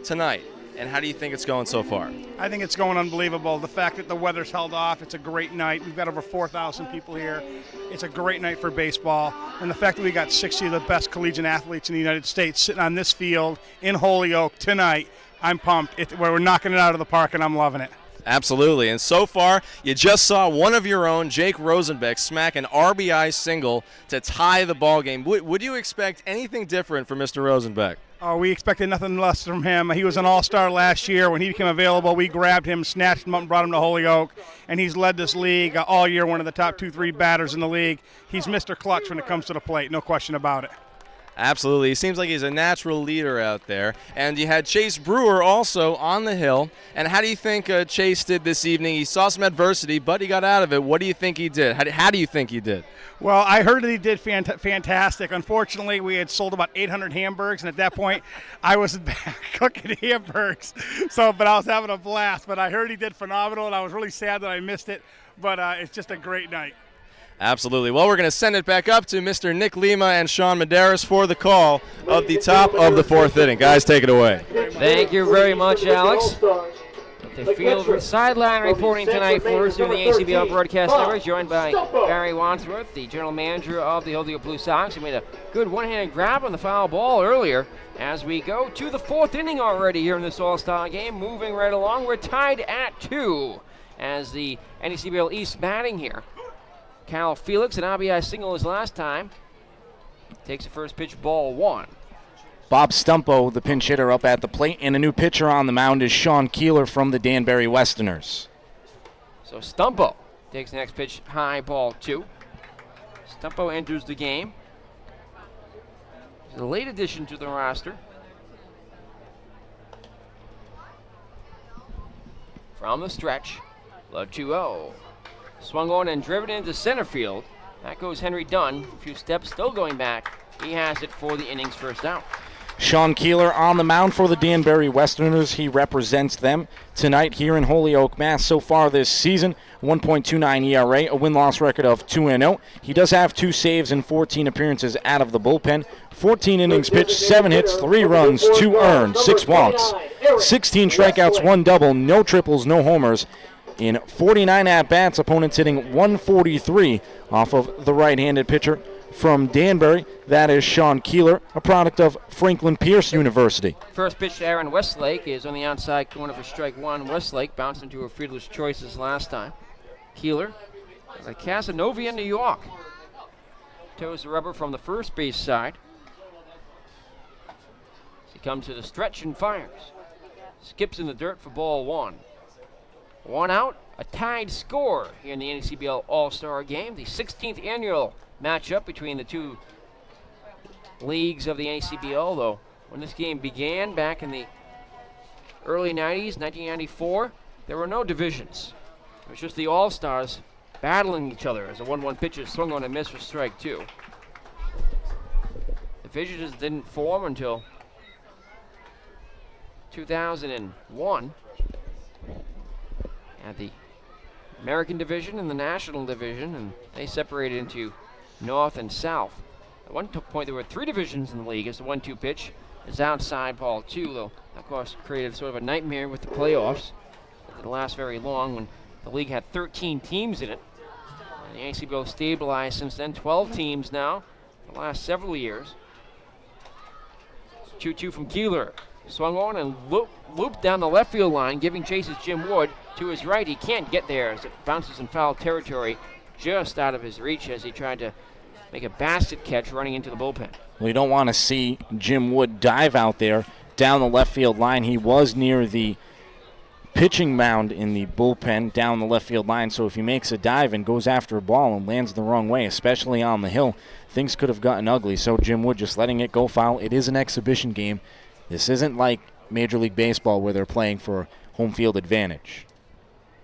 tonight, and how do you think it's going so far? I think it's going unbelievable. The fact that the weather's held off, it's a great night. We've got over 4,000 people here. It's a great night for baseball. And the fact that we got 60 of the best collegiate athletes in the United States sitting on this field in Holyoke tonight, I'm pumped. We're knocking it out of the park, and I'm loving it. Absolutely. And so far, you just saw one of your own, Jake Rosenbeck, smack an RBI single to tie the ball game. Would you expect anything different from Mr. Rosenbeck? Oh, we expected nothing less from him. He was an all-star last year. When he became available, we grabbed him, snatched him up, and brought him to Holyoke. And he's led this league all year, one of the top 2-3 batters in the league. He's Mr. Clutch when it comes to the plate, no question about it. Absolutely. He seems like he's a natural leader out there. And you had Chase Brewer also on the hill. And how do you think Chase did this evening? He saw some adversity, but he got out of it. What do you think he did? How do you think he did? Well, I heard that he did fantastic. Unfortunately, we had sold about 800 hamburgers, and at that point, I was back cooking hamburgers. But I was having a blast. But I heard he did phenomenal, and I was really sad that I missed it. But it's just a great night. Absolutely. Well, we're going to send it back up to Mr. Nick Lima and Sean Medeiros for the call of the top of the 4th inning. Guys, take it away. Thank you very much, Alex. The field sideline reporting tonight for us in the NECBL Broadcast Network, joined by Barry Wadsworth, the general manager of the Holyoke Blue Sox, who made a good one-handed grab on the foul ball earlier. As we go to the 4th inning already here in this All-Star game, moving right along. We're tied at 2 as the NECBL East batting here. Cal Felix, an RBI single his last time, takes the first pitch, ball 1. Bob Stumpo, the pinch hitter, up at the plate, and a new pitcher on the mound is Sean Keeler from the Danbury Westerners. So Stumpo takes the next pitch, high, ball 2. Stumpo enters the game. He's a late addition to the roster. From the stretch, low 2-0. Swung on and driven into center field. That goes Henry Dunn. A few steps, still going back. He has it for the inning's first out. Sean Keeler on the mound for the Danbury Westerners. He represents them tonight here in Holyoke, Mass. So far this season, 1.29 ERA, a win-loss record of 2-0. He does have 2 saves and 14 appearances out of the bullpen. 14 innings pitched, 7 hits, 3 runs, 2 earned, 6 walks, 16 strikeouts, 1 double, no triples, no homers. In 49 at-bats, opponents hitting 143 off of the right-handed pitcher from Danbury, that is Sean Keeler, a product of Franklin Pierce University. First pitch to Aaron Westlake is on the outside corner for strike one. Westlake bounced into a fielder's choices last time. Keeler, like Casanova, New York. Toes the rubber from the first base side. He comes to the stretch and fires. Skips in the dirt for ball one. One out, a tied score here in the NECBL All-Star Game. The 16th annual matchup between the two leagues of the NECBL, though when this game began back in the early 90s, 1994, there were no divisions. It was just the All-Stars battling each other as a 1-1 pitcher swung on and missed for strike two. Divisions didn't form until 2001 at the American Division and the National Division, and they separated into North and South. At one point there were three divisions in the league as the 1-2 pitch is outside ball two, though of course created sort of a nightmare with the playoffs. It didn't last very long when the league had 13 teams in it. And the NECBL stabilized since then, 12 teams now for the last several years. 2-2 from Keeler. Swung on and looped down the left field line, giving chases Jim Wood to his right. He can't get there as it bounces in foul territory just out of his reach as he tried to make a basket catch running into the bullpen. Well, you don't want to see Jim Wood dive out there down the left field line. He was near the pitching mound in the bullpen down the left field line, so if he makes a dive and goes after a ball and lands the wrong way, especially on the hill, things could have gotten ugly. So Jim Wood just letting it go foul. It is an exhibition game. This isn't like Major League Baseball where they're playing for home field advantage.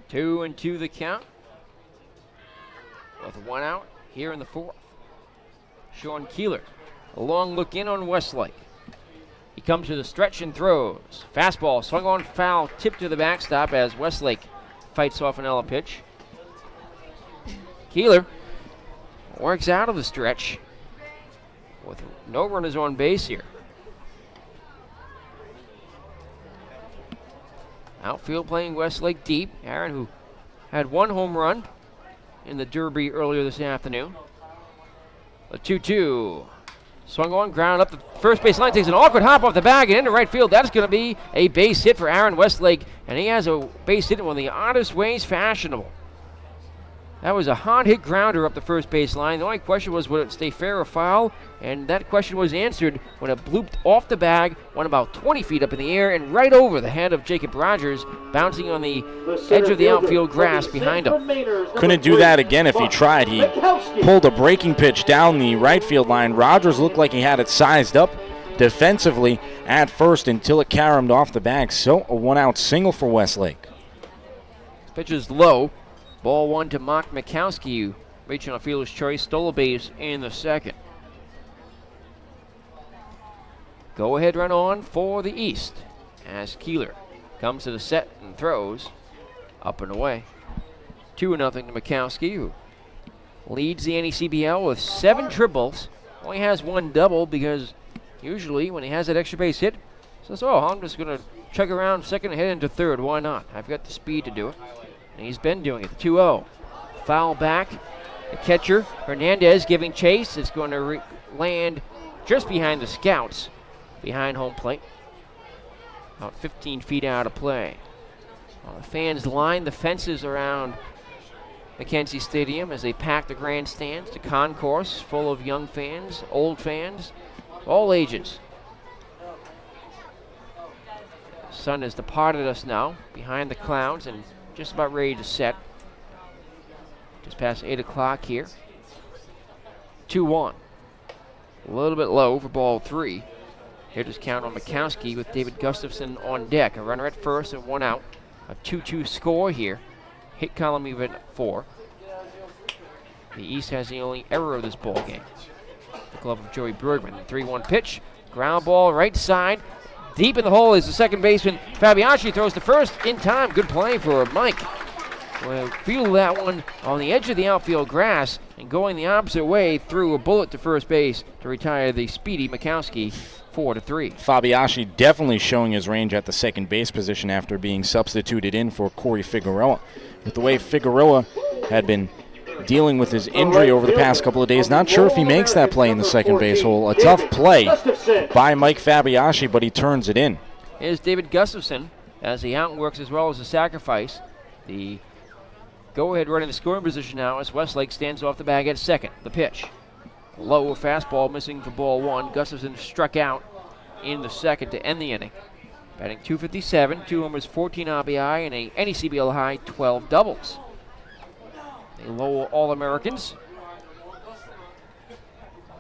2-2 the count. With one out here in the fourth. Sean Keeler, a long look in on Westlake. He comes to the stretch and throws. Fastball swung on foul, tipped to the backstop as Westlake fights off an Ella pitch. Keeler works out of the stretch with no runners on base here. Outfield playing Westlake deep. Aaron, who had one home run in the Derby earlier this afternoon. A 2-2. Swung on, ground up the first base line, takes an awkward hop off the bag and into right field. That's going to be a base hit for Aaron Westlake, and he has a base hit in one of the oddest ways fashionable. That was a hard hit grounder up the first base line. The only question was, would it stay fair or foul? And that question was answered when it blooped off the bag, went about 20 feet up in the air and right over the head of Jacob Rogers, bouncing on the edge of the outfield grass behind him. Couldn't do that again if he tried. He pulled a breaking pitch down the right field line. Rogers looked like he had it sized up defensively at first until it caromed off the bag. So a one-out single for Westlake. Pitch is low. Ball one to Mark Mikowski, reaching a fielder's choice, stole a base in the second. Go ahead run on for the East as Keeler comes to the set and throws up and away. 2-0 to Mikowski, who leads the NECBL with 7 triples. Only has 1 double because usually when he has that extra base hit, he says, oh, I'm just going to chug around second and head into third. Why not? I've got the speed to do it. And he's been doing it. 2-0. Foul back. The catcher, Hernandez, giving chase. It's going to land just behind the scouts, behind home plate. About 15 feet out of play. The fans line the fences around Mackenzie Stadium as they pack the grandstands. The concourse full of young fans, old fans, all ages. The sun has departed us now, behind the clouds, and just about ready to set. Just past 8 o'clock here. 2-1. A little bit low for ball 3. Hitters count on Mikowski with David Gustafson on deck. A runner at first and 1 out. A 2-2 score here. Hit column even at 4. The East has the only error of this ball game. The glove of Joey Bergman. 3-1 pitch. Ground ball right side. Deep in the hole is the second baseman. Fabianchi throws to first in time. Good play for Mike. Well, feel that one on the edge of the outfield grass and going the opposite way through a bullet to first base to retire the speedy Mikowski 4-3. Fabianchi definitely showing his range at the second base position after being substituted in for Corey Figueroa. With the way Figueroa had been dealing with his injury over the past couple of days. Not sure if he makes that play in the second base hole. A tough play by Mike Fabiashi, but he turns it in. Here's David Gustafson as he outworks as well as a sacrifice. The go-ahead run in the scoring position now as Westlake stands off the bag at second. The pitch. Low fastball missing for ball one. Gustafson struck out in the second to end the inning. Batting .257, 2 homers, 14 RBI, and a NECBL high 12 doubles. The Lowell All-Americans.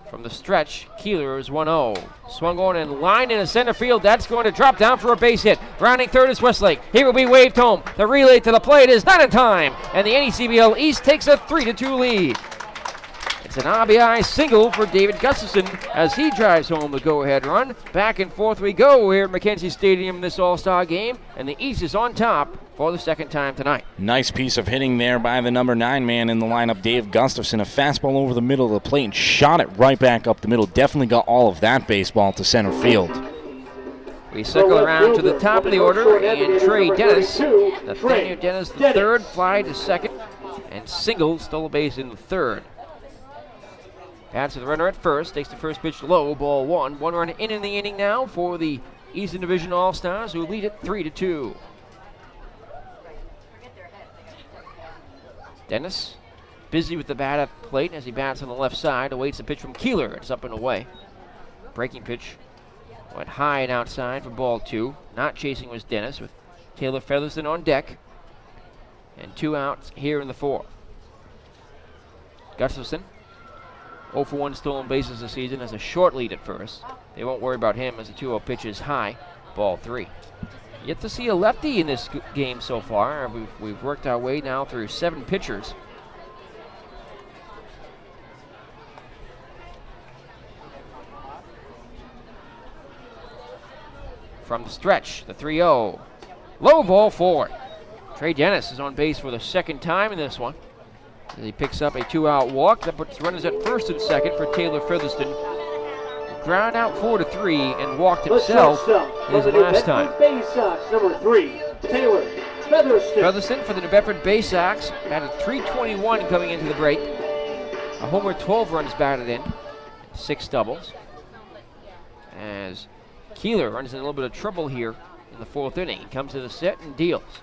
From the stretch, Keeler is 1-0. Swung on and lined into center field. That's going to drop down for a base hit. Rounding third is Westlake. He will be waved home. The relay to the plate is not in time, and the NECBL East takes a 3-2 lead. It's an RBI single for David Gustafson as he drives home the go-ahead run. Back and forth we go here at McKenzie Stadium this All-Star game, and the East is on top for the second time tonight. Nice piece of hitting there by the number 9 man in the lineup, Dave Gustafson. A fastball over the middle of the plate and shot it right back up the middle. Definitely got all of that baseball to center field. We circle around to the top of the order, and Trey Dennis. Nathaniel Dennis, the third, fly to second, and single, stole a base in the third. Bats to the runner at first, takes the first pitch low, ball one. 1 run in the inning now for the Eastern Division All-Stars, who lead it 3-2. Dennis, busy with the bat at the plate as he bats on the left side, awaits the pitch from Keeler. It's up and away. Breaking pitch went high and outside for ball 2. Not chasing was Dennis with Taylor Featherston on deck. And 2 outs here in the 4th. Gustafson, 0 for 1 stolen bases this season, has a short lead at first. They won't worry about him as the 2-0 pitch is high, ball 3. Yet to see a lefty in this game so far. We've worked our way now through 7 pitchers. From the stretch, the 3-0. Low ball 4. Trey Dennis is on base for the second time in this one. He picks up a 2-out walk. That puts runners at first and second for Taylor Featherston. Ground out 4-3 and walked himself his last time. Number 3, Taylor Featherston. Featherston for the New Bedford Bay Sox batted .321 coming into the break. A homer, 12 runs batted in, 6 doubles. As Keeler runs in a little bit of trouble here in the 4th inning. He comes to the set and deals.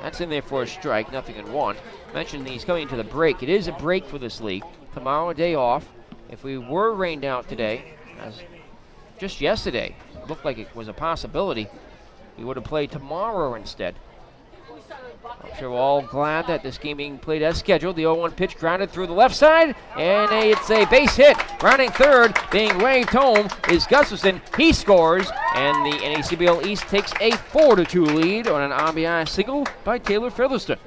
That's in there for a strike, nothing in 1. Mentioned he's coming into the break. It is a break for this league. Tomorrow, a day off. If we were rained out today, as just yesterday, it looked like it was a possibility, we would have played tomorrow instead. I'm sure we're all glad that this game being played as scheduled. The 0-1 pitch grounded through the left side, and it's a base hit. Rounding third, being waved home is Gustafson. He scores, and the NECBL East takes a 4-2 lead on an RBI single by Taylor Featherston.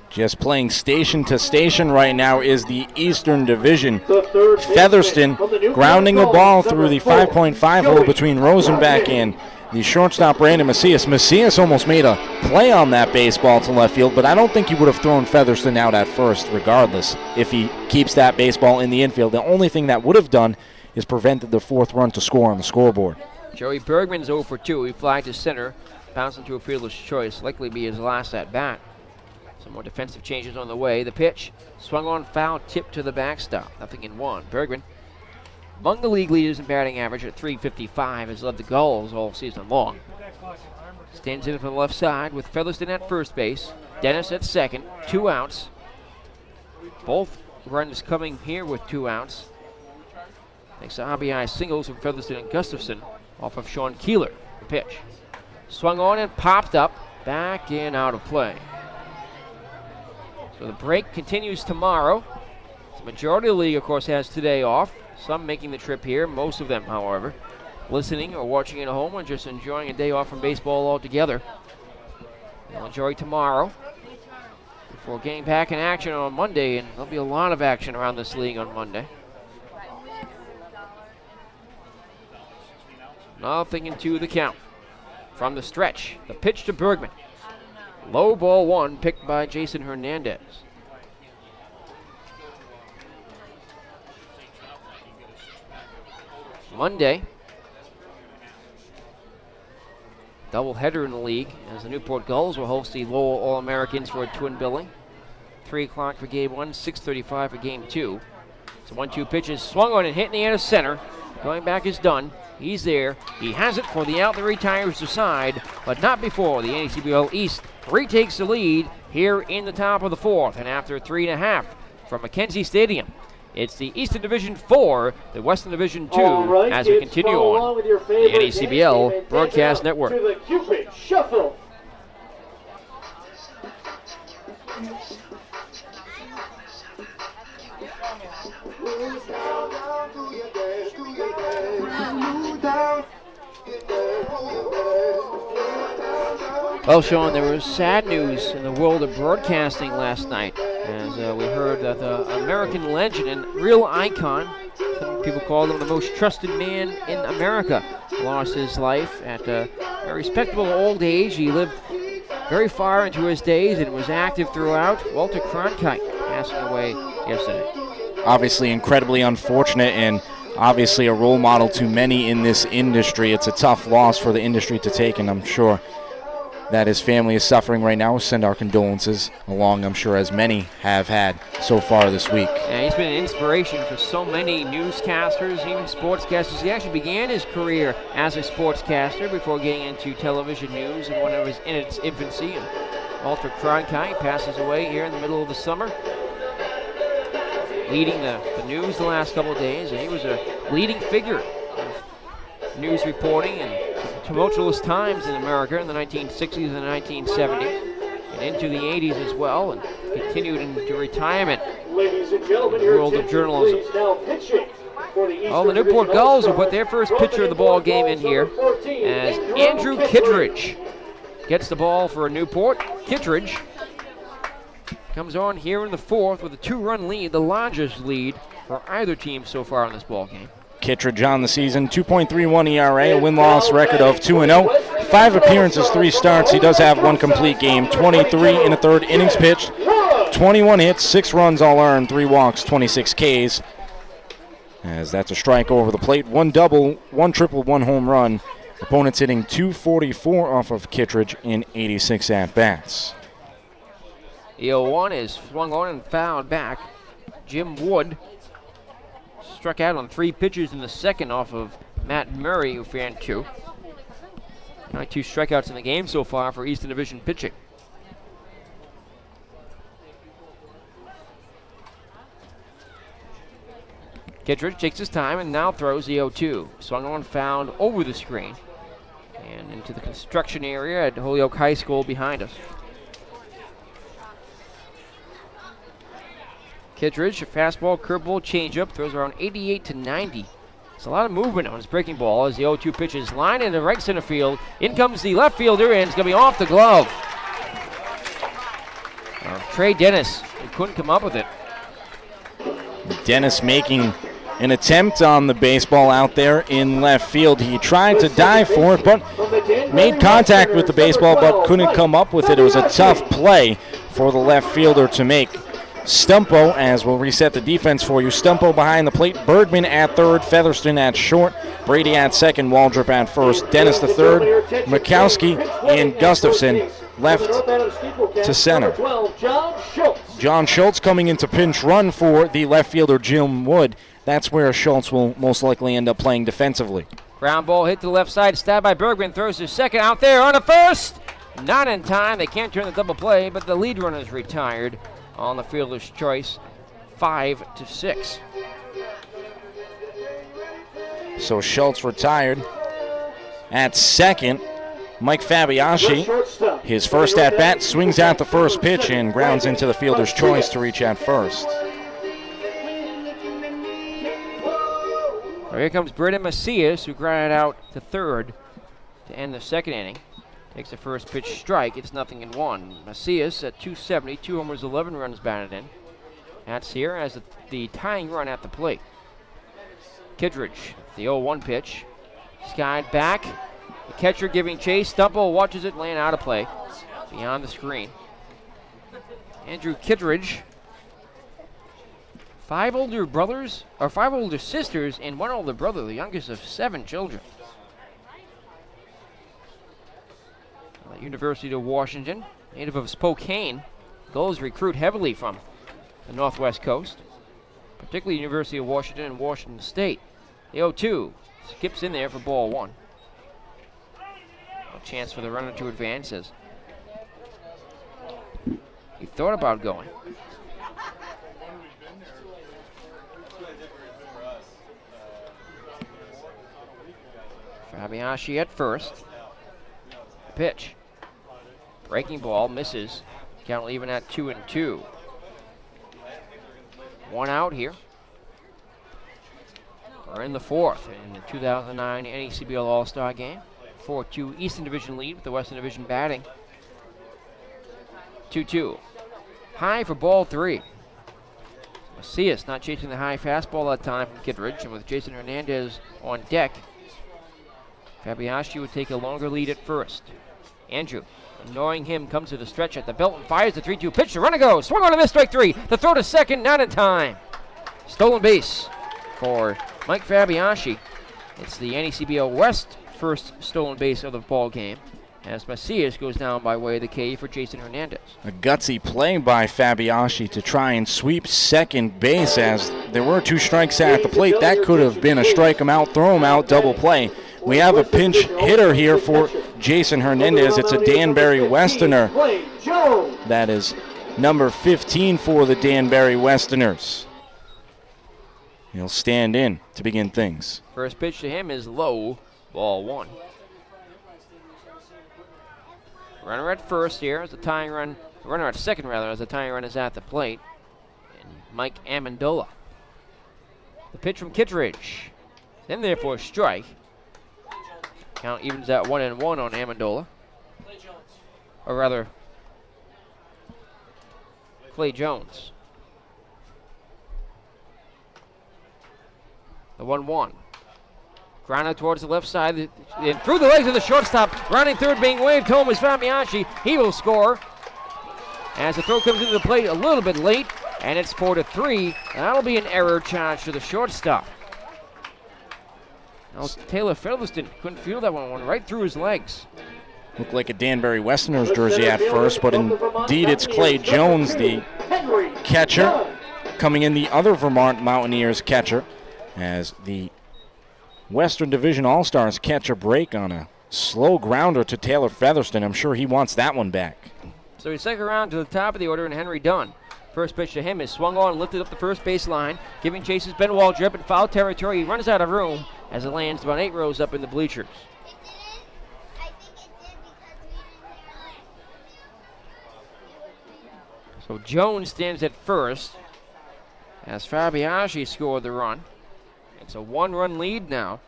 Just playing station to station right now is the Eastern Division. Featherston grounding a ball through the 5.5 hole between Rosenbach and the shortstop Brandon Macias. Macias almost made a play on that baseball to left field, but I don't think he would have thrown Featherston out at first regardless if he keeps that baseball in the infield. The only thing that would have done is prevented the 4th run to score on the scoreboard. Joey Bergman's 0 for 2. He flied to center, bounced into a fielder's choice, likely be his last at bat. Some more defensive changes on the way. The pitch swung on foul, tipped to the backstop. Nothing in 1. Bergman, among the league leaders in batting average at .355, has led the Gulls all season long. Stands in from the left side with Featherston at first base. Dennis at second. 2 outs. Both runs coming here with 2 outs. Thanks to RBI singles from Featherston and Gustafson off of Sean Keeler. The pitch swung on and popped up. Back in, out of play. So the break continues tomorrow. The majority of the league, of course, has today off. Some making the trip here, most of them, however, listening or watching at home or just enjoying a day off from baseball altogether. They'll enjoy tomorrow before getting back in action on Monday, and there'll be a lot of action around this league on Monday. Nothing into the count. From the stretch, the pitch to Bergman. Low ball 1 picked by Jason Hernandez. Monday, doubleheader in the league as the Newport Gulls will host the Lowell All-Americans for a twin billing. 3 o'clock for game 1, 6:35 for game 2. So 1-2 pitches swung on and hit in the air to center. Going back is done. He's there. He has it for the out that retires to side, but not before the NECBL East retakes the lead here in the top of the 4th. And after 3.5 from Mackenzie Stadium, it's the Eastern Division 4, the Western Division 2, as we continue on the NECBL Broadcast Network. To the Cupid Shuffle. Well, Sean, there was sad news in the world of broadcasting last night as we heard that the American legend and real icon, some people call him the most trusted man in America, lost his life at a respectable old age. He lived very far into his days and was active throughout. Walter Cronkite passing away yesterday. Obviously incredibly unfortunate and obviously a role model to many in this industry. It's a tough loss for the industry to take, and I'm sure that his family is suffering right now. Send our condolences along, I'm sure, as many have had so far this week. Yeah, he's been an inspiration for so many newscasters, even sportscasters. He actually began his career as a sportscaster before getting into television news and when it was in its infancy. And Walter Cronkite passes away here in the middle of the summer, leading the news the last couple of days, and he was a leading figure of news reporting and tumultuous times in America in the 1960s and the 1970s, and into the 80s as well, and continued into retirement Ladies and gentlemen, in the world of journalism. now pitching for the Well, the Newport Gulls will put their first pitcher of the ball game in here as Andrew Kittredge gets the ball for Newport. Kittredge comes on here in the 4th with a 2-run lead, the largest lead for either team so far in this ball game. Kittredge on the season, 2.31 ERA, a win-loss record of 2-0, 5 appearances, 3 starts. He does have 1 complete game, 23 in the 3rd innings pitched, 21 hits, 6 runs all earned, 3 walks, 26 Ks. As that's a strike over the plate, 1 double, 1 triple, 1 home run. Opponents hitting .244 off of Kittredge in 86 at-bats. The 0-1 is swung on and fouled back. Jim Wood struck out on 3 pitches in the 2nd off of Matt Murray, who ran 2. Only 2 strikeouts in the game so far for Eastern Division pitching. Kittredge takes his time and now throws the 0-2. Swung on, found over the screen and into the construction area at Holyoke High School behind us. Kittredge, a fastball, curveball, changeup, throws around 88 to 90. There's a lot of movement on his breaking ball as the 0-2 pitch is lined into right center field. In comes the left fielder, and it's going to be off the glove. Trey Dennis, he couldn't come up with it. Dennis making an attempt on the baseball out there in left field. He tried to dive for it, but made contact with the baseball, but couldn't come up with it. It was a tough play for the left fielder to make. Stumpo, as we'll reset the defense for you. Stumpo behind the plate. Bergman at 3rd. Featherston at short. Brady at 2nd. Waldrop at 1st. Dennis the 3rd. Mikowski and Gustafson left to center. John Schultz coming into pinch run for the left fielder Jim Wood. That's where Schultz will most likely end up playing defensively. Ground ball hit to the left side. Stabbed by Bergman. Throws to 2nd. Out there on the 1st. Not in time. They can't turn the double play, but the lead runner is retired on the fielder's choice, 5-6. So Schultz retired. At 2nd, Mike Fabiaschi, his first at-bat, swings out the first pitch and grounds into the fielder's choice to reach at 1st. Well, here comes Brendan Macias, who grounded out to 3rd to end the 2nd inning. Takes the first pitch strike. It's 0-1. Macias at 270, 2 homers, 11 runs batted in. That's here as the tying run at the plate. Kittredge, the 0-1 pitch. Skied back. The catcher giving chase. Stumpo watches it, laying out of play beyond the screen. Andrew Kittredge. 5 older brothers, or 5 older sisters, and 1 older brother, the youngest of 7 children. University of Washington, native of Spokane, Gulls recruit heavily from the Northwest Coast, particularly University of Washington and Washington State. The 0-2 skips in there for ball one. No chance for the runner to advance as he thought about going. Fabianski at first. Pitch. Breaking ball, misses. Count even at 2-2. One out here. We're in the fourth in the 2009 NECBL All-Star Game. 4-2 Eastern Division lead with the Western Division batting. 2-2. High for ball three. Macias not chasing the high fastball that time from Kittredge, and with Jason Hernandez on deck, Fabianski would take a longer lead at first. Andrew, annoying him, comes to the stretch at the belt and fires the 3-2 pitch. The runner goes. Swung on a miss, strike three. The throw to second, not in time. Stolen base for Mike Fabianski. It's the NECBL West first stolen base of the ball game, as Macias goes down by way of the K for Jason Hernandez. A gutsy play by Fabianski to try and sweep second base, as there were 2 strikes at the plate. That could have been a strike him out, throw him out, double play. We have a pinch hitter here for Jason Hernandez. It's a Danbury Westerner. That is number 15 for the Danbury Westerners. He'll stand in to begin things. First pitch to him is low, ball one. Runner at first here as the tying run, runner at second rather, as the tying run is at the plate. And Mike Amendola. The pitch from Kittredge. In there for a strike. Count evens at 1-1 on Amendola. Or rather, Clay Jones. The 1-1. Grounder towards the left side, and through the legs of the shortstop. Rounding third being waved home is Fabianski. He will score as the throw comes into the plate a little bit late, and it's 4-3. That'll be an error charge to the shortstop. Now, Taylor Featherston couldn't feel that one, went right through his legs. Looked like a Danbury Westerners jersey at first, but indeed it's Clay Jones, the catcher, coming in the other Vermont Mountaineers catcher, as the Western Division All-Stars catch a break on a slow grounder to Taylor Featherston. I'm sure he wants that one back. So he's second round to the top of the order, and Henry Dunn. First pitch to him is swung on, lifted up the first base line, giving chase is Ben Waldrop in foul territory. He runs out of room as it lands about 8 rows up in the bleachers. So Jones stands at first as Fabianski scored the run. It's a 1-run lead now.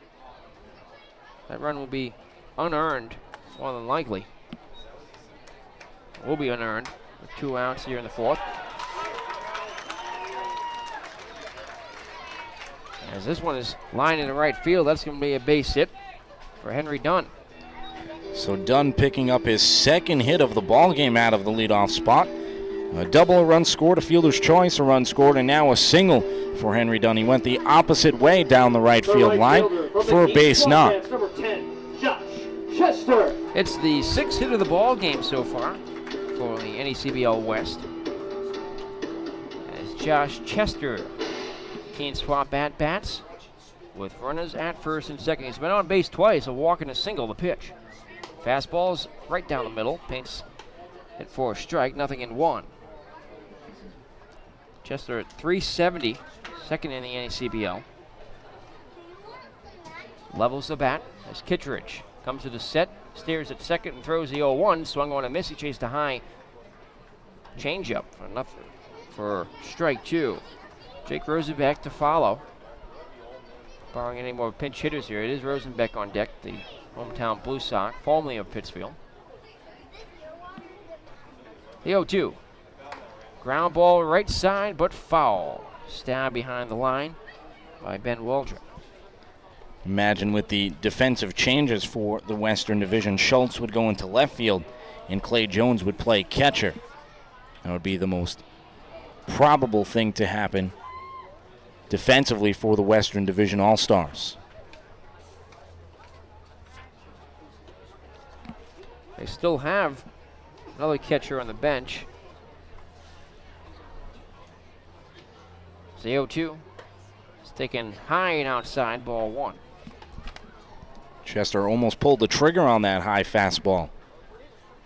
That run will be unearned, more than likely. Will be unearned with 2 outs here in the fourth. As this one is lined in the right field, that's going to be a base hit for Henry Dunn. So Dunn picking up his second hit of the ball game out of the leadoff spot. A double, a run scored, a fielder's choice, a run scored, and now a single for Henry Dunn. He went the opposite way down the right field line for a base knock. It's the 6th hit of the ball game so far for the NECBL West. As Josh Chester, Keene swap at bats with runners at first and second. He's been on base twice, a walk and a single. The pitch. Fastball's right down the middle. Paints it for a strike, nothing in 1. Chester at 370, second in the NECBL. Levels the bat as Kittredge comes to the set, stares at second and throws the 0-1. Swung on a miss. He chased a high changeup for nothing for strike 2. Jake Rosenbeck to follow. Barring any more pinch hitters here, it is Rosenbeck on deck, the hometown Blue Sox, formerly of Pittsfield. The 0-2. Ground ball right side, but foul. Stab behind the line by Ben Waldrop. Imagine with the defensive changes for the Western Division, Schultz would go into left field and Clay Jones would play catcher. That would be the most probable thing to happen defensively for the Western Division All-Stars. They still have another catcher on the bench. the 0-2. Sticking high and outside, ball 1. Chester almost pulled the trigger on that high fastball.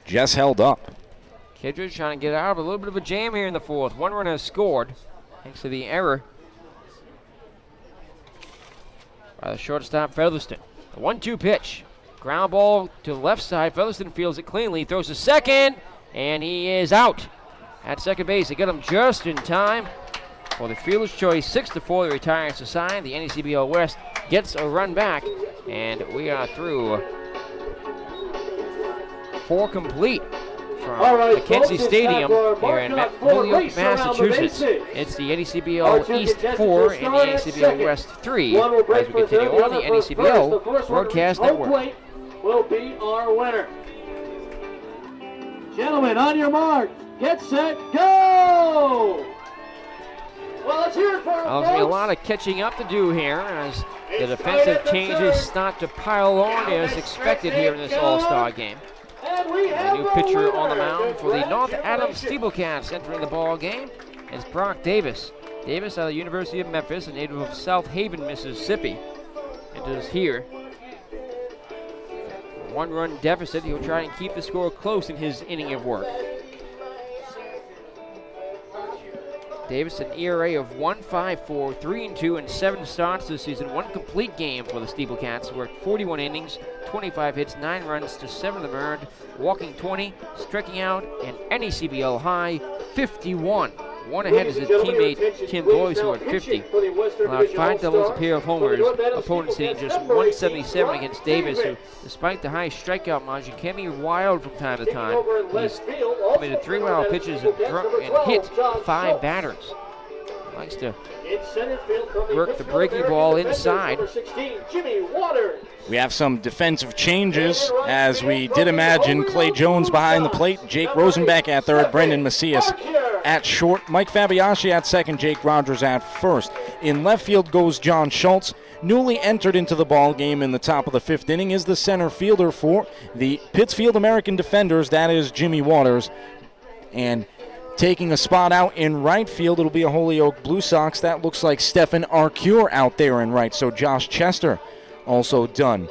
Just held up. Kittredge trying to get out of a little bit of a jam here in the 4th. 1 run has scored thanks to the error by the shortstop Featherston. The 1-2 pitch. Ground ball to the left side. Featherston fields it cleanly. Throws to second, and he is out at second base. They get him just in time for the fielder's choice. 6-4, the retires to side. The NECBL West gets a run back, and we are through 4 complete from Mackenzie Stadium here in Holyoke, Massachusetts. It's the NECBL East 4 and the NECBL West 3 as we continue on the NECBL Broadcast Network. Will be our winner. Gentlemen, on your mark, get set, go! Well, let's hear it for There'll be a lot of catching up to do here as the defensive changes start to pile on as expected here in this All-Star game. A new pitcher on the mound for the North Adams Steeplecats entering the ball game is Brock Davis. Davis out of the University of Memphis, a native of South Haven, Mississippi, enters here. 1-run deficit. He'll try and keep the score close in his inning of work. Davis, an ERA of 1.54, 3-2 in 7 starts this season. 1 complete game for the Steeplecats. Worked 41 innings, 25 hits, 9 runs to 7 of them earned, walking 20, striking out an NECBL high 51. 1 ahead is his teammate Tim Boyce, who had 50. Allowed 5 doubles, a pair of homers. Opponents hitting just 177 against Davis, who, despite the high strikeout margin, can be wild from time to time. He's committed 3 wild pitches and hit 5 batters. He likes to work the breaking ball inside. We have some defensive changes, as we did imagine. Clay Jones behind the plate, Jake Rosenbeck at third, Brendan Macias at short, Mike Fabiaschi at second, Jake Rogers at first. In left field goes John Schultz. Newly entered into the ball game in the top of the 5th inning is the center fielder for the Pittsfield American Defenders. That is Jimmy Waters. And taking a spot out in right field, it'll be a Holyoke Blue Sox. That looks like Stefan Arcure out there in right. So Josh Chester also done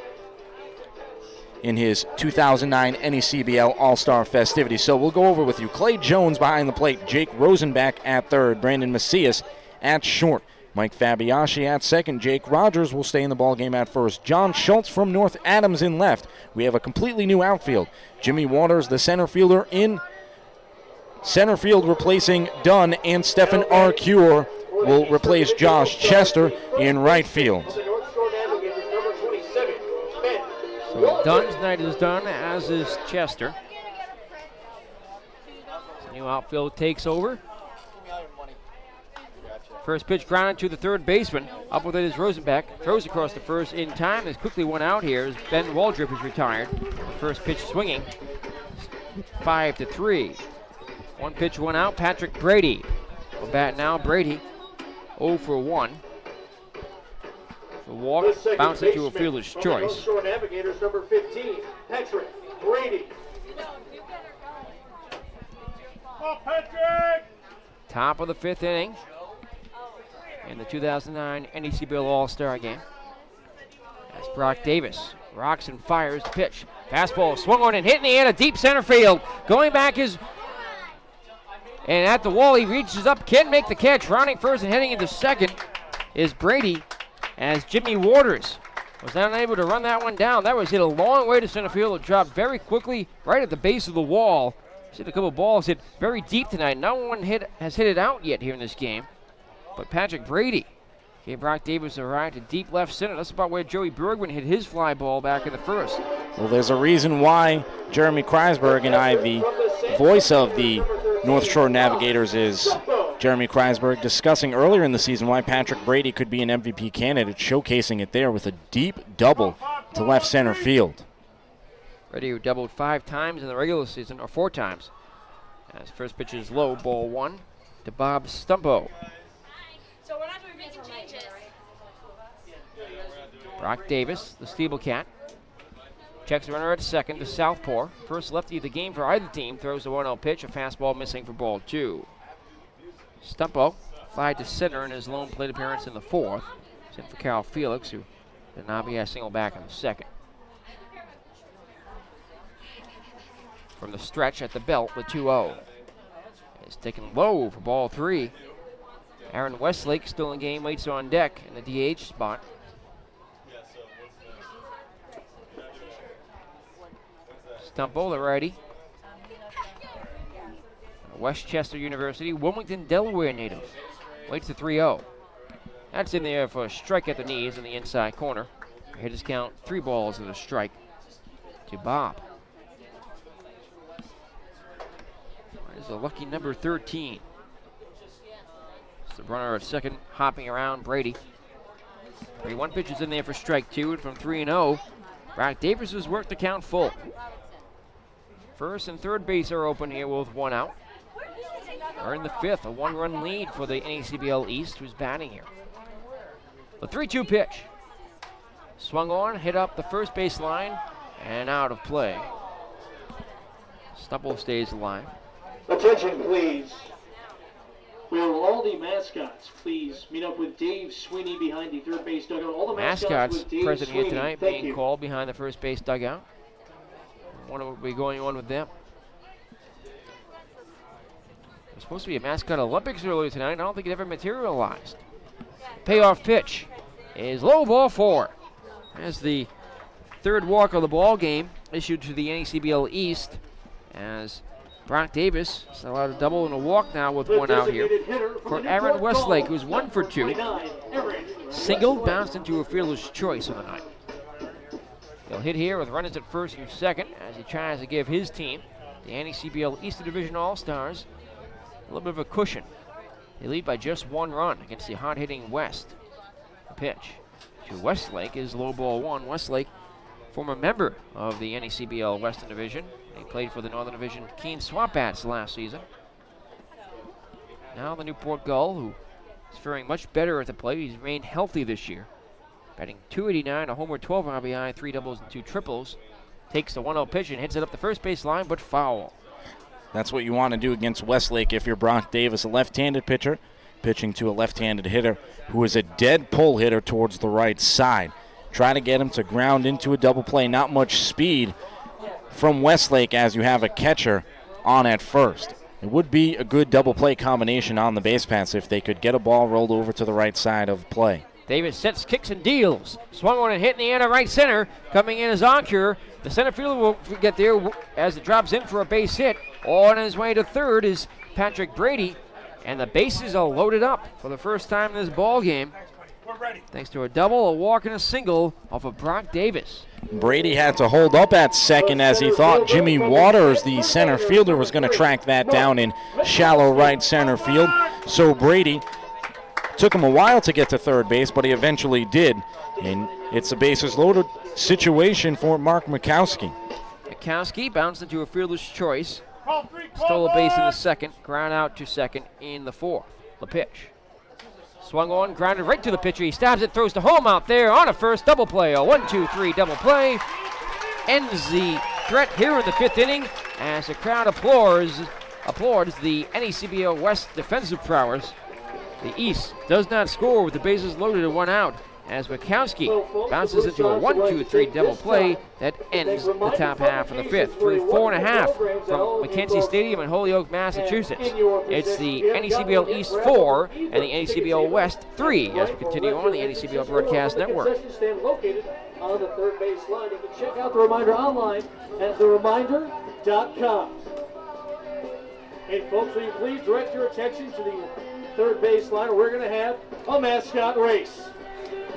in his 2009 NECBL All-Star festivities. So we'll go over with you. Clay Jones behind the plate, Jake Rosenbach at third, Brandon Macias at short, Mike Fabiaschi at second, Jake Rogers will stay in the ballgame at first, John Schultz from North Adams in left. We have a completely new outfield. Jimmy Waters, the center fielder, in center field replacing Dunn, and Stefan Arcure will replace Josh Chester in right field. So Dunn's night is done, as is Chester. The new outfield takes over. First pitch grounded to the third baseman. Up with it is Rosenbeck. Throws across the first in time. There's quickly one out here as Ben Waldrip is retired. The first pitch swinging. 5-3. 1 pitch, 1 out. Patrick Brady will bat now. Brady 0 for 1. The walk, bounce into a fielder's choice. Short Navigators, number 15, Patrick Brady. Oh, Patrick! Top of the 5th inning in the 2009 NECBL All-Star game. That's Brock Davis. Rocks and fires the pitch. Fastball swung on and hit in the air to deep center field. Going back is, and at the wall he reaches up, can't make the catch. Rounding first and heading into second is Brady, as Jimmy Waters was unable to run that one down. That was hit a long way to center field. It dropped very quickly right at the base of the wall. Seen a couple balls hit very deep tonight. No one has hit it out yet here in this game. But Patrick Brady gave Brock Davis a ride to deep left center. That's about where Joey Bergman hit his fly ball back in the first. Well, there's a reason why Jeremy Kreisberg and I, the voice of the North Shore Navigators, is Jeremy Kreisberg, discussing earlier in the season why Patrick Brady could be an MVP candidate, showcasing it there with a deep double to left center field. Brady, who doubled 5 times in the regular season, or 4 times. As first pitch is low, ball 1 to Bob Stumpo. So we're not doing making changes. Brock Davis, the Steeplecat, checks the runner at second to Southpaw. First lefty of the game for either team, throws the 1-0 pitch, a fastball missing for ball 2. Stumpo fly to center in his lone plate appearance in the 4th. It's in for Cal Felix, who did not be a single back in the 2nd. From the stretch at the belt, the 2-0. It's taken low for ball 3. Aaron Westlake still in game, waits on deck in the DH spot. Stumple, the righty. Westchester University, Wilmington, Delaware native. Waits the 3-0. That's in there for a strike at the knees in the inside corner. Hitters count 3 balls and a strike to Bob. There's a lucky number 13. It's the runner at second, hopping around Brady. 3-1 pitches in there for strike 2, and from 3-0, Brock Davis has worked the count full. First and third base are open here with 1 out. We're in the 5th, a 1-run lead for the NECBL East, who's batting here. The 3-2 pitch. Swung on, hit up the first base line, and out of play. Stumble stays alive. Attention, please. Will all the mascots please meet up with Dave Sweeney behind the third base dugout? All the Mascots with Dave present Sweeney. here tonight Thank being you. called behind the first base dugout. What will be going on with them? There's supposed to be a mascot Olympics earlier tonight. I don't think it ever materialized. Payoff pitch is low, ball 4. As the third walk of the ball game issued to the NECBL East, as Brock Davis is allowed a double and a walk now with 1 out here for Aaron Westlake, who's 1 for 2. Singled, bounced into a fielder's choice of the night. He'll hit here with runners at first and second as he tries to give his team, the NECBL Eastern Division All-Stars, a little bit of a cushion. They lead by just 1 run against the hard-hitting West. The pitch to Westlake is low, ball 1. Westlake, former member of the NECBL Western Division. He played for the Northern Division Keene Swamp Bats last season. Now the Newport Gull, who is faring much better at the plate. He's remained healthy this year. Batting .289, a homer, 12 RBI, 3 doubles and 2 triples. Takes the 1-0 pitch and hits it up the first base line, but foul. That's what you want to do against Westlake if you're Brock Davis, a left-handed pitcher, pitching to a left-handed hitter who is a dead pull hitter towards the right side. Try to get him to ground into a double play. Not much speed from Westlake as you have a catcher on at first. It would be a good double play combination on the base paths if they could get a ball rolled over to the right side of play. Davis sets, kicks, and deals. Swung on and hit in the air to right center. Coming in is Oncure. The center fielder will get there as it drops in for a base hit. On his way to third is Patrick Brady. And the bases are loaded up for the first time in this ball game. Thanks to a double, a walk, and a single off of Brock Davis. Brady had to hold up at second as he thought Jimmy Waters, the center fielder, was going to track that down in shallow right center field. So Brady took him a while to get to third base, but he eventually did. And it's a bases loaded situation for Mark Mikowski. Mikowski bounced into a fielder's choice. Stole a base in the second, ground out to second in the 4th. The pitch. Swung on, grounded right to the pitcher. He stabs it, throws to home out there on a first double play. A 1-2-3 double play. Ends the threat here in the 5th inning as the crowd applauds the NECBL West defensive prowess. The East does not score with the bases loaded and 1 out as Mikowski bounces into a 1-2-3 double play that ends the top half of the 5th. Through 4.5 from McKenzie Stadium in Holyoke, Massachusetts. It's the NECBL East 4 and the NECBL West 3 as we continue on the NECBL Broadcast Network. Stand located on the third base line. You can check out the reminder online at thereminder.com. Hey folks, will you please direct your attention to the third base line? We're going to have a mascot race.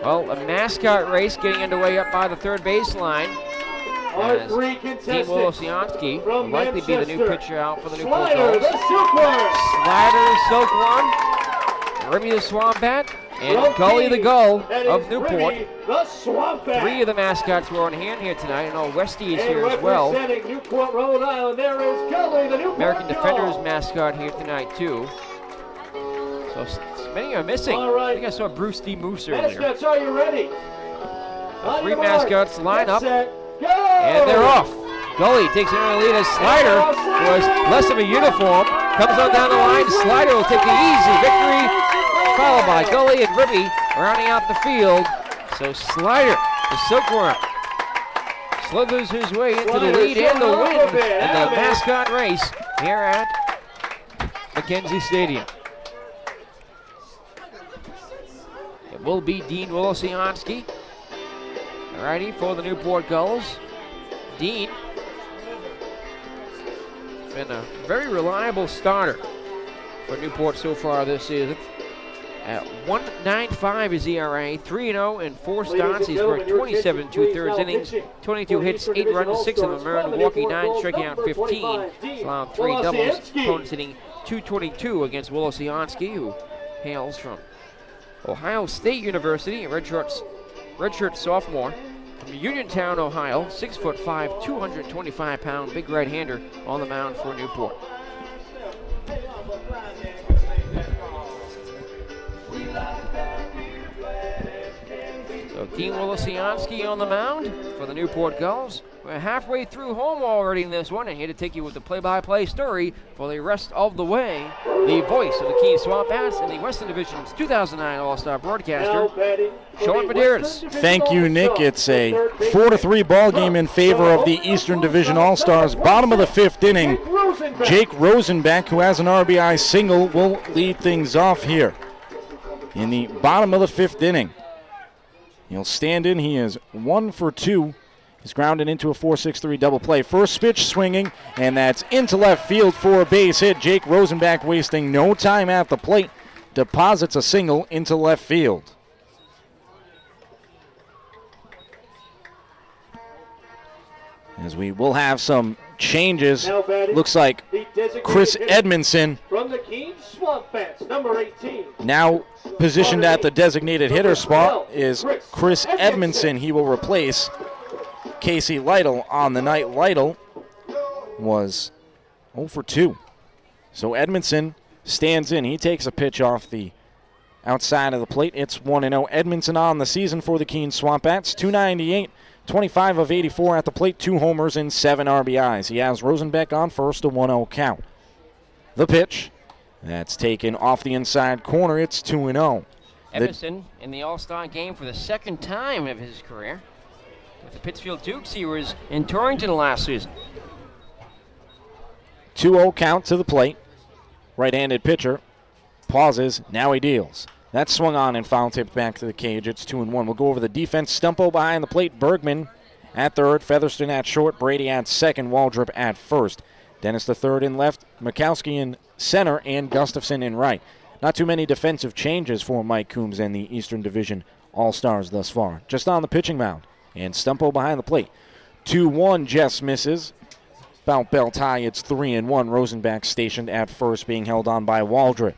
Well, a mascot race getting underway up by the third base line. Our As 3 Dean contestants Wolosianski will likely be the new Manchester. pitcher out for the Newport Slider, Gulls. the Silkworm. Slider, Silkworm, Ribby the Swamp Bat, and Gully the Gull That of is Newport. Ribby, the Swamp Bat. 3 of the mascots were on hand here tonight, and old Westy is And here as well. representing Newport, Rhode Island, there is Gully, the Newport American Defenders Gull. mascot here tonight, too. So many are missing. All right. I think I saw Bruce D. Moose earlier. Mascots, are you ready? On 3 your mark, mascots line get up, set, go! and they're off. Gully takes an early lead as Slider was less of a uniform. Comes on down the line. Slider will take the easy victory followed by Gully and Ribby rounding out the field. So Slider, the Silkworm, slithers his way into the lead and the win in the mascot race here at Mackenzie Stadium. It will be Dean Wolosiansky, righty, for the Newport Gulls. Dean, been a very reliable starter for Newport so far this season. At 1.95 is ERA, 3-0 in 4 starts. He's worked 27 2/3 innings, 22 hits, 8 runs, 6 of them earned, walking 9, striking out 15, allowed 3 doubles. Opponents hitting .222 against Wolosiansky, who hails from Ohio State University, a redshirt sophomore from Uniontown, Ohio, 6'5", 225-pound big right-hander on the mound for Newport. So Dean Wolosiansky on the mound for the Newport Gulls. We're halfway through home already in this one, and here to take you with the play-by-play story for the rest of the way, the voice of the Keene Swamp Bats and the Western Division's 2009 All-Star broadcaster, Sean Medeiros. Thank you, Nick. It's a 4-3 ball game in favor of the Eastern Division All-Stars. Bottom of the 5th inning, Jake Rosenbeck, who has an RBI single, will lead things off here in the bottom of the 5th inning. He'll stand in. He is 1 for 2. He's grounded into a 4-6-3 double play. First pitch swinging, and that's into left field for a base hit. Jake Rosenbeck, wasting no time at the plate, deposits a single into left field. As we will have some changes, looks like Chris Edmondson, from the Keene Swamp Bats, number 18. now positioned at the designated hitter spot, is Chris Edmondson. He will replace Casey Lytle on the night. Lytle was 0 for 2. So Edmondson stands in. He takes a pitch off the outside of the plate. It's 1-0. Edmondson on the season for the Keene Swamp Bats. 298, 25 of 84 at the plate, 2 homers and 7 RBIs. He has Rosenbeck on first, a 1-0 count. The pitch, that's taken off the inside corner. It's 2-0. Edmondson in the All-Star game for the second time of his career. With the Pittsfield Dukes, he was in Torrington last season. 2-0 count to the plate. Right-handed pitcher pauses. Now he deals. That's swung on and foul tipped back to the cage. It's 2-1. We'll go over the defense. Stumpo behind the plate. Bergman at third. Featherston at short. Brady at second. Waldrop at first. Dennis the third in left. Mikowski in center. And Gustafson in right. Not too many defensive changes for Mike Coombs and the Eastern Division All-Stars thus far. Just on the pitching mound. And Stumpo behind the plate. 2-1. Jess misses. Bout bell tie. It's 3-1. Rosenbeck stationed at first, being held on by Waldrop.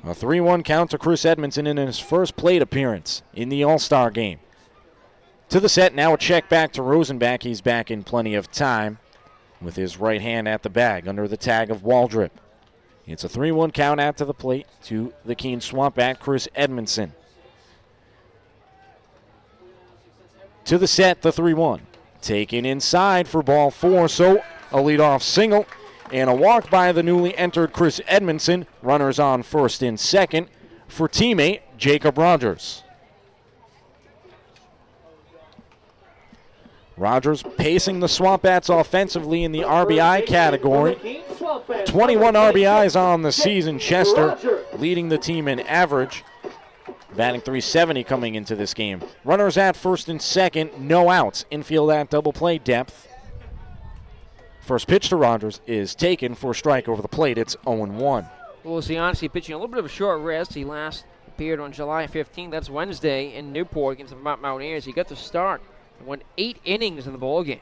A 3-1 count to Chris Edmondson in his first plate appearance in the All-Star game. To the set, now a check back to Rosenbeck. He's back in plenty of time with his right hand at the bag under the tag of Waldrop. It's a 3-1 count out to the plate to the Keene Swamp Bat, Chris Edmondson. To the set, the 3-1. Taken inside for ball 4, so a leadoff single and a walk by the newly entered Chris Edmondson. Runners on first and second for teammate Jacob Rogers. Rogers pacing the Swamp Bats offensively in the RBI category. 21 RBIs on the season. Chester leading the team in average. Batting .370 coming into this game. Runners at first and second, no outs. Infield at double play depth. First pitch to Rogers is taken for a strike over the plate. It's 0-1. Wolosiansky pitching a little bit of a short rest. He last appeared on July 15th. That's Wednesday in Newport against the Vermont Mountaineers. He got the start and went 8 innings in the ballgame.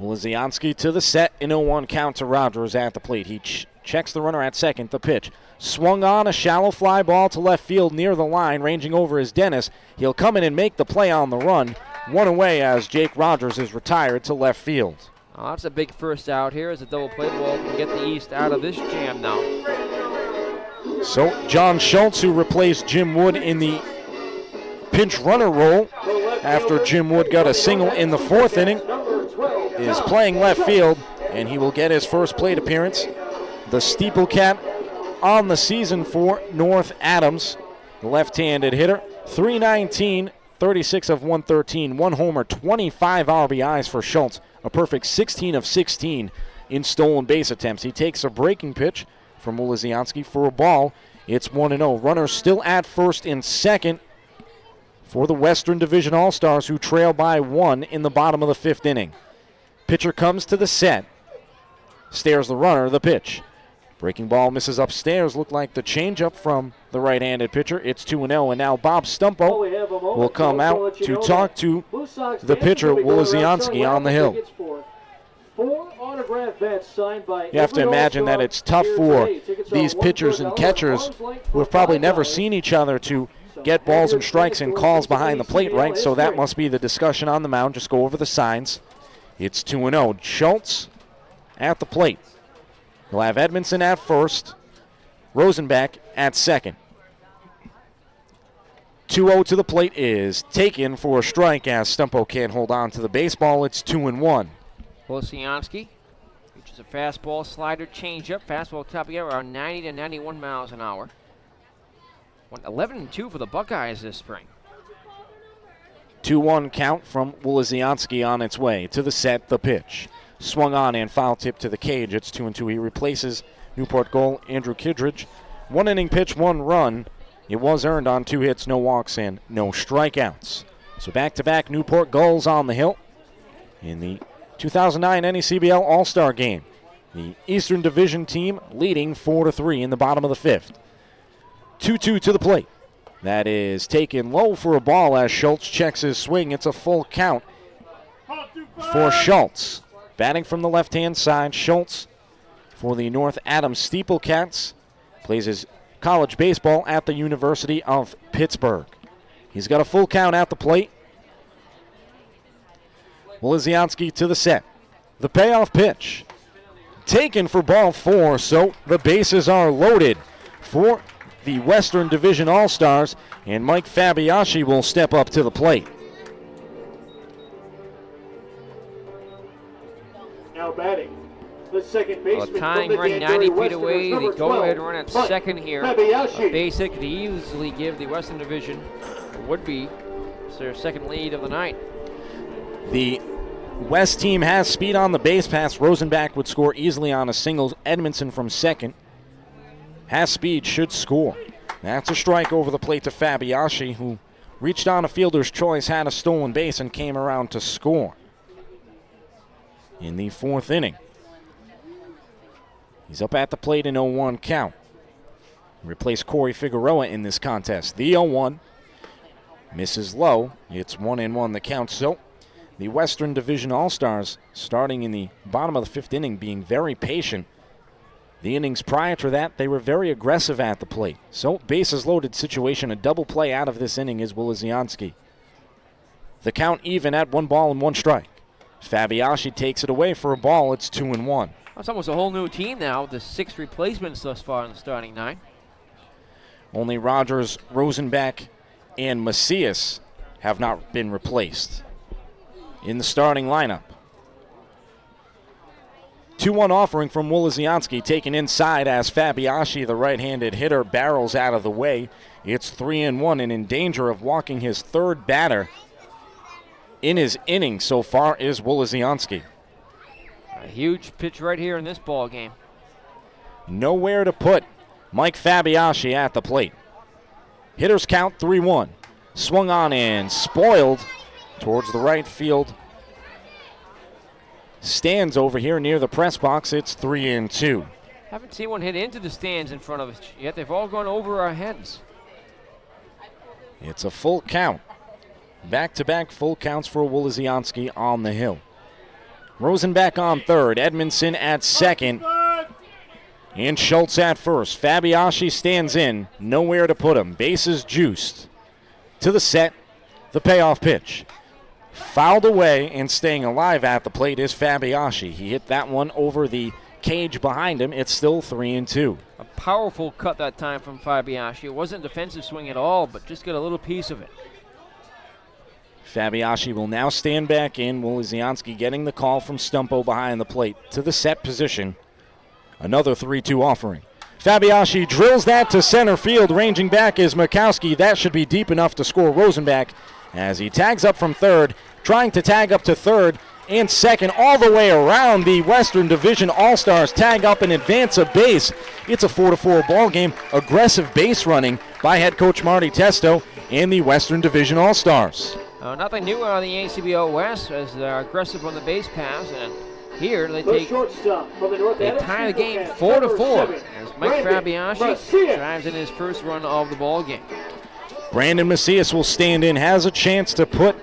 Wolosiansky to the set, an 0-1 count to Rogers at the plate. He checks the runner at second. The pitch swung on, a shallow fly ball to left field near the line, ranging over is Dennis. He'll come in and make the play on the run. One away as Jake Rogers is retired to left field. Oh, that's a big first out here as the double play ball can get the East out of this jam now. So John Schultz, who replaced Jim Wood in the pinch runner role after Jim Wood got a single in the 4th inning, is playing left field, and he will get his first plate appearance. The Steeple Cat on the season for North Adams. The left-handed hitter, 319, 36 of 113, 1 homer, 25 RBIs for Schultz. A perfect 16 of 16 in stolen base attempts. He takes a breaking pitch from Wolizianski for a ball. It's 1-0. Runners still at first and second for the Western Division All-Stars, who trail by 1 in the bottom of the 5th inning. Pitcher comes to the set. Stares the runner, the pitch. Breaking ball misses upstairs. Looked like the changeup from the right-handed pitcher. It's 2-0, and now Bob Stumpo will come out to talk to the pitcher, Wolizianski, on the hill. You have to imagine that it's tough for these pitchers and catchers who have probably never seen each other to get balls and strikes and calls behind the plate, right? So that must be the discussion on the mound. Just go over the signs. It's 2-0. Schultz at the plate. He'll have Edmondson at first, Rosenbach at second. 2-0 to the plate is taken for a strike as Stumpo can't hold on to the baseball. It's 2-1. Wolizianski, which is a fastball, slider, changeup. Fastball top of the air around 90 to 91 miles an hour. Went 11-2 for the Buckeyes this spring. 2-1 count from Wolizianski on its way to the set, the pitch. Swung on and foul tip to the cage. It's 2-2. He replaces Newport goal Andrew Kittredge. 1 inning pitch, 1 run. It was earned on 2 hits, no walks, and no strikeouts. So back-to-back Newport Gulls on the hill in the 2009 NECBL All-Star Game. The Eastern Division team leading 4-3 in the bottom of the 5th. 2-2 to the plate. That is taken low for a ball as Schultz checks his swing. It's a full count for Schultz. Batting from the left-hand side, Schultz for the North Adams Steeplecats. Plays his college baseball at the University of Pittsburgh. He's got a full count at the plate. Wolizianski to the set. The payoff pitch. Taken for ball 4, so the bases are loaded for the Western Division All-Stars, and Mike Fabiaschi will step up to the plate. Now batting, the second baseman. Tying run 90 feet away. The go-ahead run at second here. A basic to easily give the Western Division would-be their second lead of the night. The West team has speed on the base pass. Rosenbach would score easily on a single. Edmondson from second has speed, should score. That's a strike over the plate to Fabiaschi, who reached on a fielder's choice, had a stolen base, and came around to score in the 4th inning. He's up at the plate in 0-1 count. Replaced Corey Figueroa in this contest. The 0-1 misses low. It's 1-1 the count. So the Western Division All-Stars starting in the bottom of the 5th inning, being very patient. The innings prior to that, they were very aggressive at the plate. So bases loaded situation, a double play out of this inning is Wolizianski. The count even at 1 ball and 1 strike. Fabiaschi takes it away for a ball. It's 2-1. It's almost a whole new team now, with the 6 replacements thus far in the starting 9. Only Rogers, Rosenbach, and Macias have not been replaced in the starting lineup. 2-1 offering from Wolizianski, taken inside as Fabiaschi, the right-handed hitter, barrels out of the way. It's 3-1 and in danger of walking his 3rd batter in his inning so far is Wolizianski. A huge pitch right here in this ball game. Nowhere to put Mike Fabiaschi at the plate. Hitters count 3-1. Swung on and spoiled towards the right field stands over here near the press box. It's 3-2. Haven't seen one hit into the stands in front of us yet. They've all gone over our heads. It's a full count. Back-to-back full counts for Wolizianski on the hill. Rosenbach on third, Edmondson at second, and Schultz at first. Fabiaschi stands in, nowhere to put him. Bases juiced. To the set, the payoff pitch. Fouled away and staying alive at the plate is Fabiaschi. He hit that one over the cage behind him. It's still 3-2. A powerful cut that time from Fabiaschi. It wasn't a defensive swing at all, but just got a little piece of it. Fabiaschi will now stand back in. Wolizianski getting the call from Stumpo behind the plate to the set position. Another 3-2 offering. Fabiashi drills that to center field. Ranging back is Mikowski. That should be deep enough to score Rosenbach as he tags up from third, trying to tag up to third and second all the way around. The Western Division All-Stars tag up and advance a base. It's a 4-4 ball game. Aggressive base running by head coach Marty Testo and the Western Division All-Stars. Nothing new out of the NECBL West as they're aggressive on the base pass, and here they The take shortstop from the North they Adams tie the game Steelcats, 4-4 number 7, as Mike Brandon Fabiashi Macias. drives in his first run of the ball game. Brandon Macias will stand in, has a chance to put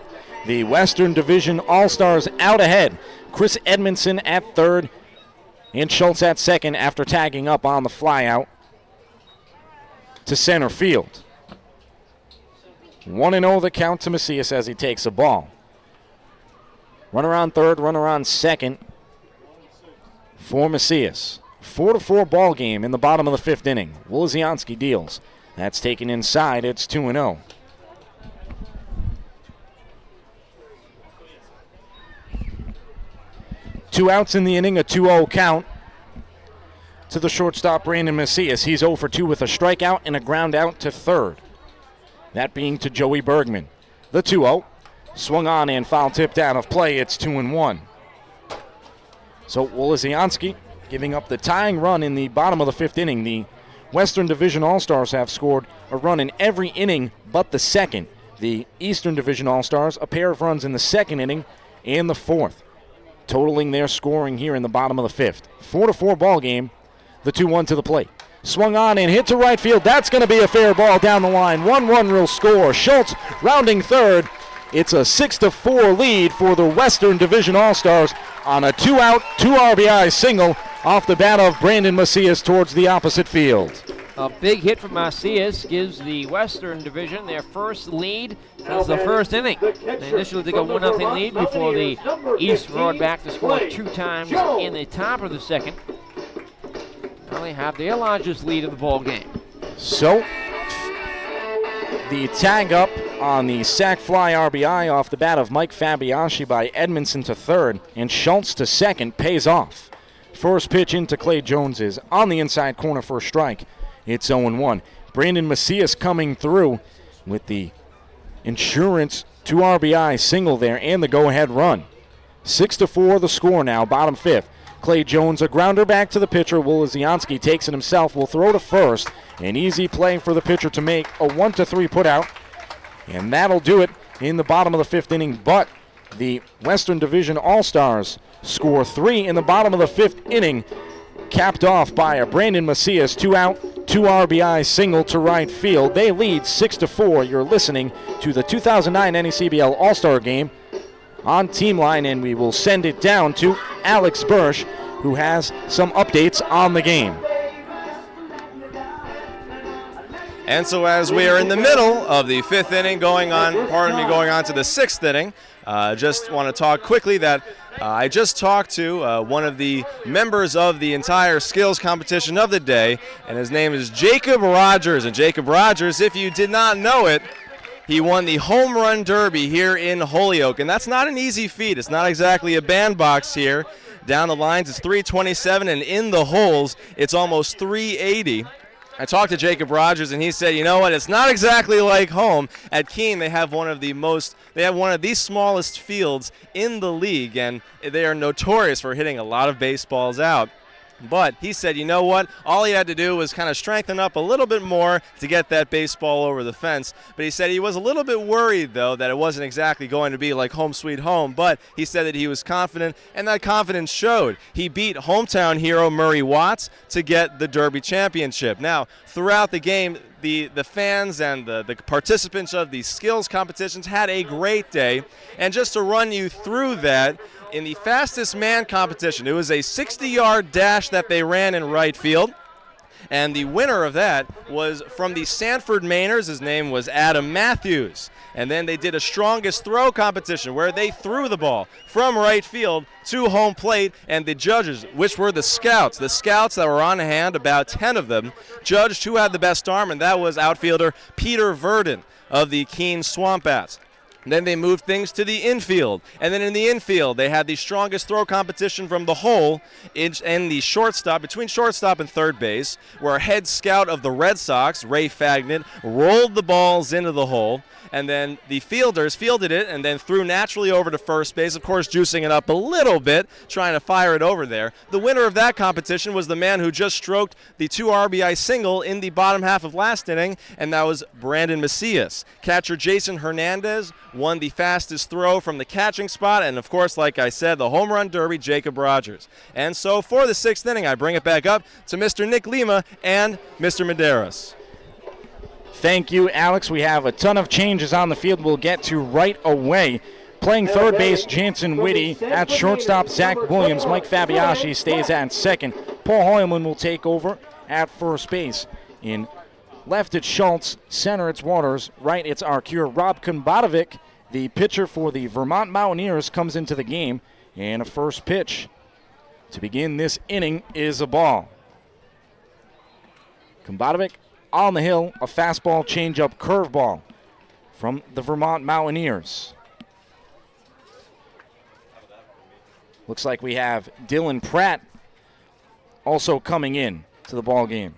the Western Division All-Stars out ahead. Chris Edmondson at third and Schultz at second after tagging up on the flyout to center field. 1-0 the count to Macias as he takes a ball. Runner on third, runner on second for Macias. 4-4 ball game in the bottom of the fifth inning. Wolizianski deals. That's taken inside. It's 2-0. Two outs in the inning, a 2-0 count to the shortstop Brandon Macias. He's 0 for 2 with a strikeout and a ground out to third. That being to Joey Bergman. The 2-0. Swung on and foul tipped out of play. It's 2-1. So Wolizianski giving up the tying run in the bottom of the fifth inning. The Western Division All-Stars have scored a run in every inning but the second. The Eastern Division All-Stars, a pair of runs in the second inning and the fourth, totaling their scoring here in the bottom of the fifth. 4-4 ball game. The 2-1 to the plate. Swung on and hit to right field. That's going to be a fair ball down the line. 1-1 real score. Schultz rounding third. It's a 6-4 lead for the Western Division All-Stars on a 2-out, 2 RBI single off the bat of Brandon Macias towards the opposite field. A big hit from Macias gives the Western Division their first lead since the first inning. They initially took a 1-0 lead before the East roared back to score 2 times in the top of the second. Now they have their largest lead of the ball game. So the tag up on the sac fly RBI off the bat of Mike Fabiashi by Edmondson to third and Schultz to second pays off. First pitch into Clay Jones is on the inside corner for a strike. It's 0-1. Brandon Macias coming through with the insurance 2 RBI single there and the go-ahead run. 6-4 the score now, bottom fifth. Clay Jones, a grounder back to the pitcher. Wolizianski takes it himself, will throw to first. An easy play for the pitcher to make a 1-3 putout. And that'll do it in the bottom of the fifth inning. But the Western Division All-Stars score 3 in the bottom of the fifth inning, capped off by a Brandon Macias 2-out, 2 RBI single to right field. They lead 6-4. You're listening to the 2009 NECBL All-Star Game on Team Line, and we will send it down to Alex Bursch, who has some updates on the game. And so as we are in the middle of the fifth inning, going on to the sixth inning, just want to talk quickly that I just talked to one of the members of the entire skills competition of the day, and his name is Jacob Rogers. And Jacob Rogers, if you did not know it, he won the Home Run Derby here in Holyoke, and that's not an easy feat. It's not exactly a bandbox here. Down the lines, it's 327, and in the holes, it's almost 380. I talked to Jacob Rogers, and he said, you know what, it's not exactly like home. At Keene, they have one of the smallest fields in the league, and they are notorious for hitting a lot of baseballs out. But he said, you know what, all he had to do was kind of strengthen up a little bit more to get that baseball over the fence. But he said he was a little bit worried, though, that it wasn't exactly going to be like home sweet home. But he said that he was confident, and that confidence showed. He beat hometown hero Murray Watts to get the Derby championship. Now, throughout the game, the fans and the participants of the skills competitions had a great day. And just to run you through that, in the fastest man competition, it was a 60-yard dash that they ran in right field. And the winner of that was from the Sanford Mainers. His name was Adam Matthews. And then they did a strongest throw competition where they threw the ball from right field to home plate. And the judges, which were the scouts that were on hand, about 10 of them, judged who had the best arm, and that was outfielder Peter Verdon of the Keene Swamp Bats. Then they moved things to the infield. And then in the infield, they had the strongest throw competition from the hole and the shortstop, between shortstop and third base, where head scout of the Red Sox, Ray Fagnet, rolled the balls into the hole. And then the fielders fielded it and then threw naturally over to first base, of course juicing it up a little bit, trying to fire it over there. The winner of that competition was the man who just stroked the 2 RBI single in the bottom half of last inning, and that was Brandon Macias. Catcher Jason Hernandez won the fastest throw from the catching spot, and of course, like I said, the home run derby, Jacob Rogers. And so for the 6th inning, I bring it back up to Mr. Nick Lima and Mr. Medeiros. Thank you, Alex. We have a ton of changes on the field we'll get to right away. Playing third base, Jansen Whitty. At shortstop, Zach Williams. Mike Fabiaschi stays at second. Paul Hoyleman will take over at first base. In left, it's Schultz. Center, it's Waters. Right, it's our cure, Rob Kombadovic. The pitcher for the Vermont Mountaineers comes into the game. And a first pitch to begin this inning is a ball. Kombadovic on the hill, a fastball, changeup, curveball from the Vermont Mountaineers. Looks like we have Dylan Pratt also coming in to the ball game.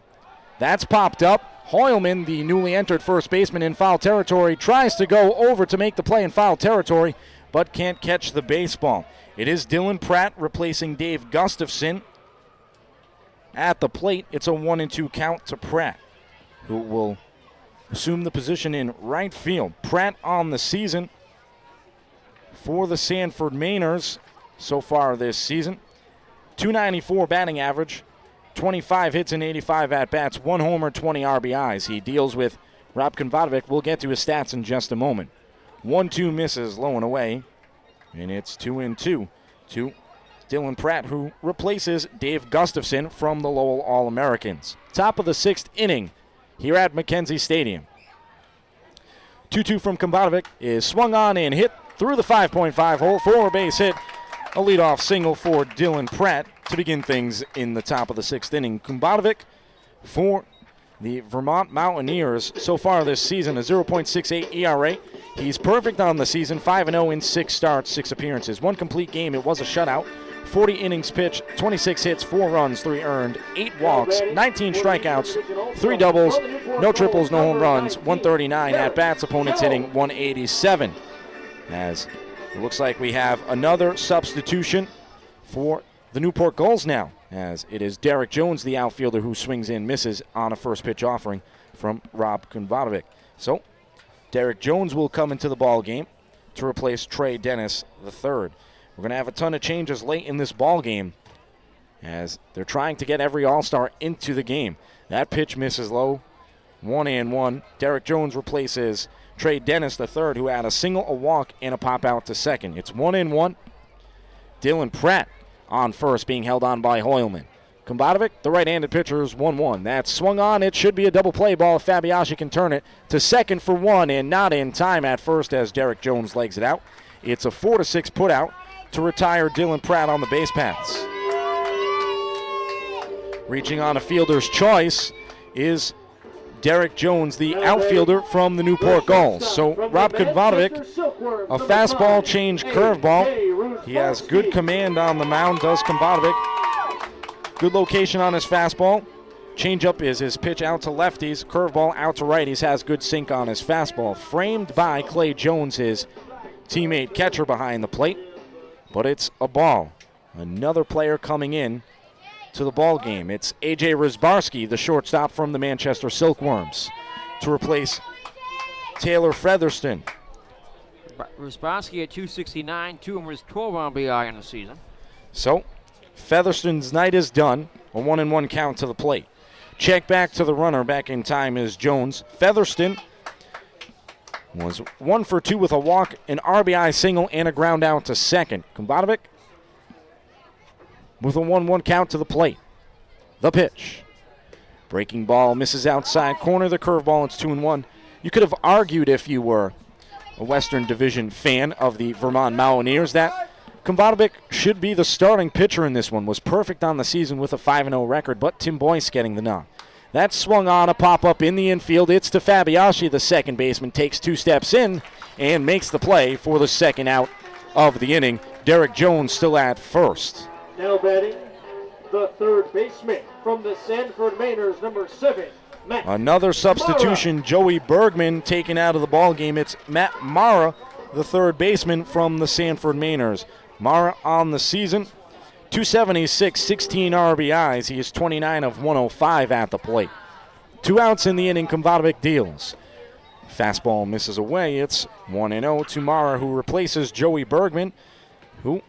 That's popped up. Hoyleman, the newly entered first baseman in foul territory, tries to go over to make the play in foul territory, but can't catch the baseball. It is Dylan Pratt replacing Dave Gustafson. At the plate, it's a 1-2 count to Pratt, who will assume the position in right field. Pratt on the season for the Sanford Mainers so far this season. .294 batting average, 25 hits and 85 at-bats, 1 homer, 20 RBIs. He deals with Rob Kombadovic. We'll get to his stats in just a moment. 1-2 misses, low and away, and it's 2-2 to Dylan Pratt, who replaces Dave Gustafson from the Lowell All-Americans. Top of the 6th inning here at Mackenzie Stadium. 2-2 from Kombadovic is swung on and hit through the 5.5 hole for a base hit. A leadoff single for Dylan Pratt to begin things in the top of the 6th inning. Kombadovic for the Vermont Mountaineers so far this season, a 0.68 ERA. He's perfect on the season, 5-0 in 6 starts, 6 appearances. 1 complete game, it was a shutout. 40 innings pitched, 26 hits, 4 runs, 3 earned, 8 walks, 19 strikeouts, 3 doubles, no triples, no home runs, 139 at-bats, opponents hitting 187. As it looks like we have another substitution for the Newport Gulls now, as it is Derek Jones, the outfielder, who swings in, misses on a first pitch offering from Rob Kombadovic. So Derek Jones will come into the ball game to replace Trey Dennis III. We're going to have a ton of changes late in this ball game as they're trying to get every All-Star into the game. That pitch misses low, 1-1. Derek Jones replaces Trey Dennis III, who had a single, a walk, and a pop out to second. It's 1-1. Dylan Pratt on first, being held on by Hoyleman. Kombadovic, the right-handed pitcher, is 1-1. That's swung on. It should be a double play ball if Fabiaschi can turn it to second for 1, and not in time at first as Derek Jones legs it out. It's a 4-6 put out to retire Dylan Pratt on the base paths. Reaching on a fielder's choice is Derek Jones, the outfielder from the Newport Gulls. So Rob Kombadovic, a fastball change curveball. He has good command on the mound, does Kombadovic. Good location on his fastball. Changeup is his pitch out to lefties. Curveball out to righties. Has good sink on his fastball. Framed by Clay Jones, his teammate catcher behind the plate. But it's a ball. Another player coming in to the ball game. It's A.J. Rysbarski, the shortstop from the Manchester Silkworms, to replace Taylor Featherston. Rysbarski at 269, 2 homers, 12 RBI in the season. So Featherston's night is done. A 1-1 count to the plate. Check back to the runner. Back in time is Jones. Featherston was 1 for 2 with a walk, an RBI single, and a ground out to second. Kombadovic with a 1-1 count to the plate. The pitch. Breaking ball misses outside corner. The curveball, it's 2-1. You could have argued, if you were a Western Division fan of the Vermont Mountaineers, that Kombadovic should be the starting pitcher in this one. Was perfect on the season with a 5-0 record, but Tim Boyce getting the nod. That swung on, a pop-up in the infield. It's to Fabiaschi, the second baseman, takes 2 steps in, and makes the play for the second out of the inning. Derek Jones still at first. Now batting, the third baseman from the Sanford Mainers, number 7, Matt. Another substitution, Joey Bergman taken out of the ball game. It's Matt Mara, the third baseman from the Sanford Mainers. Mara on the season, 276, 16 RBIs. He is 29 of 105 at the plate. 2 outs in the inning, Komvadovic deals. Fastball misses away. It's 1-0 to Mara, who replaces Joey Bergman, who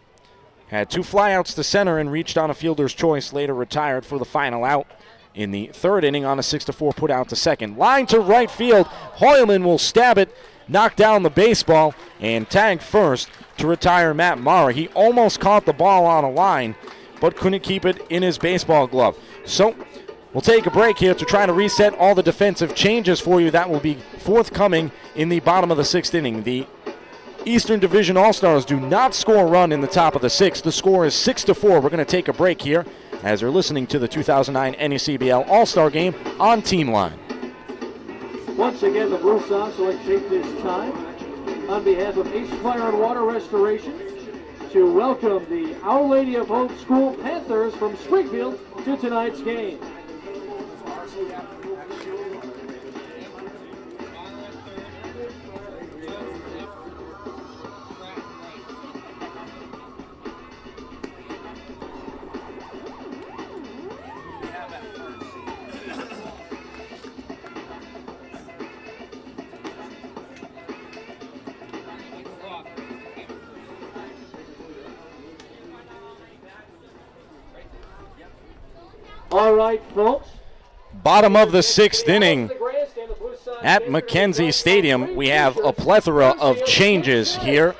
had 2 flyouts to center and reached on a fielder's choice, later retired for the final out in the third inning on a 6-4 put out to second. Line to right field. Hoyleman will stab it, knock down the baseball, and tag first to retire Matt Mara. He almost caught the ball on a line, but couldn't keep it in his baseball glove. So we'll take a break here to try to reset all the defensive changes for you. That will be forthcoming in the bottom of the 6th inning. The Eastern Division All-Stars do not score a run in the top of the 6th. The score is 6-4. We're going to take a break here as you're listening to the 2009 NECBL All-Star Game on Team Line. Once again, the Blue Sox will take this time on behalf of Ace Fire and Water Restoration to welcome the Our Lady of Hope School Panthers from Springfield to tonight's game. All right, folks. Bottom of the 6th inning at Mackenzie Stadium. We have a plethora of changes here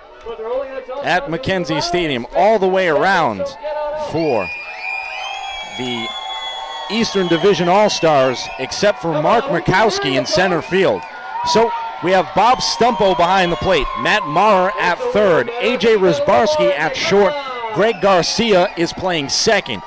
at Mackenzie Stadium all the way around for the Eastern Division All-Stars, except for Mark Murkowski in center field. So we have Bob Stumpo behind the plate, Matt Maurer at third, A.J. Rozbarski at short, Greg Garcia is playing second.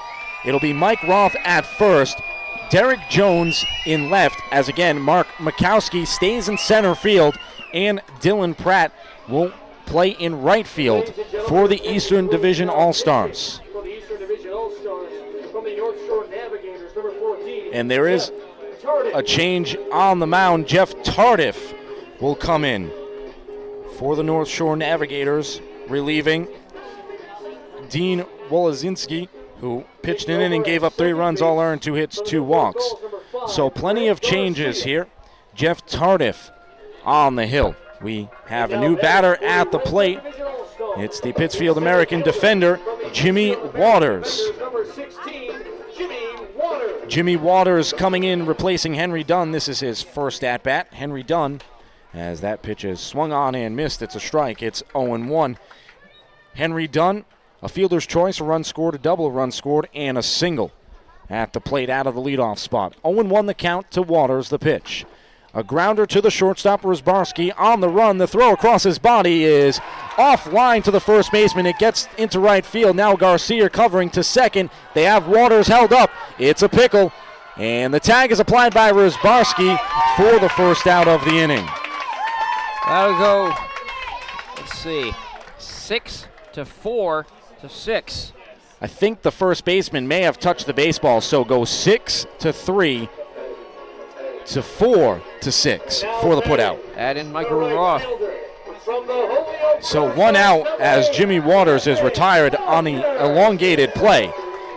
It'll be Mike Roth at first, Derek Jones in left, as again, Mark Murkowski stays in center field, and Dylan Pratt will play in right field for the Eastern Division All-Stars. And there is a change on the mound. Jeff Tardif will come in for the North Shore Navigators, relieving Dean Wolozinski, who pitched an inning, gave up 3 runs, all earned, 2 hits, 2 walks. So plenty of changes here. Jeff Tardif on the hill. We have a new batter at the plate. It's the Pittsfield American defender, Jimmy Waters. Jimmy Waters coming in, replacing Henry Dunn. This is his first at-bat. Henry Dunn, as that pitch is swung on and missed. It's a strike. It's 0-1. Henry Dunn, a fielder's choice, a run scored, a double, a run scored, and a single at the plate out of the leadoff spot. 0-1 the count to Waters, the pitch. A grounder to the shortstop, Rozbarski on the run. The throw across his body is offline to the first baseman. It gets into right field. Now Garcia covering to second. They have Waters held up. It's a pickle. And the tag is applied by Rozbarski for the first out of the inning. That'll go, let's see, 6-4 to 6. I think the first baseman may have touched the baseball, so go 6-3 to 4-6 for the putout. Add in Michael Roth. So 1 out as Jimmy Waters is retired on the elongated play.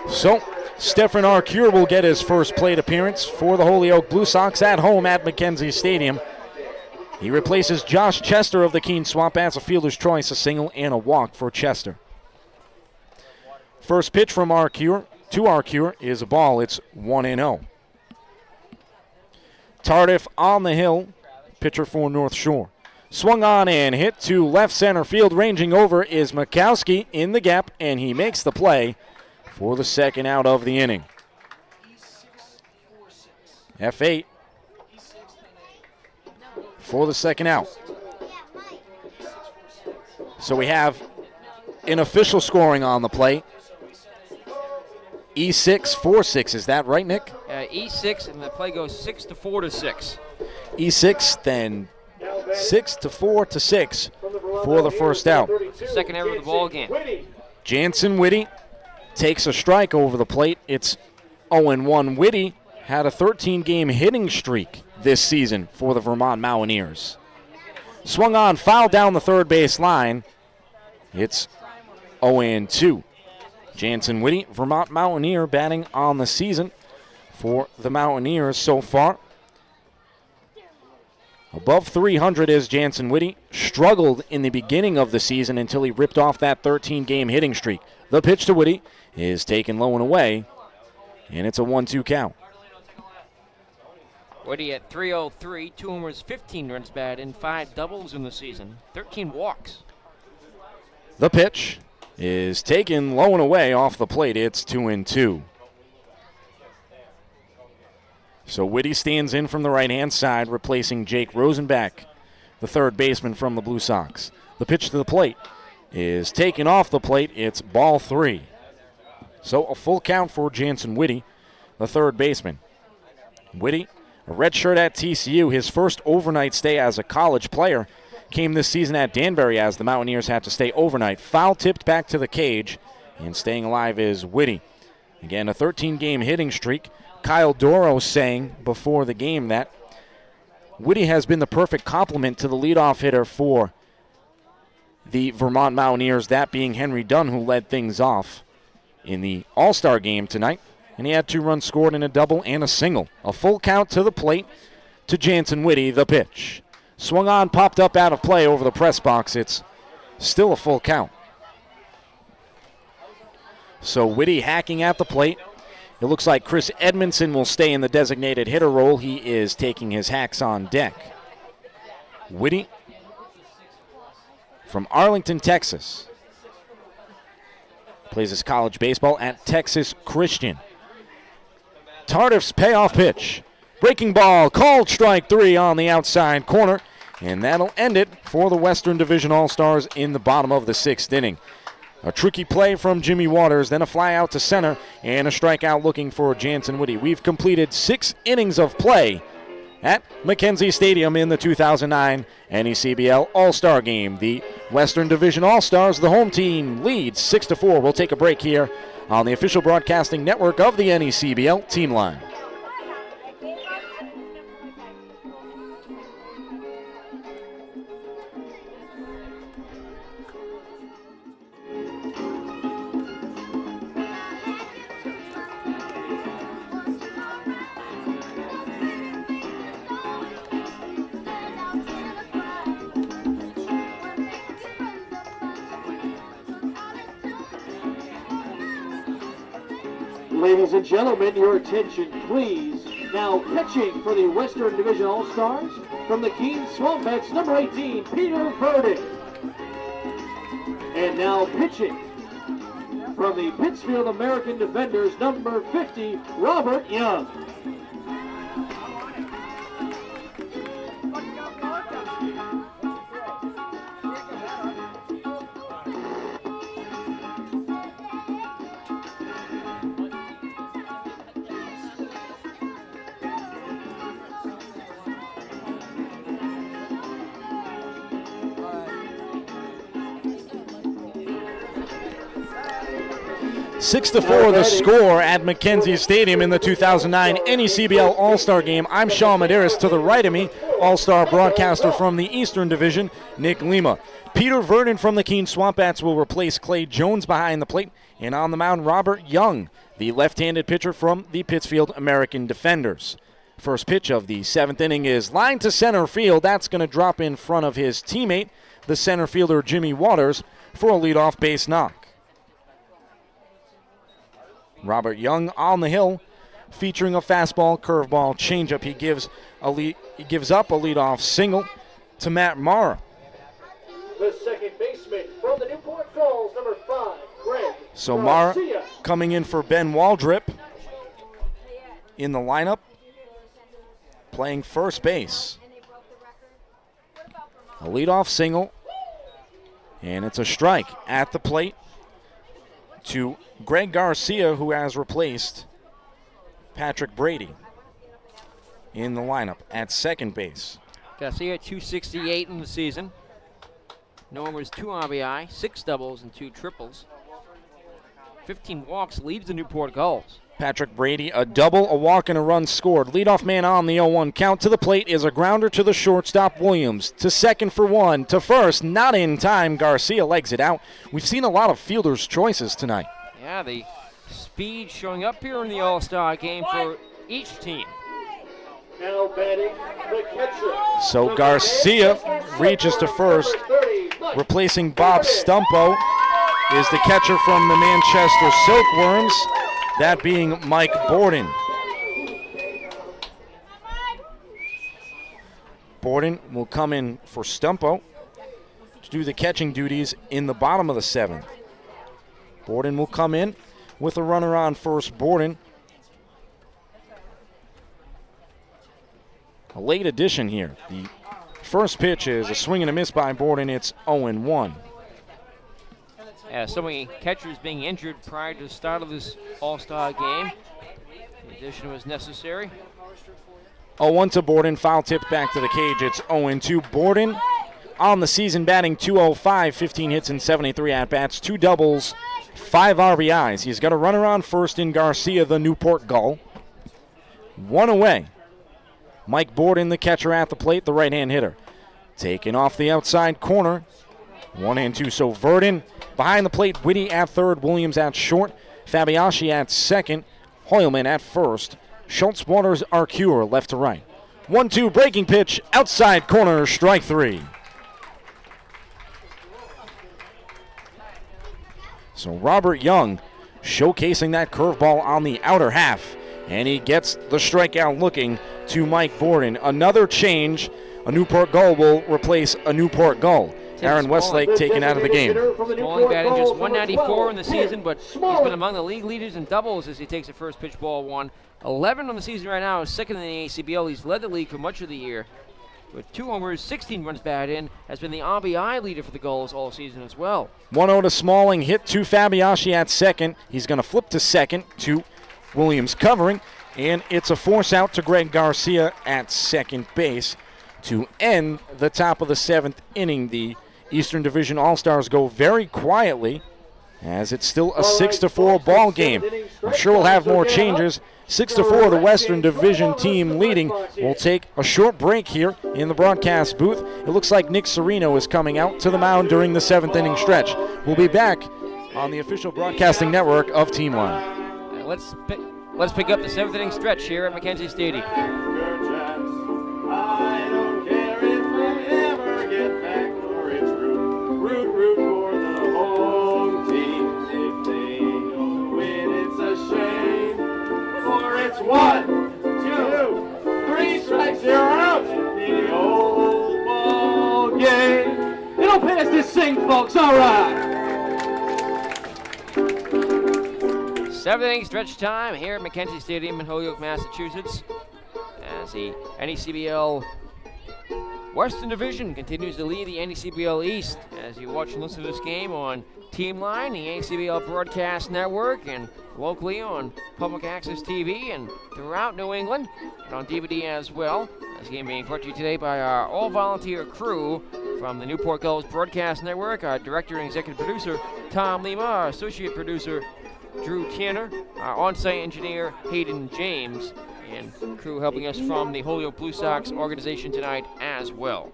So Stefan Arcure will get his first plate appearance for the Holyoke Blue Sox at home at Mackenzie Stadium. He replaces Josh Chester of the Keene Swamp as a fielder's choice, a single and a walk for Chester. First pitch from Arcure to Arcure is a ball. It's 1-0. Tardif on the hill, pitcher for North Shore. Swung on and hit to left center field. Ranging over is Murkowski in the gap, and he makes the play for the second out of the inning. F8 for the second out. So we have an official scoring on the play. E6, 4-6. Is that right, Nick? E6, and the play goes 6-4 to 6. E6, then 6-4-6 for the first out. Second error of the ball game. Jansen Whitty takes a strike over the plate. It's 0-1. Whitty had a 13-game hitting streak this season for the Vermont Mountaineers. Swung on, foul down the third base line. It's 0-2. Jansen Whitty, Vermont Mountaineer, batting on the season for the Mountaineers so far. Above 300 is Jansen Whitty. Struggled in the beginning of the season until he ripped off that 13-game hitting streak. The pitch to Whitty is taken low and away, and it's a 1-2 count. Whitty at 303, 2 homers, 15 runs batted in, 5 doubles in the season, 13 walks. The pitch is taken low and away off the plate. It's 2-2. So Whitty stands in from the right-hand side, replacing Jake Rosenbach, the third baseman from the Blue Sox. The pitch to the plate is taken off the plate. It's ball 3. So a full count for Jansen Whitty, the third baseman. Whitty, a redshirt at TCU, his first overnight stay as a college player came this season at Danbury as the Mountaineers had to stay overnight. Foul tipped back to the cage, and staying alive is Whitty. Again, a 13-game hitting streak. Kyle Doro saying before the game that Whitty has been the perfect complement to the leadoff hitter for the Vermont Mountaineers, that being Henry Dunn, who led things off in the All-Star game tonight. And he had 2 runs scored in a double and a single. A full count to the plate to Jansen Whitty, the pitch. Swung on, popped up out of play over the press box. It's still a full count. So Whitty hacking at the plate. It looks like Chris Edmondson will stay in the designated hitter role. He is taking his hacks on deck. Whitty from Arlington, Texas. Plays his college baseball at Texas Christian. Tardif's payoff pitch. Breaking ball, called strike 3 on the outside corner. And that'll end it for the Western Division All-Stars in the bottom of the 6th inning. A tricky play from Jimmy Waters, then a fly out to center, and a strikeout looking for Jansen Whitty. We've completed 6 innings of play at Mackenzie Stadium in the 2009 NECBL All-Star Game. The Western Division All-Stars, the home team, leads 6-4. We'll take a break here on the official broadcasting network of the NECBL Team Line. Ladies and gentlemen, your attention, please. Now pitching for the Western Division All-Stars from the Keene Swampettes, number 18, Peter Verdick. And now pitching from the Pittsfield American Defenders, number 50, Robert Young. Six to 4 the score at Mackenzie Stadium in the 2009 NECBL All-Star Game. I'm Sean Medeiros. To the right of me, All-Star broadcaster from the Eastern Division, Nick Lima. Peter Vernon from the Keene Swampettes will replace Clay Jones behind the plate. And on the mound, Robert Young, the left-handed pitcher from the Pittsfield American Defenders. First pitch of the 7th inning is line to center field. That's going to drop in front of his teammate, the center fielder Jimmy Waters, for a leadoff base knock. Robert Young on the hill, featuring a fastball, curveball, changeup. He gives up a leadoff single to Matt Mara. The second baseman from the Newport Gulls, number 5, Greg. So Mara coming in for Ben Waldrip in the lineup, playing first base. A leadoff single, and it's a strike at the plate to Greg Garcia, who has replaced Patrick Brady in the lineup at second base. Garcia, 268 in the season. No homers, 2 RBI, 6 doubles, and 2 triples. 15 walks, leads the Newport Gulls. Patrick Brady, a double, a walk, and a run scored. Leadoff man on the 0-1 count. To the plate is a grounder to the shortstop, Williams. To second for 1. To first, not in time. Garcia legs it out. We've seen a lot of fielders' choices tonight. Yeah, the speed showing up here in the All-Star game for each team. Now batting the catcher. So Garcia reaches to first. Replacing Bob Stumpo is the catcher from the Manchester Silkworms, that being Mike Borden. Borden will come in for Stumpo to do the catching duties in the bottom of the 7th. Borden will come in with a runner on first. Borden, a late addition here. The first pitch is a swing and a miss by Borden. It's 0-1. So many catchers being injured prior to the start of this All-Star game. The addition was necessary. 0-1 to Borden. Foul tipped back to the cage. It's 0-2. Borden on the season batting .205, 15 hits and 73 at-bats, 2 doubles, 5 RBIs. He's got a runner on first in Garcia, the Newport Gull. 1 away. Mike Borden, the catcher at the plate, the right-hand hitter. Taken off the outside corner. 1-2. So Verdon behind the plate, Whitty at third, Williams at short, Fabiashi at second, Hoylman at first, Schultz, Waters, Arcure left to right. 1-2 breaking pitch, outside corner, strike 3. So Robert Young showcasing that curveball on the outer half, and he gets the strikeout looking to Mike Borden. Another change, a Newport Gull will replace a Newport Gull. Aaron Westlake taken out of the game. Smalling batting just 194 in the season, but he's been among the league leaders in doubles as he takes the first pitch, ball 1. 11 on the season right now, second in the NECBL. He's led the league for much of the year with 2 homers, 16 runs batted in, has been the RBI leader for the Gulls all season as well. 1-0 to Smalling, hit to Fabiashi at second. He's going to flip to second to Williams covering, and it's a force out to Greg Garcia at second base to end the top of the 7th inning. The Eastern Division All-Stars go very quietly as it's still a 6-4 ball game. I'm sure we'll have more changes. 6-4, the Western Division team leading. We'll take a short break here in the broadcast booth. It looks like Nick Serino is coming out to the mound during the 7th inning stretch. We'll be back on the official broadcasting network of Team Line. Let's pick up the 7th inning stretch here at Mackenzie Stadium. I don't care if I ever get back or it's root for the home team. If they don't win, it's a shame. For it's 1, 2, 3 strikes, you're out. The old ball game. They don't pay us to sing, folks. All right. 7th inning stretch time here at Mackenzie Stadium in Holyoke, Massachusetts, as the NECBL Western Division continues to lead the NECBL East. As you watch and listen to this game on Team Line, the NECBL Broadcast Network, and locally on Public Access TV and throughout New England, and on DVD as well. This game being brought to you today by our all-volunteer crew from the Newport Gulls Broadcast Network, our director and executive producer, Tom Lima, our associate producer, Drew Tanner, our on-site engineer, Hayden James, and crew helping us from the Holyoke Blue Sox organization tonight as well.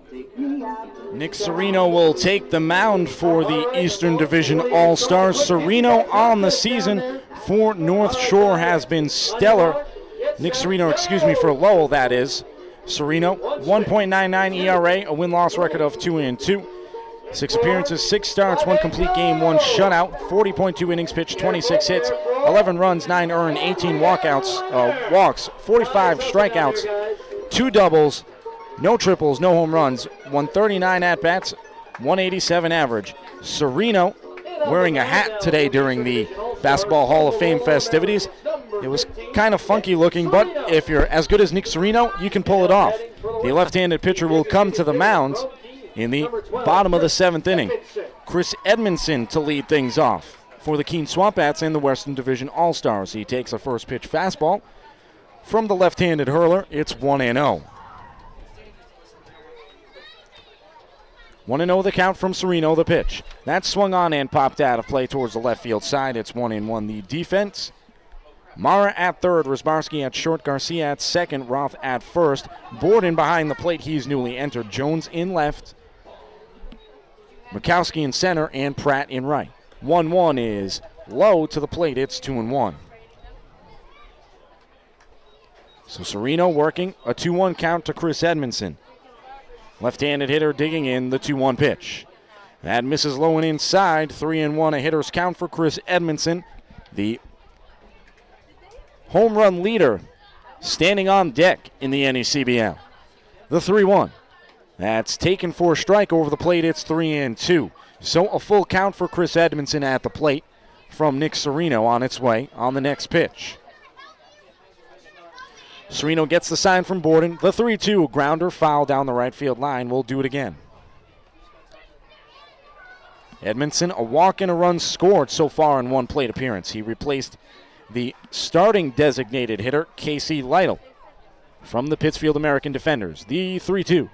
Nick Serino will take the mound for the Eastern Division All-Stars. Serino on the season for North Shore has been stellar. Nick Serino, for Lowell, that is. Serino, 1.99 ERA, a win-loss record of 2-2. 6 appearances, 6 starts, 1 complete game, 1 shutout, 40.2 innings pitched, 26 hits, 11 runs, 9 earned, 18 walks, 45 strikeouts, 2 doubles, no triples, no home runs, 139 at-bats, 187 average. Serino wearing a hat today during the Basketball Hall of Fame festivities. It was kind of funky looking, but if you're as good as Nick Serino, you can pull it off. The left-handed pitcher will come to the mound in the bottom of the 7th inning. Chris Edmondson to lead things off for the Keene Swamp Bats and the Western Division All-Stars. He takes a first pitch fastball from the left-handed hurler. It's 1-0. 1-0 the count from Sereno, the pitch. That swung on and popped out of play towards the left field side. It's 1-1 the defense. Mara at third, Rosbarski at short, Garcia at second, Roth at first. Borden behind the plate, he's newly entered. Jones in left, Mikowski in center, and Pratt in right. 1-1 is low to the plate. It's 2-1. So Sereno working a 2-1 count to Chris Edmondson. Left-handed hitter digging in the 2-1 pitch. That misses low and inside. 3-1 a hitter's count for Chris Edmondson. The home run leader standing on deck in the NECBL. The 3-1. That's taken for a strike over the plate. It's 3-2. So a full count for Chris Edmondson at the plate from Nick Sereno on its way on the next pitch. Sereno gets the sign from Borden. The 3-2 grounder foul down the right field line. We'll do it again. Edmondson, a walk and a run scored so far in one plate appearance. He replaced the starting designated hitter, Casey Lytle, from the Pittsfield American Defenders. The 3-2.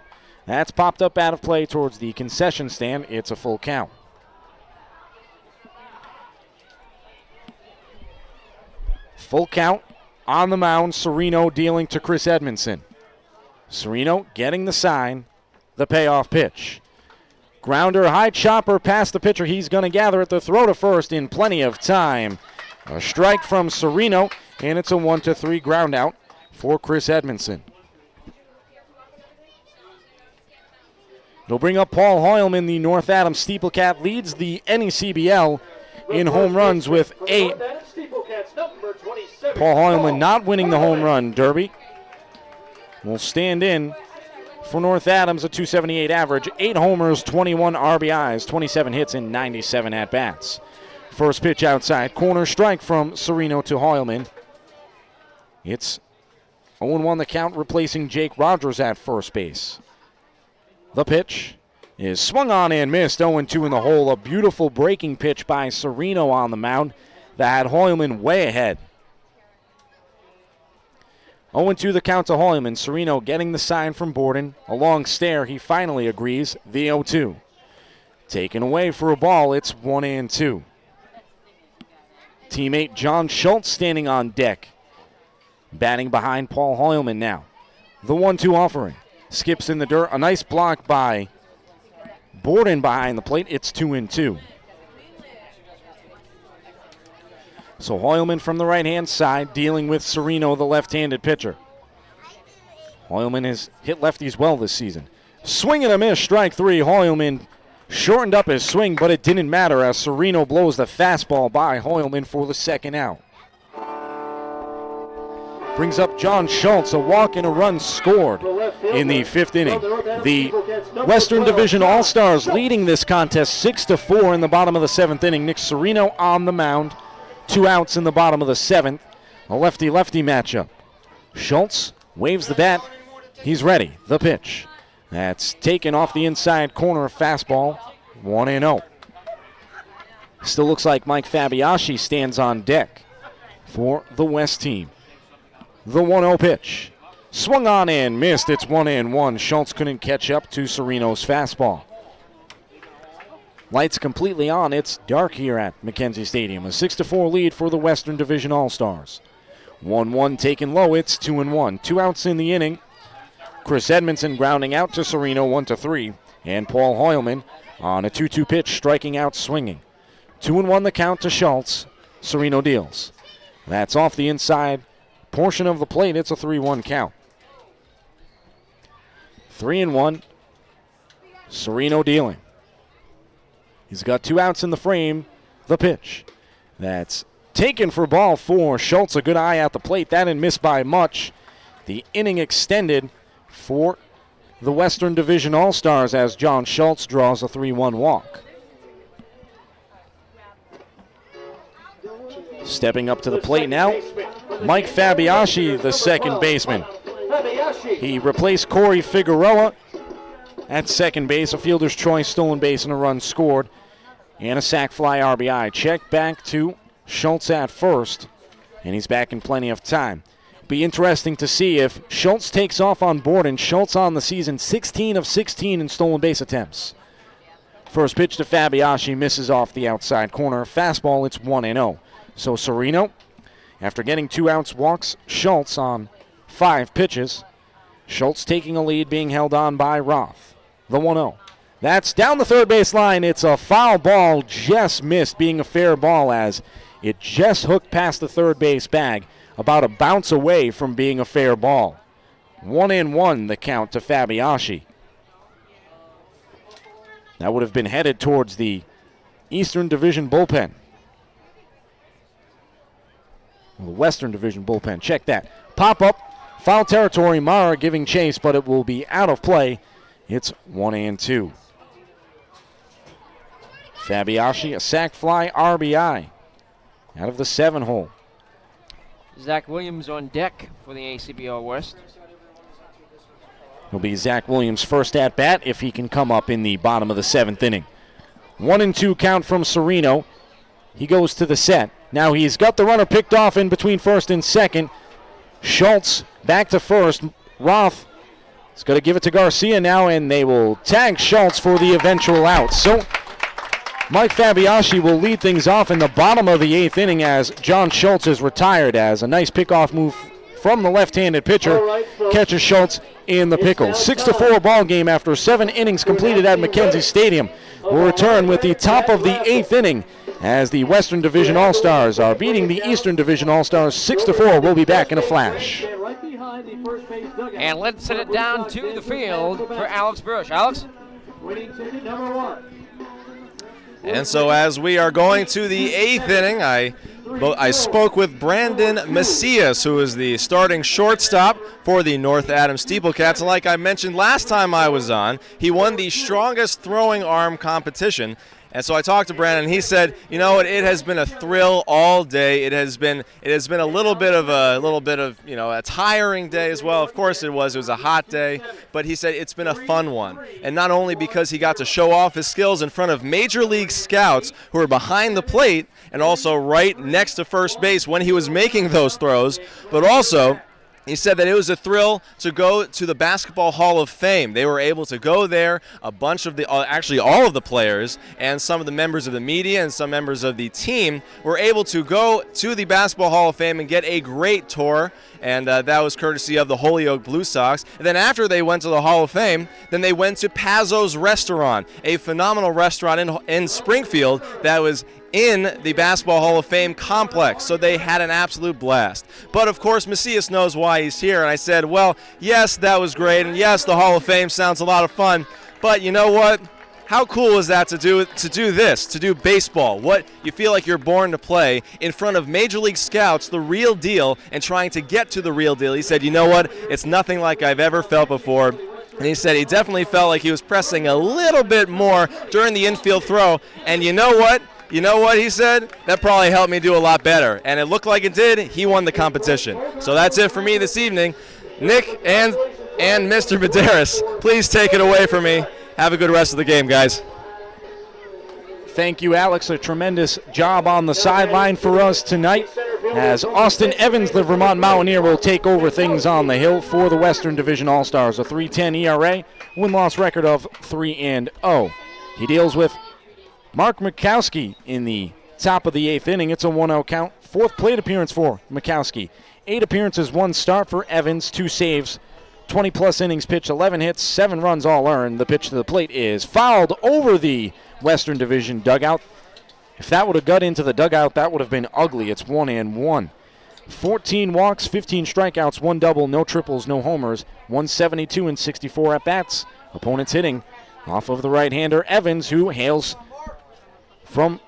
That's popped up out of play towards the concession stand. It's a full count. Full count on the mound. Sereno dealing to Chris Edmondson. Sereno getting the sign. The payoff pitch. Grounder, high chopper past the pitcher. He's going to gather it. The throw to first in plenty of time. A strike from Sereno, and it's a 1-3 ground out for Chris Edmondson. It'll bring up Paul Hoylman. The North Adams Steeplecat leads the NECBL in home runs with 8. Paul Hoylman not winning the home run derby. Will stand in for North Adams, a .278 average, 8 homers, 21 RBIs, 27 hits, and 97 at-bats. First pitch outside, corner strike from Sereno to Hoylman. It's 0-1 the count, replacing Jake Rogers at first base. The pitch is swung on and missed, 0-2 in the hole. A beautiful breaking pitch by Sereno on the mound that had Hoylman way ahead. 0-2 the count to Hoylman. Sereno getting the sign from Borden. A long stare. He finally agrees. The 0-2. Taken away for a ball. It's 1-2. Teammate John Schultz standing on deck. Batting behind Paul Hoylman now. The 1-2 offering. Skips in the dirt. A nice block by Borden behind the plate. It's 2-2. So Hoylman from the right-hand side dealing with Sereno, the left-handed pitcher. Hoylman has hit lefties well this season. Swing and a miss, strike 3. Hoylman shortened up his swing, but it didn't matter as Sereno blows the fastball by Hoylman for the second out. Brings up John Schultz, a walk and a run scored in the 5th inning. The Western Division All-Stars leading this contest 6-4 in the bottom of the 7th inning. Nick Sereno on the mound. 2 outs in the bottom of the 7th. A lefty-lefty matchup. Schultz waves the bat. He's ready. The pitch. That's taken off the inside corner, fastball. 1-0. Still looks like Mike Fabiaschi stands on deck for the West team. The 1-0 pitch. Swung on and missed. It's 1-1. Schultz couldn't catch up to Sereno's fastball. Lights completely on. It's dark here at McKenzie Stadium. A 6-4 lead for the Western Division All-Stars. 1-1 taken low. It's 2-1. 2 outs in the inning. Chris Edmondson grounding out to Sereno 1-3. And Paul Hoylman on a 2-2 pitch striking out swinging. 2-1 the count to Schultz. Sereno deals. That's off the inside portion of the plate. It's a 3-1 count. 3-1. Sereno dealing. He's got 2 outs in the frame. The pitch. That's taken for ball 4. Schultz, a good eye at the plate. That didn't miss by much. The inning extended for the Western Division All-Stars as John Schultz draws a 3-1 walk. Stepping up to the plate now, Mike Fabiaschi, the second baseman. He replaced Corey Figueroa at second base. A fielder's choice, stolen base, and a run scored. And a sac fly RBI. Check back to Schultz at first. And he's back in plenty of time. Be interesting to see if Schultz takes off on Borden. Schultz on the season, 16 of 16 in stolen base attempts. First pitch to Fabiashi misses off the outside corner. Fastball, it's 1-0. So Sereno, after getting 2 outs, walks Schultz on 5 pitches. Schultz taking a lead, being held on by Roth. The 1-0. That's down the third base line. It's a foul ball, just missed, being a fair ball as it just hooked past the third base bag, about a bounce away from being a fair ball. 1-1 the count to Fabiashi. That would have been headed towards the Eastern Division bullpen. The Western Division bullpen. Check that. Pop up. Foul territory. Mara giving chase, but it will be out of play. It's 1-2. Fabiashi, a sac fly, RBI. Out of the 7-hole. Zach Williams on deck for the ACBL West. Will be Zach Williams' first at-bat if he can come up in the bottom of the 7th inning. 1-2 count from Sereno. He goes to the set. Now he's got the runner picked off in between first and second. Schultz back to first. Roth is going to give it to Garcia now, and they will tag Schultz for the eventual out. So Mike Fabiashi will lead things off in the bottom of the 8th inning as John Schultz is retired, as a nice pickoff move from the left-handed pitcher catches Schultz in the pickle. 6-4 ball game after 7 innings completed at McKenzie Stadium. We'll return with the top of the 8th inning as the Western Division All-Stars are beating the Eastern Division All-Stars 6-4. We'll be back in a flash. And let's send it down to the field for Alex Bush. Alex? And so as we are going to the 8th inning, I spoke with Brandon Macias, who is the starting shortstop for the North Adams Steeplecats. And like I mentioned last time I was on, he won the strongest throwing arm competition. And so I talked to Brandon, and he said, you know what, it has been a thrill all day. It has been a little bit of a tiring day as well. Of course it was a hot day, but he said it's been a fun one. And not only because he got to show off his skills in front of major league scouts who are behind the plate and also right next to first base when he was making those throws, but also he said that it was a thrill to go to the Basketball Hall of Fame. They were able to go there. A bunch of actually all of the players and some of the members of the media and some members of the team were able to go to the Basketball Hall of Fame and get a great tour. And that was courtesy of the Holyoke Blue Sox. And then after they went to the Hall of Fame, then they went to Pazzo's Restaurant, a phenomenal restaurant in Springfield that was in the Basketball Hall of Fame complex. So they had an absolute blast. But of course, Macias knows why he's here. And I said, well, yes, that was great. And yes, the Hall of Fame sounds a lot of fun. But you know what? How cool is that to do baseball? What you feel like you're born to play in front of Major League scouts, the real deal, and trying to get to the real deal. He said, you know what? It's nothing like I've ever felt before. And he said he definitely felt like he was pressing a little bit more during the infield throw. And you know what? You know what he said? That probably helped me do a lot better. And it looked like it did. He won the competition. So that's it for me this evening. Nick and Mr. Medeiros, please take it away from me. Have a good rest of the game, guys. Thank you, Alex. A tremendous job on the sideline for us tonight as Austin Evans, the Vermont Mountaineer, will take over things on the hill for the Western Division All-Stars. A 3.10 ERA, win-loss record of 3-0. He deals with Mark Mikowski in the top of the 8th inning. It's a 1-0 count. 4th plate appearance for Mikowski. 8 appearances, 1 start for Evans, 2 saves, 20-plus innings pitched, 11 hits, 7 runs all earned. The pitch to the plate is fouled over the Western Division dugout. If that would have got into the dugout, that would have been ugly. It's 1-1. 14 walks, 15 strikeouts, 1 double, no triples, no homers, 172 and 64 at-bats. Opponents hitting off of the right-hander Evans, who hails from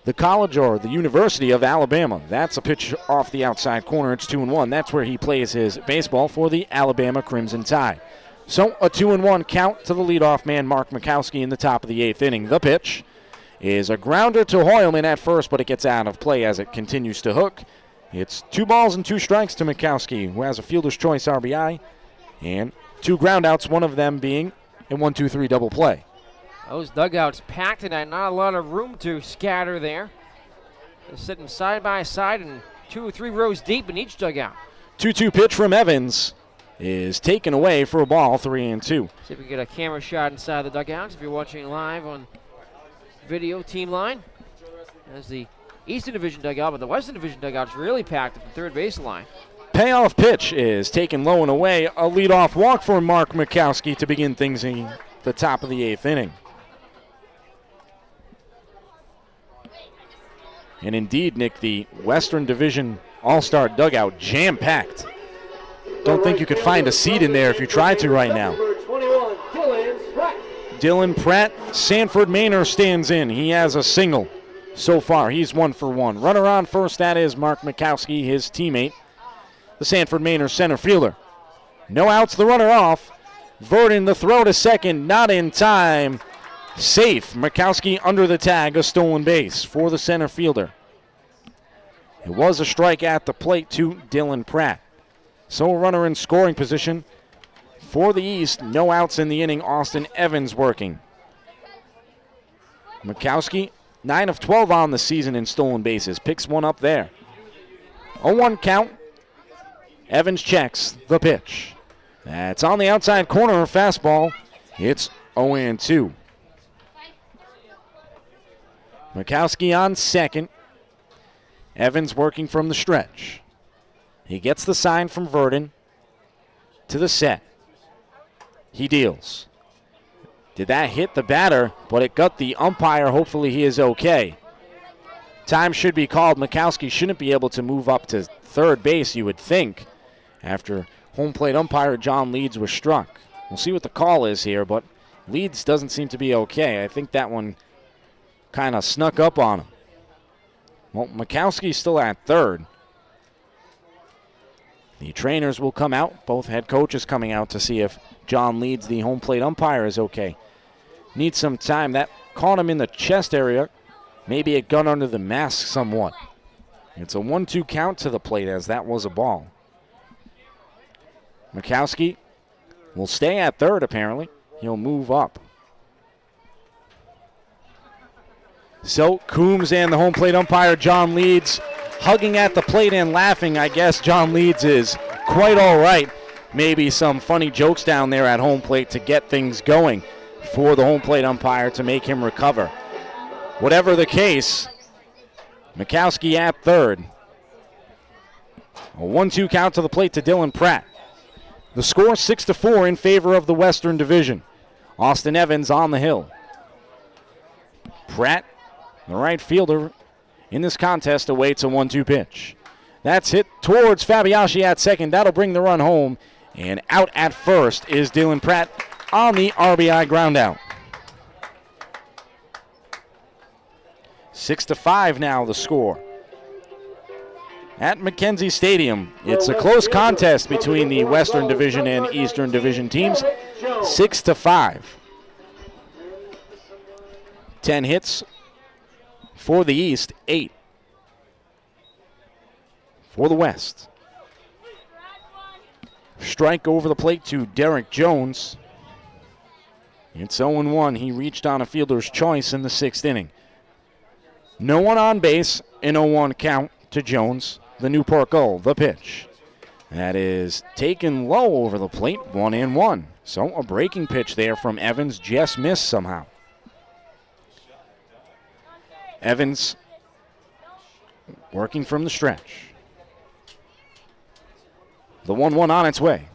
the college or the University of Alabama. That's a pitch off the outside corner. It's 2-1. That's where he plays his baseball for the Alabama Crimson Tide. So a 2-1 count to the leadoff man, Mark Mikowski, in the top of the 8th inning. The pitch is a grounder to Hoyleman at first, but it gets out of play as it continues to hook. It's 2 balls and 2 strikes to Mikowski, who has a fielder's choice RBI, and 2 groundouts, one of them being a 1-2-3 double play. Those dugouts packed and not a lot of room to scatter there. They're sitting side by side and 2 or 3 rows deep in each dugout. 2-2 pitch from Evans is taken away for a ball, 3-2. See if we can get a camera shot inside the dugouts if you're watching live on video team line as the Eastern Division dugout, but the Western Division dugout's really packed at the third base line. Payoff pitch is taken low and away. A leadoff walk for Mark Mikowski to begin things in the top of the 8th inning. And indeed, Nick, the Western Division All-Star dugout jam-packed. Don't think you could find a seat in there if you tried to right now. Dylan Pratt, Sanford Manor stands in. He has a single so far. He's 1 for 1. Runner on first, that is Mark Mikowski, his teammate, the Sanford Manor center fielder. No outs, the runner off. Verdon, the throw to second, not in time. Safe. Mikowski under the tag, a stolen base for the center fielder. It was a strike at the plate to Dylan Pratt. So a runner in scoring position for the East. No outs in the inning. Austin Evans working. Mikowski, 9 of 12 on the season in stolen bases. Picks one up there. 0-1 count. Evans checks the pitch. That's on the outside corner. Fastball. It's 0-2. Mikowski on second. Evans working from the stretch. He gets the sign from Verdon to the set. He deals. Did that hit the batter? But it got the umpire. Hopefully he is okay. Time should be called. Mikowski shouldn't be able to move up to third base, you would think, after home plate umpire John Leeds was struck. We'll see what the call is here, but Leeds doesn't seem to be okay. I think that one kind of snuck up on him. Well, Mikowski's still at third. The trainers will come out. Both head coaches coming out to see if John Leeds, the home plate umpire, is okay. Needs some time. That caught him in the chest area. Maybe it got under the mask somewhat. It's a 1-2 count to the plate as that was a ball. Mikowski will stay at third apparently. He'll move up. So Coombs and the home plate umpire John Leeds hugging at the plate and laughing. I guess John Leeds is quite all right. Maybe some funny jokes down there at home plate to get things going for the home plate umpire to make him recover. Whatever the case, Mikowski at third. A 1-2 count to the plate to Dylan Pratt. The score 6-4 in favor of the Western Division. Austin Evans on the hill. Pratt, the right fielder in this contest, awaits a 1-2 pitch. That's hit towards Fabiashi at second. That'll bring the run home. And out at first is Dylan Pratt on the RBI groundout. 6-5 now the score. At McKenzie Stadium, it's a close contest between the Western Division and Eastern Division teams. 6-5. 10 hits for the East, 8 for the West. Strike over the plate to Derek Jones. It's 0-1. He reached on a fielder's choice in the 6th inning. No one on base, an 0-1 count to Jones, the Newport Gull. The pitch. That is taken low over the plate, 1-1. So a breaking pitch there from Evans, just missed somehow. Evans working from the stretch. The 1-1 on its way.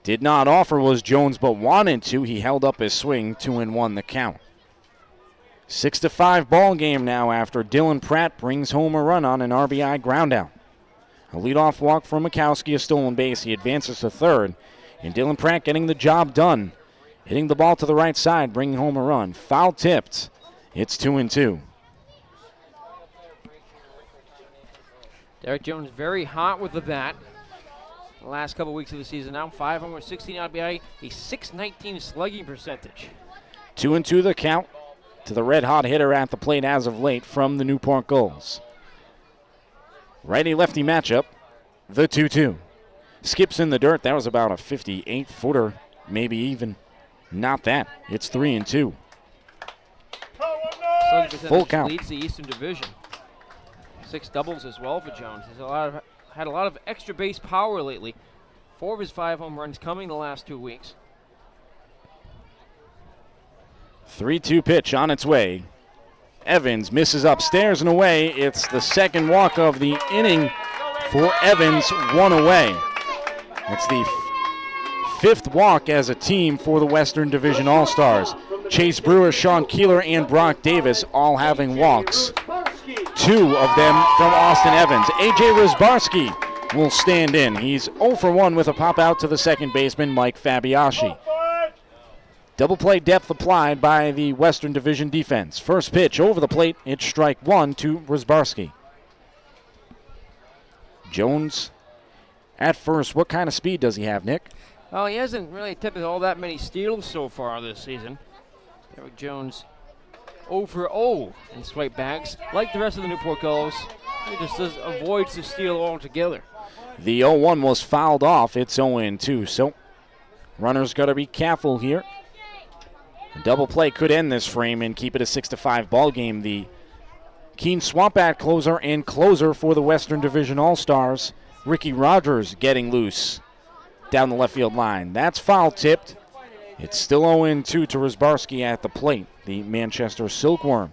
Did not offer was Jones, but wanted to. He held up his swing, 2-1 the count. 6-5 ball game now after Dylan Pratt brings home a run on an RBI groundout. A leadoff walk from Mikowski, a stolen base. He advances to third, and Dylan Pratt getting the job done. Hitting the ball to the right side, bringing home a run. Foul tipped. It's 2-2. Derek Jones very hot with the bat. The last couple weeks of the season now, 5 homers, 16 RBI, a .619 slugging percentage. 2-2 the count to the red-hot hitter at the plate as of late from the Newport Gulls. Righty-lefty matchup, the 2-2. Skips in the dirt. That was about a 58-footer, maybe even not that. It's 3-2. Full count. Leads the Eastern Division. 6 doubles as well for Jones. He's had a lot of extra base power lately. 4 of his 5 home runs coming the last 2 weeks. 3-2 pitch on its way. Evans misses upstairs and away. It's the second walk of the inning for Evans, one away. It's the fifth walk as a team for the Western Division All-Stars. Chase Brewer, Sean Keeler, and Brock Davis all having walks. Two of them from Austin Evans. A.J. Rizbarski will stand in. He's 0 for 1 with a pop out to the second baseman, Mike Fabiasci. Double play depth applied by the Western Division defense. First pitch over the plate. It's strike one to Rizbarski. Jones at first. What kind of speed does he have, Nick? Well, he hasn't really attempted all that many steals so far this season. Eric Jones 0 for 0 in swipe bags. Like the rest of the Newport Gulls, he just avoids the steal altogether. The 0-1 was fouled off. It's 0-2. So runners got to be careful here. A double play could end this frame and keep it a 6-5 ball game. The Keene Swamp Bat closer and closer for the Western Division All-Stars, Ricky Rogers, getting loose down the left field line. That's foul tipped. It's still 0-2 to Rizbarski at the plate, the Manchester Silkworm.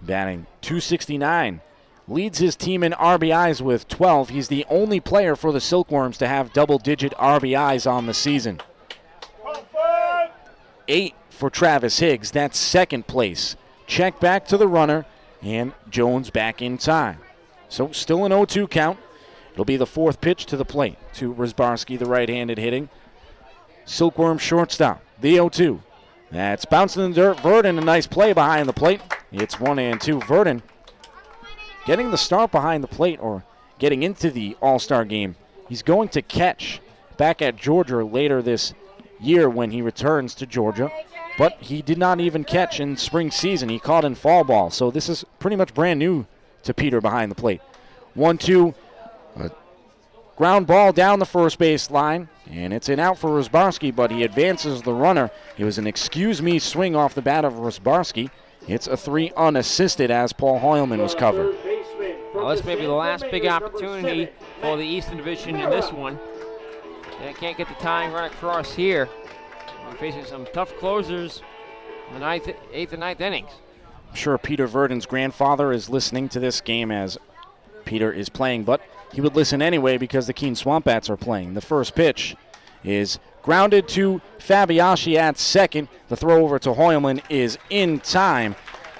Batting .269. Leads his team in RBIs with 12. He's the only player for the Silkworms to have double-digit RBIs on the season. 8 for Travis Higgs. That's second place. Check back to the runner, and Jones back in time. So still an 0-2 count. It'll be the fourth pitch to the plate to Rizbarski, the right-handed hitting. Silkworm shortstop, the 0-2. That's bouncing in the dirt. Verdon, a nice play behind the plate. It's 1-2. Verdon getting the start behind the plate, or getting into the All-Star game. He's going to catch back at Georgia later this year when he returns to Georgia. But he did not even catch in spring season. He caught in fall ball. So this is pretty much brand new to Peter behind the plate. 1-2. Ground ball down the first base line. And it's an out for Rizbarski, but he advances the runner. It was an excuse-me swing off the bat of Rizbarski. It's a 3 unassisted as Paul Hoylman was covered. Well, this may be the last big opportunity for the Eastern Division in this one. They can't get the tying run across here. We're facing some tough closers in the 8th and 9th innings. I'm sure Peter Verdon's grandfather is listening to this game as Peter is playing, but he would listen anyway because the Keene Swamp Bats are playing. The first pitch is grounded to Fabiasci at second. The throw over to Hoylman is in time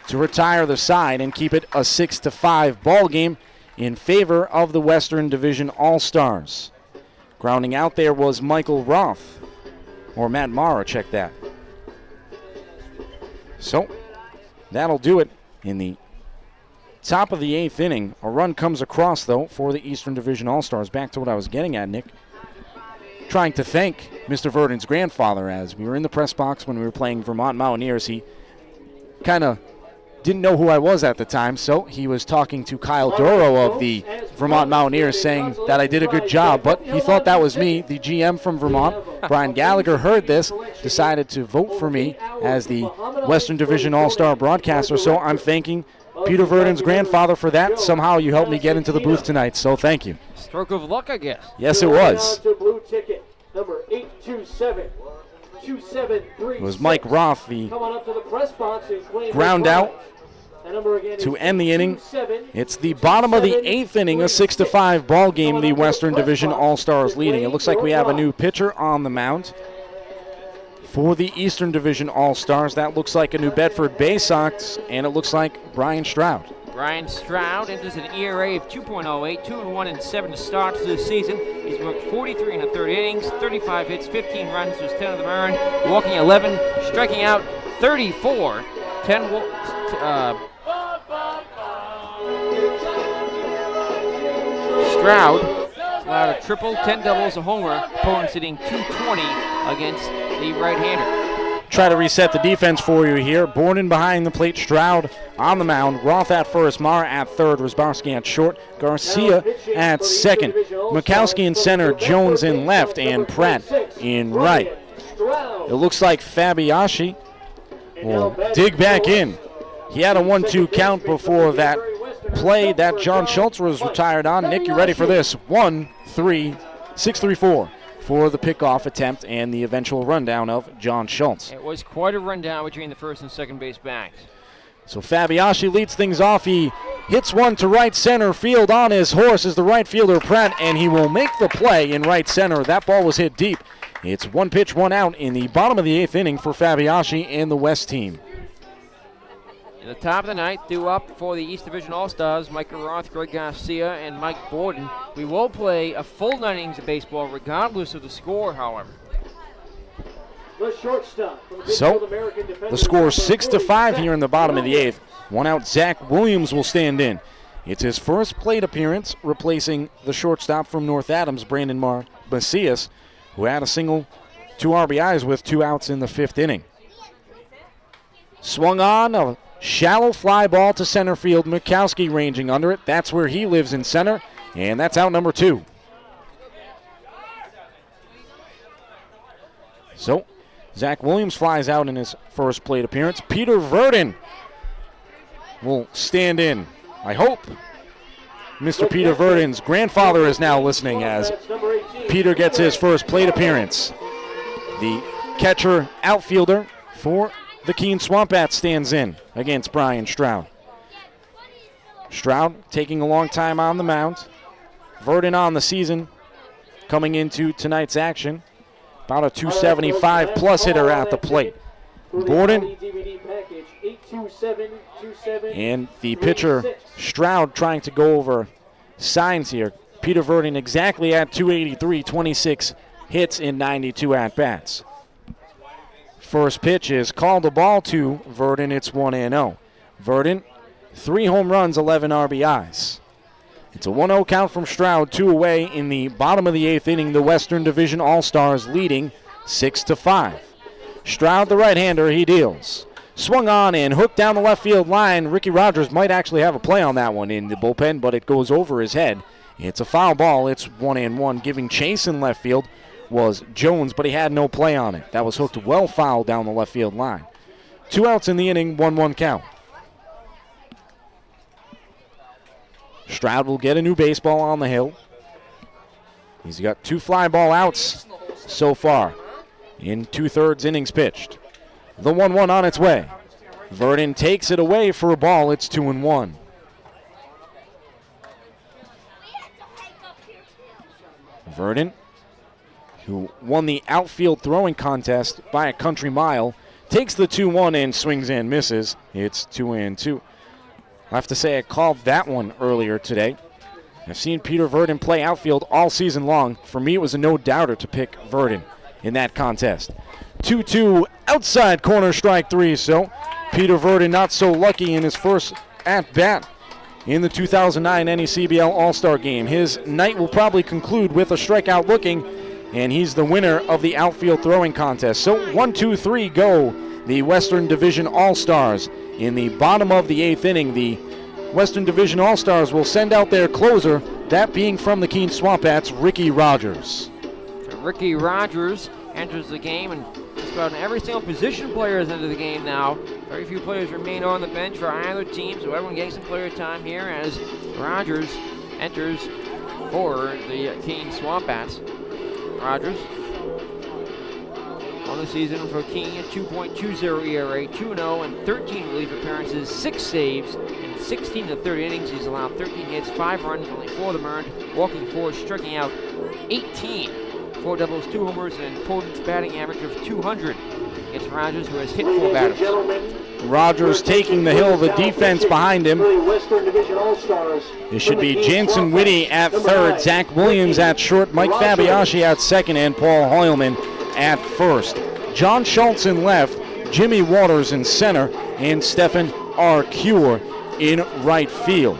to retire the side and keep it a 6-5 ball game in favor of the Western Division All-Stars. Grounding out there was Michael Roth, or Matt Mara, check that. So that'll do it in the top of the 8th inning. A run comes across, though, for the Eastern Division All-Stars. Back to what I was getting at, Nick. Trying to thank Mr. Verdon's grandfather, as we were in the press box when we were playing Vermont Mountaineers. He kind of didn't know who I was at the time, so he was talking to Kyle Doro of the Vermont Mountaineers, saying that I did a good job, but he thought that was me, the GM from Vermont. Brian Gallagher heard this, decided to vote for me as the Western Division All-Star broadcaster, so I'm thanking Peter Verdon's grandfather for that. Somehow you helped me get into the booth tonight, so thank you. Stroke of luck, I guess. Yes, it was. Blue ticket, number 827-273. It was Mike Roth, the Coming up to the press box and claiming ground the out prize. Number again to is end the inning. 827. It's the bottom of the 8th inning, a 6-5 ball game, the Western Division All-Stars leading. It looks like we have a new pitcher on the mound for the Eastern Division All-Stars. That looks like a New Bedford Bay Sox, and it looks like Brian Stroud. Brian Stroud enters an ERA of 2.08, 2-1 in 7 starts this season. He's worked 43 and a third innings, 35 hits, 15 runs, just 10 of them earned, walking 11, striking out 34, 10 Stroud allowed a triple, 10 doubles, a homer. Opponents hitting .220 against the right-hander. Try to reset the defense for you here. Borden behind the plate, Stroud on the mound. Roth at first, Mara at third, Rizbarski at short, Garcia at second. Mikowski in center, Jones in left, and Pratt in right. It looks like Fabiasci will dig back in. He had a 1-2 count before that play that John Schultz was retired on. Nick, you ready for this? 6-3-4 for the pickoff attempt and the eventual rundown of John Schultz. It was quite a rundown between the first and second base backs. So Fabiashi leads things off. He hits one to right center field on his horse is the right fielder Pratt, and he will make the play in right center. That ball was hit deep. It's 1 pitch, 1 out in the bottom of the 8th inning for Fabiashi and the West team. In the top of the ninth, due up for the East Division All-Stars, Micah Roth, Greg Garcia, and Mike Borden. We will play a full 9 innings of baseball regardless of the score, however. The shortstop from the So, Pittsfield American Defender, the score is number 6-5 here in the bottom of the 8th. Williams. 1 out, Zach Williams will stand in. It's his first plate appearance, replacing the shortstop from North Adams, Brandon Macias, who had a single, 2 RBIs with 2 outs in the 5th inning. Swung on, a shallow fly ball to center field. Mikowski ranging under it. That's where he lives in center, and that's out number 2. So, Zach Williams flies out in his first plate appearance. Peter Verdon will stand in. I hope Mr. Peter Verdon's grandfather is now listening as Peter gets his first plate appearance. The catcher outfielder for the Keene Swamp Bats stands in against Brian Stroud. Stroud taking a long time on the mound. Verdon on the season coming into tonight's action. About a 275 plus hitter at the plate. Borden and the pitcher Stroud trying to go over signs here. Peter Verdon exactly at 283, 26 hits in 92 at-bats. First pitch is called a ball to Verdon. It's 1-0. Verdon, 3 home runs, 11 RBIs. It's a 1-0 count from Stroud, 2 away in the bottom of the 8th inning. The Western Division All-Stars leading 6-5. Stroud, the right-hander, he deals. Swung on and hooked down the left field line. Ricky Rogers might actually have a play on that one in the bullpen, but it goes over his head. It's a foul ball. It's 1-1. Giving chase in left field was Jones, but he had no play on it. That was hooked well foul down the left field line. 2 outs in the inning, 1-1 count. Stroud will get a new baseball on the hill. He's got 2 fly ball outs so far in 2/3 innings pitched. The 1-1 on its way. Verdon takes it away for a ball. It's 2-1. Verdon, who won the outfield throwing contest by a country mile, takes the 2-1 and swings and misses. It's 2-2. I have to say I called that one earlier today. I've seen Peter Verdon play outfield all season long. For me, it was a no-doubter to pick Verdon in that contest. 2-2 outside corner, strike 3. So Peter Verdon not so lucky in his first at-bat in the 2009 NECBL All-Star Game. His night will probably conclude with a strikeout looking, and he's the winner of the outfield throwing contest. So 1, 2, 3 go the Western Division All-Stars. In the bottom of the 8th inning, the Western Division All-Stars will send out their closer, that being from the Keene Swamp Bats, Ricky Rogers. So Ricky Rogers enters the game, and just about every single position player is into the game now. Very few players remain on the bench for either team, so everyone getting some player time here as Rogers enters for the Keene Swamp Bats. Rogers on the season for Keene, a 2.20 ERA, 2-0 and 13 relief appearances, 6 saves in 16 to 30 innings. He's allowed 13 hits, 5 runs, only 4 of them earned, walking 4, striking out 18. 4 doubles, 2 homers, and an important batting average of 200. It's Rogers, who has hit 4 batters. Rogers taking the hill, the defense behind him. This should be Jansen Whitty at third, Zach Williams at short, Mike Fabiashi at second, and Paul Hoylman at first. John Schultz in left, Jimmy Waters in center, and Stephen Arcure in right field.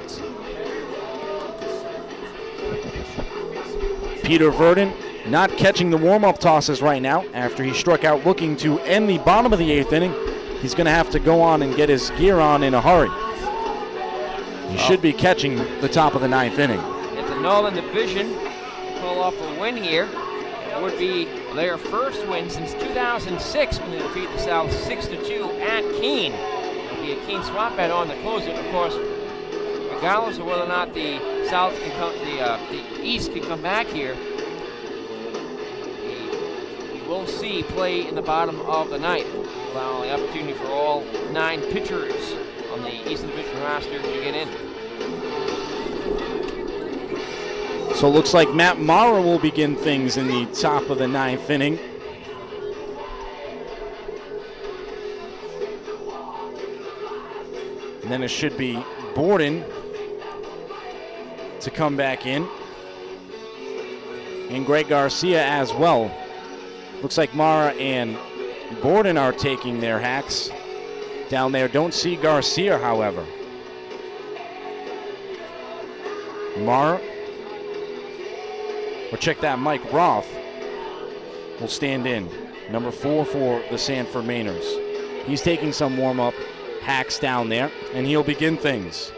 Peter Verdon not catching the warm-up tosses right now after he struck out looking to end the bottom of the 8th inning. He's going to have to go on and get his gear on in a hurry. He should be catching the top of the 9th inning. If the Northern Division pull off a win here, it would be their first win since 2006 when they defeat the South 6-2 at Keene. It'll be a Keene Swamp Bat on the closer. And of course, regardless of whether or not the South can come, the East can come back here, we will see play in the bottom of the 9th, allowing the opportunity for all 9 pitchers on the Eastern Division roster to get in. So it looks like Matt Mara will begin things in the top of the 9th inning. And then it should be Borden to come back in. And Greg Garcia as well. Looks like Mara and Borden are taking their hacks down there. Don't see Garcia, however. Mara, or check that, Mike Roth will stand in. Number 4 for the Sanford Mainers. He's taking some warm-up hacks down there, and he'll begin things.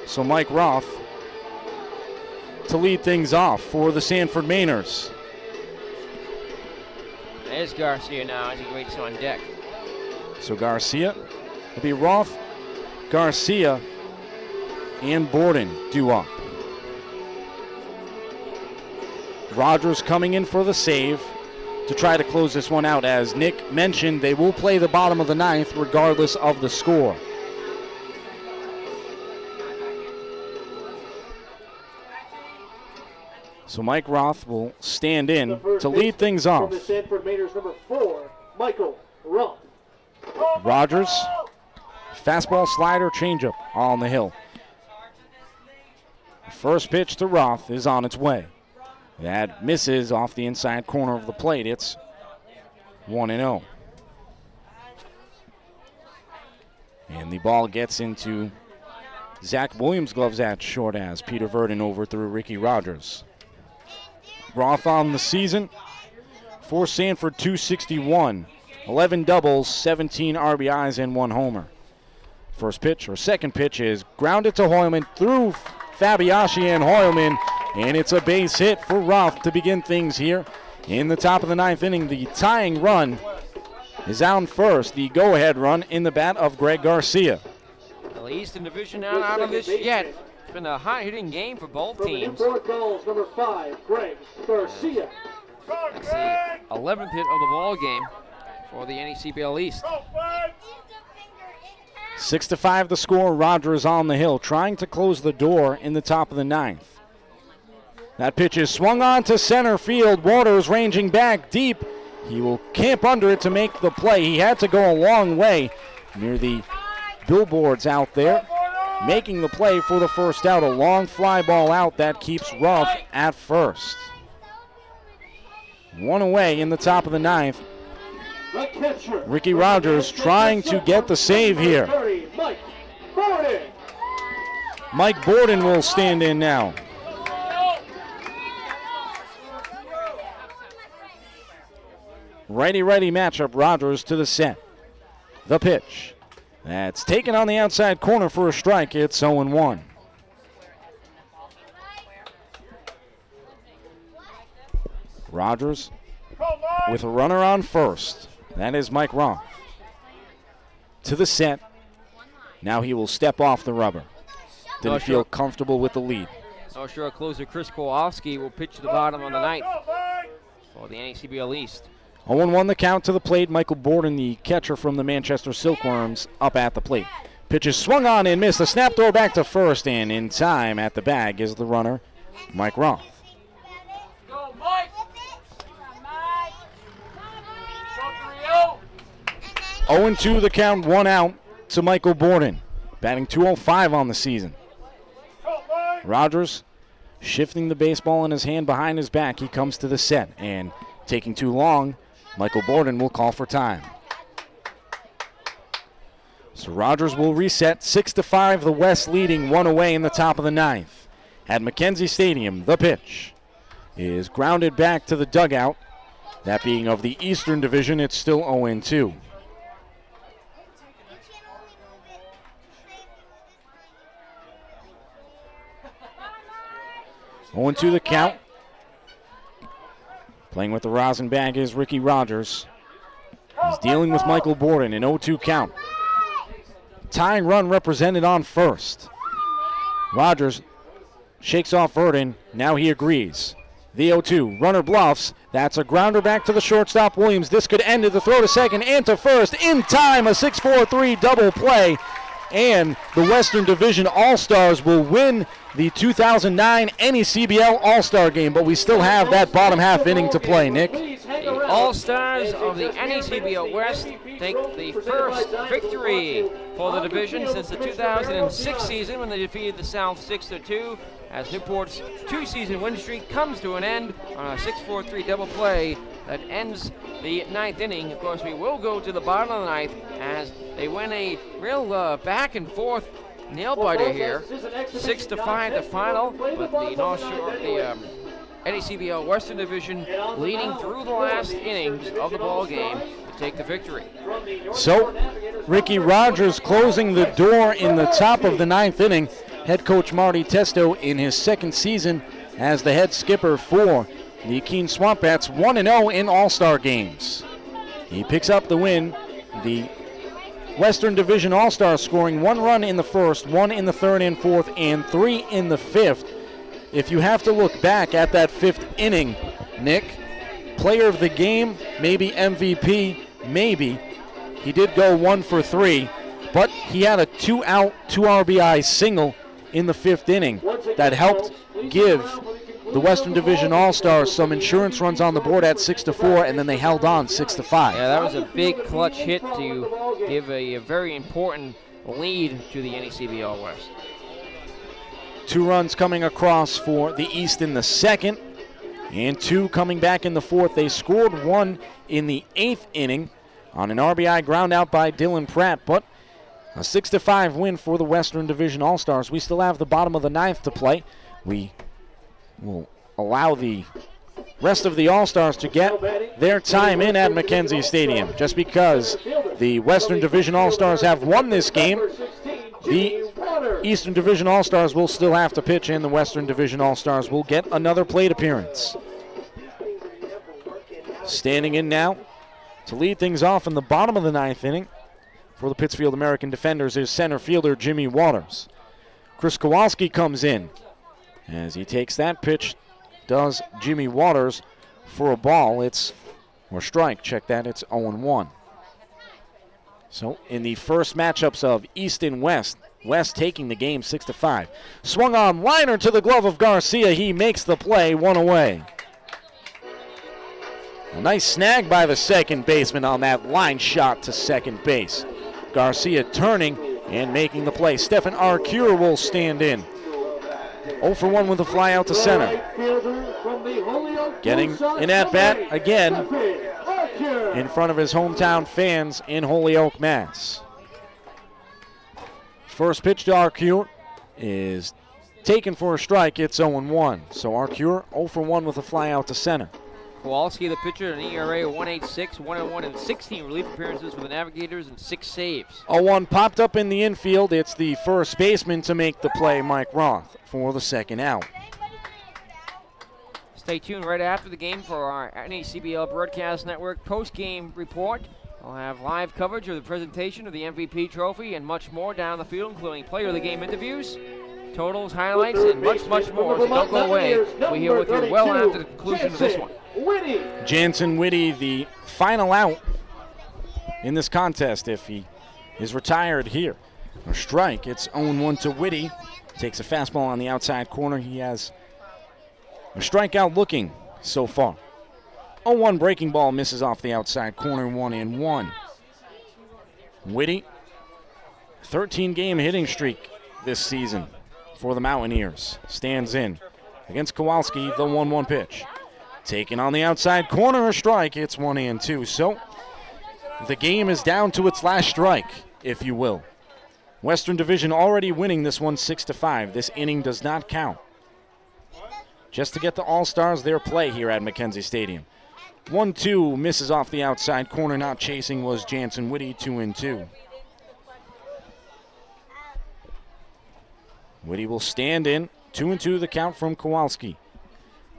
So Mike Roth to lead things off for the Sanford Mainers. There's Garcia now as he waits on deck. So Garcia will be Roth, Garcia, and Borden due up. Rogers coming in for the save to try to close this one out. As Nick mentioned, they will play the bottom of the 9th regardless of the score. So Mike Roth will stand in to lead things off. From the Sanford Mainers, number 4, Michael Roth. Rogers, fastball, slider, changeup on the hill. First pitch to Roth is on its way. That misses off the inside corner of the plate. It's 1-0. And the ball gets into Zach Williams' gloves at short as Peter Verdon overthrew Ricky Rogers. Roth on the season for Sanford, 261. 11 doubles, 17 RBIs, and 1 homer. First pitch, or second pitch, is grounded to Hoylman through Fabiashi and Hoylman, and it's a base hit for Roth to begin things here in the top of the 9th inning. The tying run is on first, the go-ahead run in the bat of Greg Garcia. Well, the Eastern Division not out of this yet. It's been a high-hitting game for both From the teams. Newport Gulls, number 5, Greg Garcia. That's the 11th hit of the ball game for the NECBL East. 6-5 the score. Rogers on the hill, trying to close the door in the top of the 9th. That pitch is swung on to center field. Waters ranging back deep. He will camp under it to make the play. He had to go a long way near the billboards out there, making the play for the first out. A long fly ball out that keeps Ruff at first. One away in the top of the 9th. The catcher, Ricky Rogers trying to get the save here. 30, Mike Borden. Mike Borden will stand in now. Righty-righty matchup. Rogers to the set. The pitch. That's taken on the outside corner for a strike. It's 0-1. Rogers with a runner on first. That is Mike Roth. To the set. Now he will step off the rubber. Didn't feel comfortable with the lead. Oh, sure, closer Chris Kowalski will pitch to the bottom of the 9th for the NECBL East. 0-1 the count to the plate. Michael Borden, the catcher from the Manchester Silkworms, up at the plate. Pitch is swung on and missed. A snap throw back to first, and in time at the bag is the runner, Mike Roth. Go, Mike! 0-2 the count, 1 out to Michael Borden. Batting .205 on the season. Rogers shifting the baseball in his hand behind his back. He comes to the set, and taking too long, Michael Borden will call for time. So Rogers will reset. 6-5, the West leading, 1 away in the top of the 9th. At McKenzie Stadium, the pitch is grounded back to the dugout. That being of the Eastern Division, it's still 0-2. To the count. Playing with the rosin bag is Ricky Rogers. He's dealing with Michael Borden, an 0-2 count. Tying run represented on first. Rogers shakes off Verdon. Now he agrees. The 0-2. Runner bluffs. That's a grounder back to the shortstop, Williams. This could end it. The throw to second and to first. In time, a 6-4-3 double play and the Western Division All-Stars will win the 2009 NECBL All-Star Game, but we still have that bottom half inning to play, Nick. The All-Stars of the NECBL West take the first victory for the division since the 2006 season when they defeated the South 6-2, as Newport's two-season win streak comes to an end on a 6-4-3 double play that ends the ninth inning. Of course, we will go to the bottom of the ninth as they win a real back-and-forth nail-biter here. 6-5 the final, but the North Shore, the NECBL Western Division leading through the last innings of the ball game to take the victory. So, Ricky Rogers closing the door in the top of the ninth inning. Head coach Marty Testo in his second season as the head skipper for the Keene Swamp Bats, 1-0 in All-Star games. He picks up the win. The Western Division All-Stars scoring 1 run in the first, 1 in the third and fourth, and 3 in the fifth. If you have to look back at that fifth inning, Nick, player of the game, maybe MVP, maybe. He did go 1 for 3, but he had a 2-out, 2 RBI single in the fifth inning that helped give the Western Division All-Stars some insurance runs on the board at 6-4, and then they held on 6-5. Yeah, that was a big clutch hit to give a very important lead to the NECBL West. 2 runs coming across for the East in the second, and 2 coming back in the fourth. They scored 1 in the 8th inning on an RBI ground out by Dylan Pratt, but a 6-5 win for the Western Division All-Stars. We still have the bottom of the ninth to play. We will allow the rest of the All-Stars to get their time in at Mackenzie Stadium. Just because the Western Division All-Stars have won this game, the Eastern Division All-Stars will still have to pitch, and the Western Division All-Stars will get another plate appearance. Standing in now to lead things off in the bottom of the ninth inning for the Pittsfield American Defenders is center fielder Jimmy Waters. Chris Kowalski comes in. As he takes that pitch, does Jimmy Waters for a ball. Or strike, check that, it's 0-1. So in the first matchups of East and West, West taking the game 6-5. Swung on liner to the glove of Garcia. He makes the play, 1 away. A nice snag by the second baseman on that line shot to second base. Garcia turning and making the play. Stephen Arcure will stand in. 0 for 1 with a fly out to center. Getting an at-bat again in front of his hometown fans in Holyoke, Mass. First pitch to Arcure is taken for a strike. It's 0-1. So Arcure 0 for 1 with a fly out to center. Kowalski, the pitcher, an ERA of 1.86, 1-1 in 16 relief appearances for the Navigators and 6 saves. 0-1 popped up in the infield. It's the first baseman to make the play, Mike Roth, for the second out. Stay tuned right after the game for our NECBL Broadcast Network post-game report. We'll have live coverage of the presentation of the MVP trophy and much more down the field, including player of the game interviews, totals, highlights, and much, much more. So don't go away. We'll be here with you well after the conclusion of this one. Jansen Whitty, the final out in this contest if he is retired here. A strike, it's 0-1 to Whitty. Takes a fastball on the outside corner. He has a strikeout looking so far. 0-1 breaking ball misses off the outside corner, 1-1. Whitty, 13-game hitting streak this season for the Mountaineers. Stands in against Kowalski, the 1-1 pitch. Taken on the outside corner, a strike. It's 1-2. So the game is down to its last strike, if you will. Western Division already winning this one 6-5. This inning does not count. Just to get the All-Stars their play here at Mackenzie Stadium. 1-2 misses off the outside corner. Not chasing was Jansen Whitty, 2-2. Whitty will stand in. 2-2 the count from Kowalski.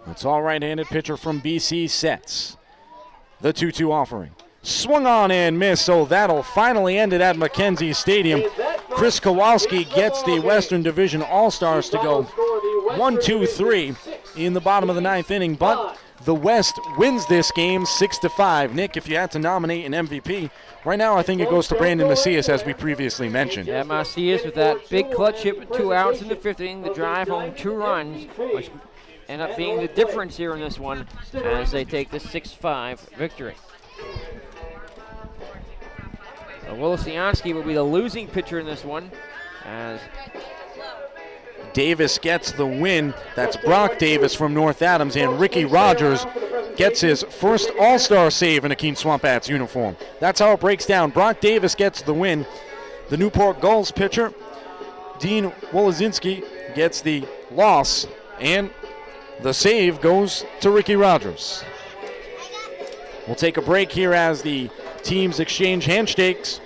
The tall right-handed pitcher from BC sets the 2-2 offering. Swung on and missed, so that'll finally end it at Mackenzie Stadium. Chris Kowalski gets the Western Division All-Stars to go 1-2-3 in the bottom of the ninth inning, but the West wins this game 6-5. Nick, if you had to nominate an MVP, right now I think it goes to Brandon Macias, as we previously mentioned. Yeah, Macias with that big clutch hit with 2 outs in the 5th inning, the drive home 2 runs, which end up being the difference here in this one as they take the 6-5 victory. So Wolosiansky will be the losing pitcher in this one as Davis gets the win. That's Brock Davis from North Adams, and Ricky Rogers gets his first All-Star save in a Keene Swamp Bats uniform. That's how it breaks down. Brock Davis gets the win. The Newport Gulls pitcher, Dean Wolozinski, gets the loss, and the save goes to Ricky Rogers. We'll take a break here as the teams exchange handshakes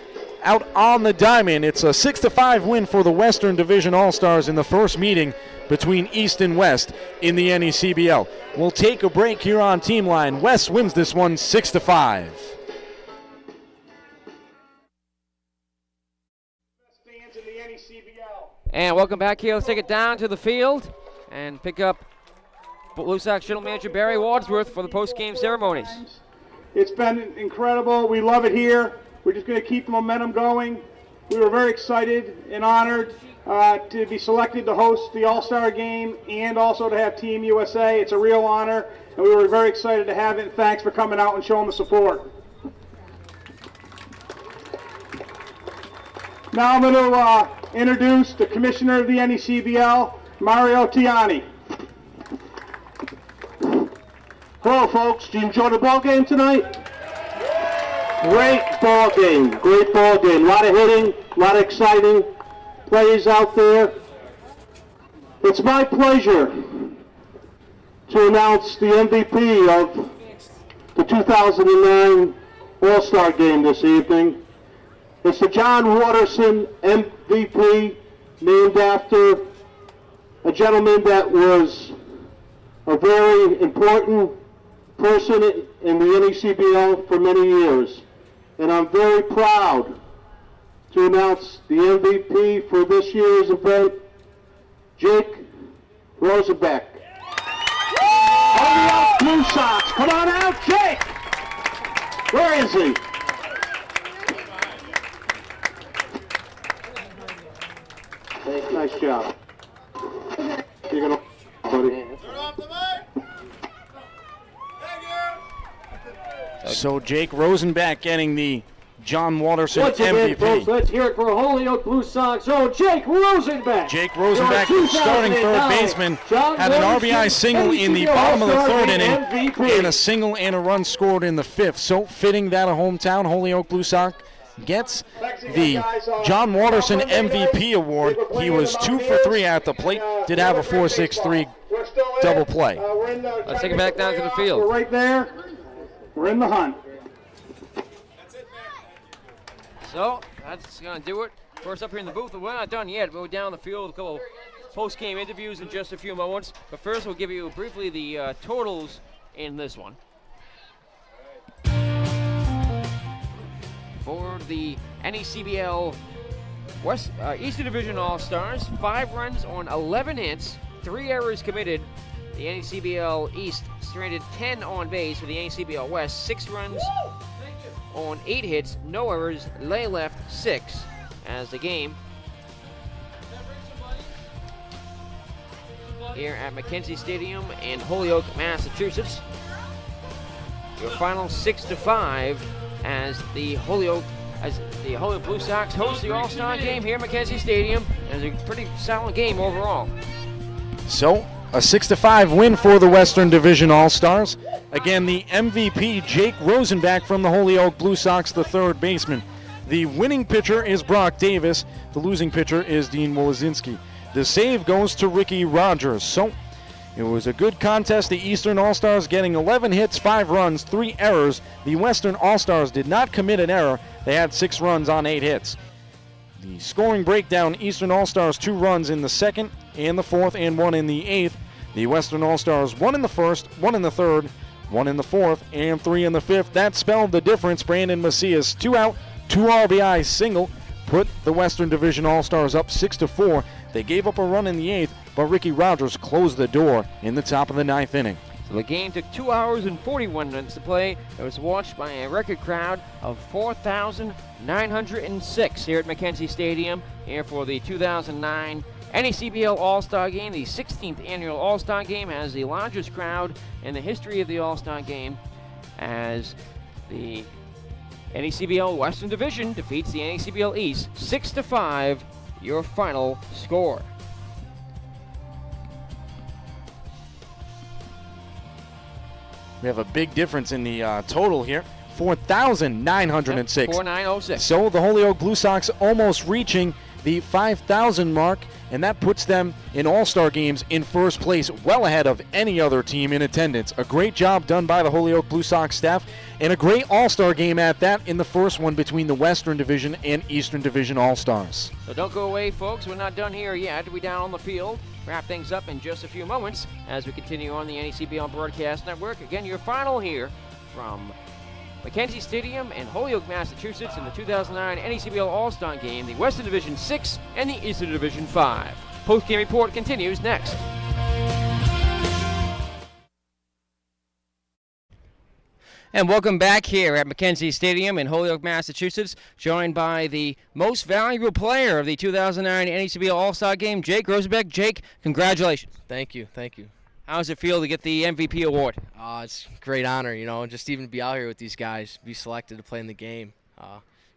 out on the diamond. It's a 6-5 win for the Western Division All-Stars in the first meeting between East and West in the NECBL. We'll take a break here on Team Line. West wins this one 6-5. And welcome back here. Let's take it down to the field and pick up Blue Sox General Manager Barry Wadsworth for the post-game ceremonies. It's been incredible. We love it here. We're just going to keep the momentum going. We were very excited and honored to be selected to host the All-Star Game and also to have Team USA. It's a real honor, and we were very excited to have it. Thanks for coming out and showing the support. Now I'm going to introduce the Commissioner of the NECBL, Mario Tiani. Hello, folks. Did you enjoy the ball game tonight? Great ball game. Great ball game. A lot of hitting, a lot of exciting plays out there. It's my pleasure to announce the MVP of the 2009 All-Star Game this evening. It's the John Watterson MVP, named after a gentleman that was a very important person in the NECBL for many years. And I'm very proud to announce the MVP for this year's event, Jake Rosenbeck. Holyoke Blue Sox, come on out, Jake! Where is he? Hey, nice job. You're gonna, buddy. So Jake Rosenbach getting the John Watterson Once again, MVP. folks, let's hear it for Holyoke Blue Sox. Oh, Jake Rosenbach. Jake Rosenbach, the starting third baseman, had an RBI single in the bottom of the third inning and a single and a run scored in the 5th. So fitting that a hometown Holyoke Blue Sox gets the John Watterson MVP award. He was 2 for 3 at the plate, did have a 4.63 double play. Let's take it back down to the field. We're right there. We're in the hunt. So that's going to do it. First up here in the booth, we're not done yet. We'll go down the field, a couple post-game interviews in just a few moments. But first, we'll give you briefly the totals in this one. For the NECBL West Eastern Division All-Stars, 5 runs on 11 hits, 3 errors committed. The NECBL East stranded 10 on base. For the NECBL West, 6 runs on 8 hits, no errors, lay left 6 as the game here at Mackenzie Stadium in Holyoke, Massachusetts. Your final 6-5 as the Holyoke Blue Sox host the All-Star Game here at Mackenzie Stadium. It's a pretty solid game overall. So a 6-5 win for the Western Division All-Stars. Again, the MVP, Jake Rosenbach from the Holyoke Blue Sox, the third baseman. The winning pitcher is Brock Davis. The losing pitcher is Dean Wolozinski. The save goes to Ricky Rogers. So it was a good contest. The Eastern All-Stars getting 11 hits, 5 runs, 3 errors. The Western All-Stars did not commit an error. They had 6 runs on 8 hits. The scoring breakdown, Eastern All-Stars 2 runs in the 2nd and the 4th and 1 in the 8th. The Western All-Stars 1 in the 1st, 1 in the 3rd, 1 in the 4th, and 3 in the 5th. That spelled the difference. Brandon Macias, 2 out, 2 RBI single, put the Western Division All-Stars up 6-4. They gave up a run in the 8th, but Ricky Rogers closed the door in the top of the 9th inning. So the game took 2 hours and 41 minutes to play. It was watched by a record crowd of 4,906 here at Mackenzie Stadium here for the 2009 NECBL All-Star Game. The 16th annual All-Star Game has the largest crowd in the history of the All-Star Game as the NECBL Western Division defeats the NECBL East 6-5, your final score. We have a big difference in the total here. 4,906. 4,906. So the Holyoke Blue Sox almost reaching the 5,000 mark, and that puts them in All-Star games in first place, well ahead of any other team in attendance. A great job done by the Holyoke Blue Sox staff, and a great All-Star game at that in the first one between the Western Division and Eastern Division All-Stars. So don't go away, folks. We're not done here yet. We're down on the field. Wrap things up in just a few moments as we continue on the NECBL Broadcast Network. Again, your final here from Mackenzie Stadium in Holyoke, Massachusetts in the 2009 NECBL All-Star Game, the Western Division 6 and the Eastern Division 5. Post-game report continues next. And welcome back here at Mackenzie Stadium in Holyoke, Massachusetts, joined by the most valuable player of the 2009 NECBL All-Star Game, Jake Rosenbeck. Jake, congratulations. Thank you, thank you. How does it feel to get the MVP award? It's a great honor, just even to be out here with these guys, be selected to play in the game.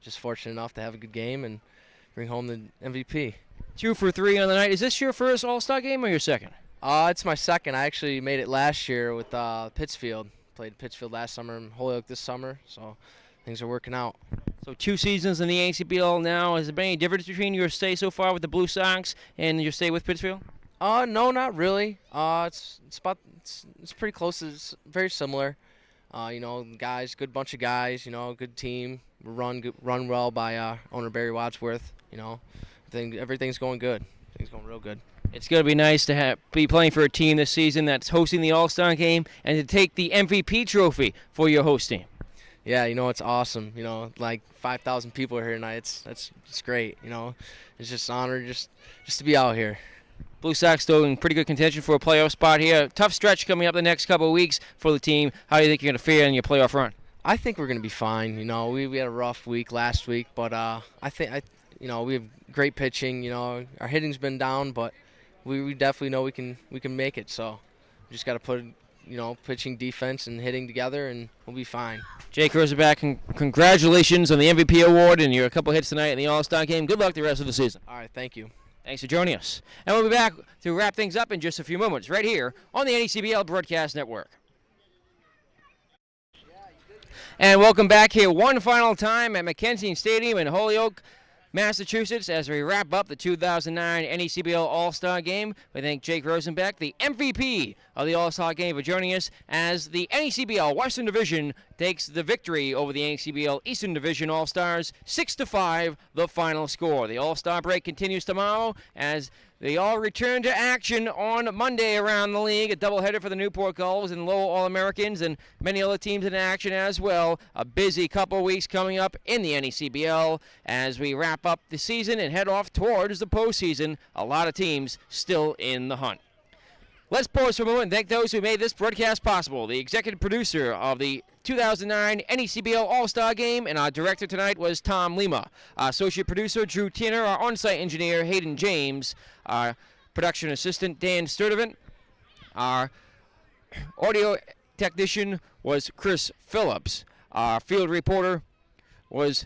Just fortunate enough to have a good game and bring home the MVP. 2 for 3 on the night. Is this your first All-Star Game or your second? It's my second. I actually made it last year with Pittsfield. Played Pittsfield last summer and Holyoke this summer, so things are working out. So 2 seasons in the NCBL now. Has there been any difference between your stay so far with the Blue Sox and your stay with Pittsfield? No, not really. It's pretty close. It's very similar. Guys, good bunch of guys. Good team. Run well by owner Barry Wadsworth. Everything's going good. Everything's going real good. It's going to be nice to be playing for a team this season that's hosting the All-Star Game and to take the MVP trophy for your host team. Yeah, it's awesome. Like 5,000 people are here tonight. It's great. It's just an honor just to be out here. Blue Sox still in pretty good contention for a playoff spot here. Tough stretch coming up the next couple of weeks for the team. How do you think you're going to fare in your playoff run? I think we're going to be fine. We had a rough week last week, but I think we have great pitching. Our hitting's been down, but we definitely know we can make it. So we just got to put pitching, defense, and hitting together, and we'll be fine. Jake Rosenbach, congratulations on the MVP award and your couple hits tonight in the All-Star Game. Good luck the rest of the season. All right, thank you. Thanks for joining us. And we'll be back to wrap things up in just a few moments right here on the NECBL Broadcast Network. And welcome back here one final time at Mackenzie Stadium in Holyoke, Massachusetts, as we wrap up the 2009 NECBL All-Star Game. We thank Jake Rosenbeck, the MVP of the All-Star Game, for joining us as the NECBL Western Division takes the victory over the NECBL Eastern Division All-Stars, 6-5, the final score. The All-Star break continues tomorrow as they all return to action on Monday around the league. A doubleheader for the Newport Gulls and Lowell All-Americans and many other teams in action as well. A busy couple weeks coming up in the NECBL as we wrap up the season and head off towards the postseason. A lot of teams still in the hunt. Let's pause for a moment and thank those who made this broadcast possible. The executive producer of the 2009 NECBL All-Star Game and our director tonight was Tom Lima. Our associate producer, Drew Tanner. Our on-site engineer, Hayden James. Our production assistant, Dan Sturdivant. Our audio technician was Chris Phillips. Our field reporter was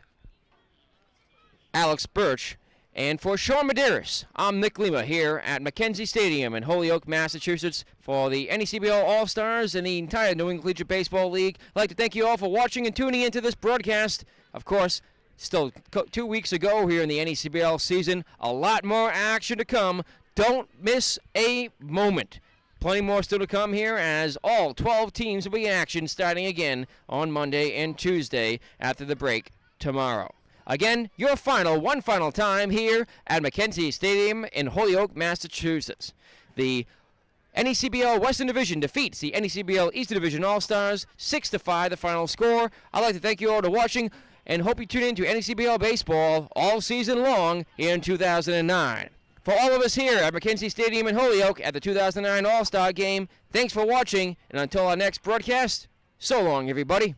Alex Birch. And for Sean Medeiros, I'm Nick Lima here at Mackenzie Stadium in Holyoke, Massachusetts for the NECBL All-Stars and the entire New England Collegiate Baseball League. I'd like to thank you all for watching and tuning into this broadcast. Of course, still 2 weeks ago here in the NECBL season. A lot more action to come. Don't miss a moment. Plenty more still to come here as all 12 teams will be in action starting again on Monday and Tuesday after the break tomorrow. Again, your one final time here at Mackenzie Stadium in Holyoke, Massachusetts. The NECBL Western Division defeats the NECBL Eastern Division All-Stars 6-5, the final score. I'd like to thank you all for watching and hope you tune in to NECBL baseball all season long here in 2009. For all of us here at McKenzie Stadium in Holyoke at the 2009 All-Star Game, thanks for watching, and until our next broadcast, so long, everybody.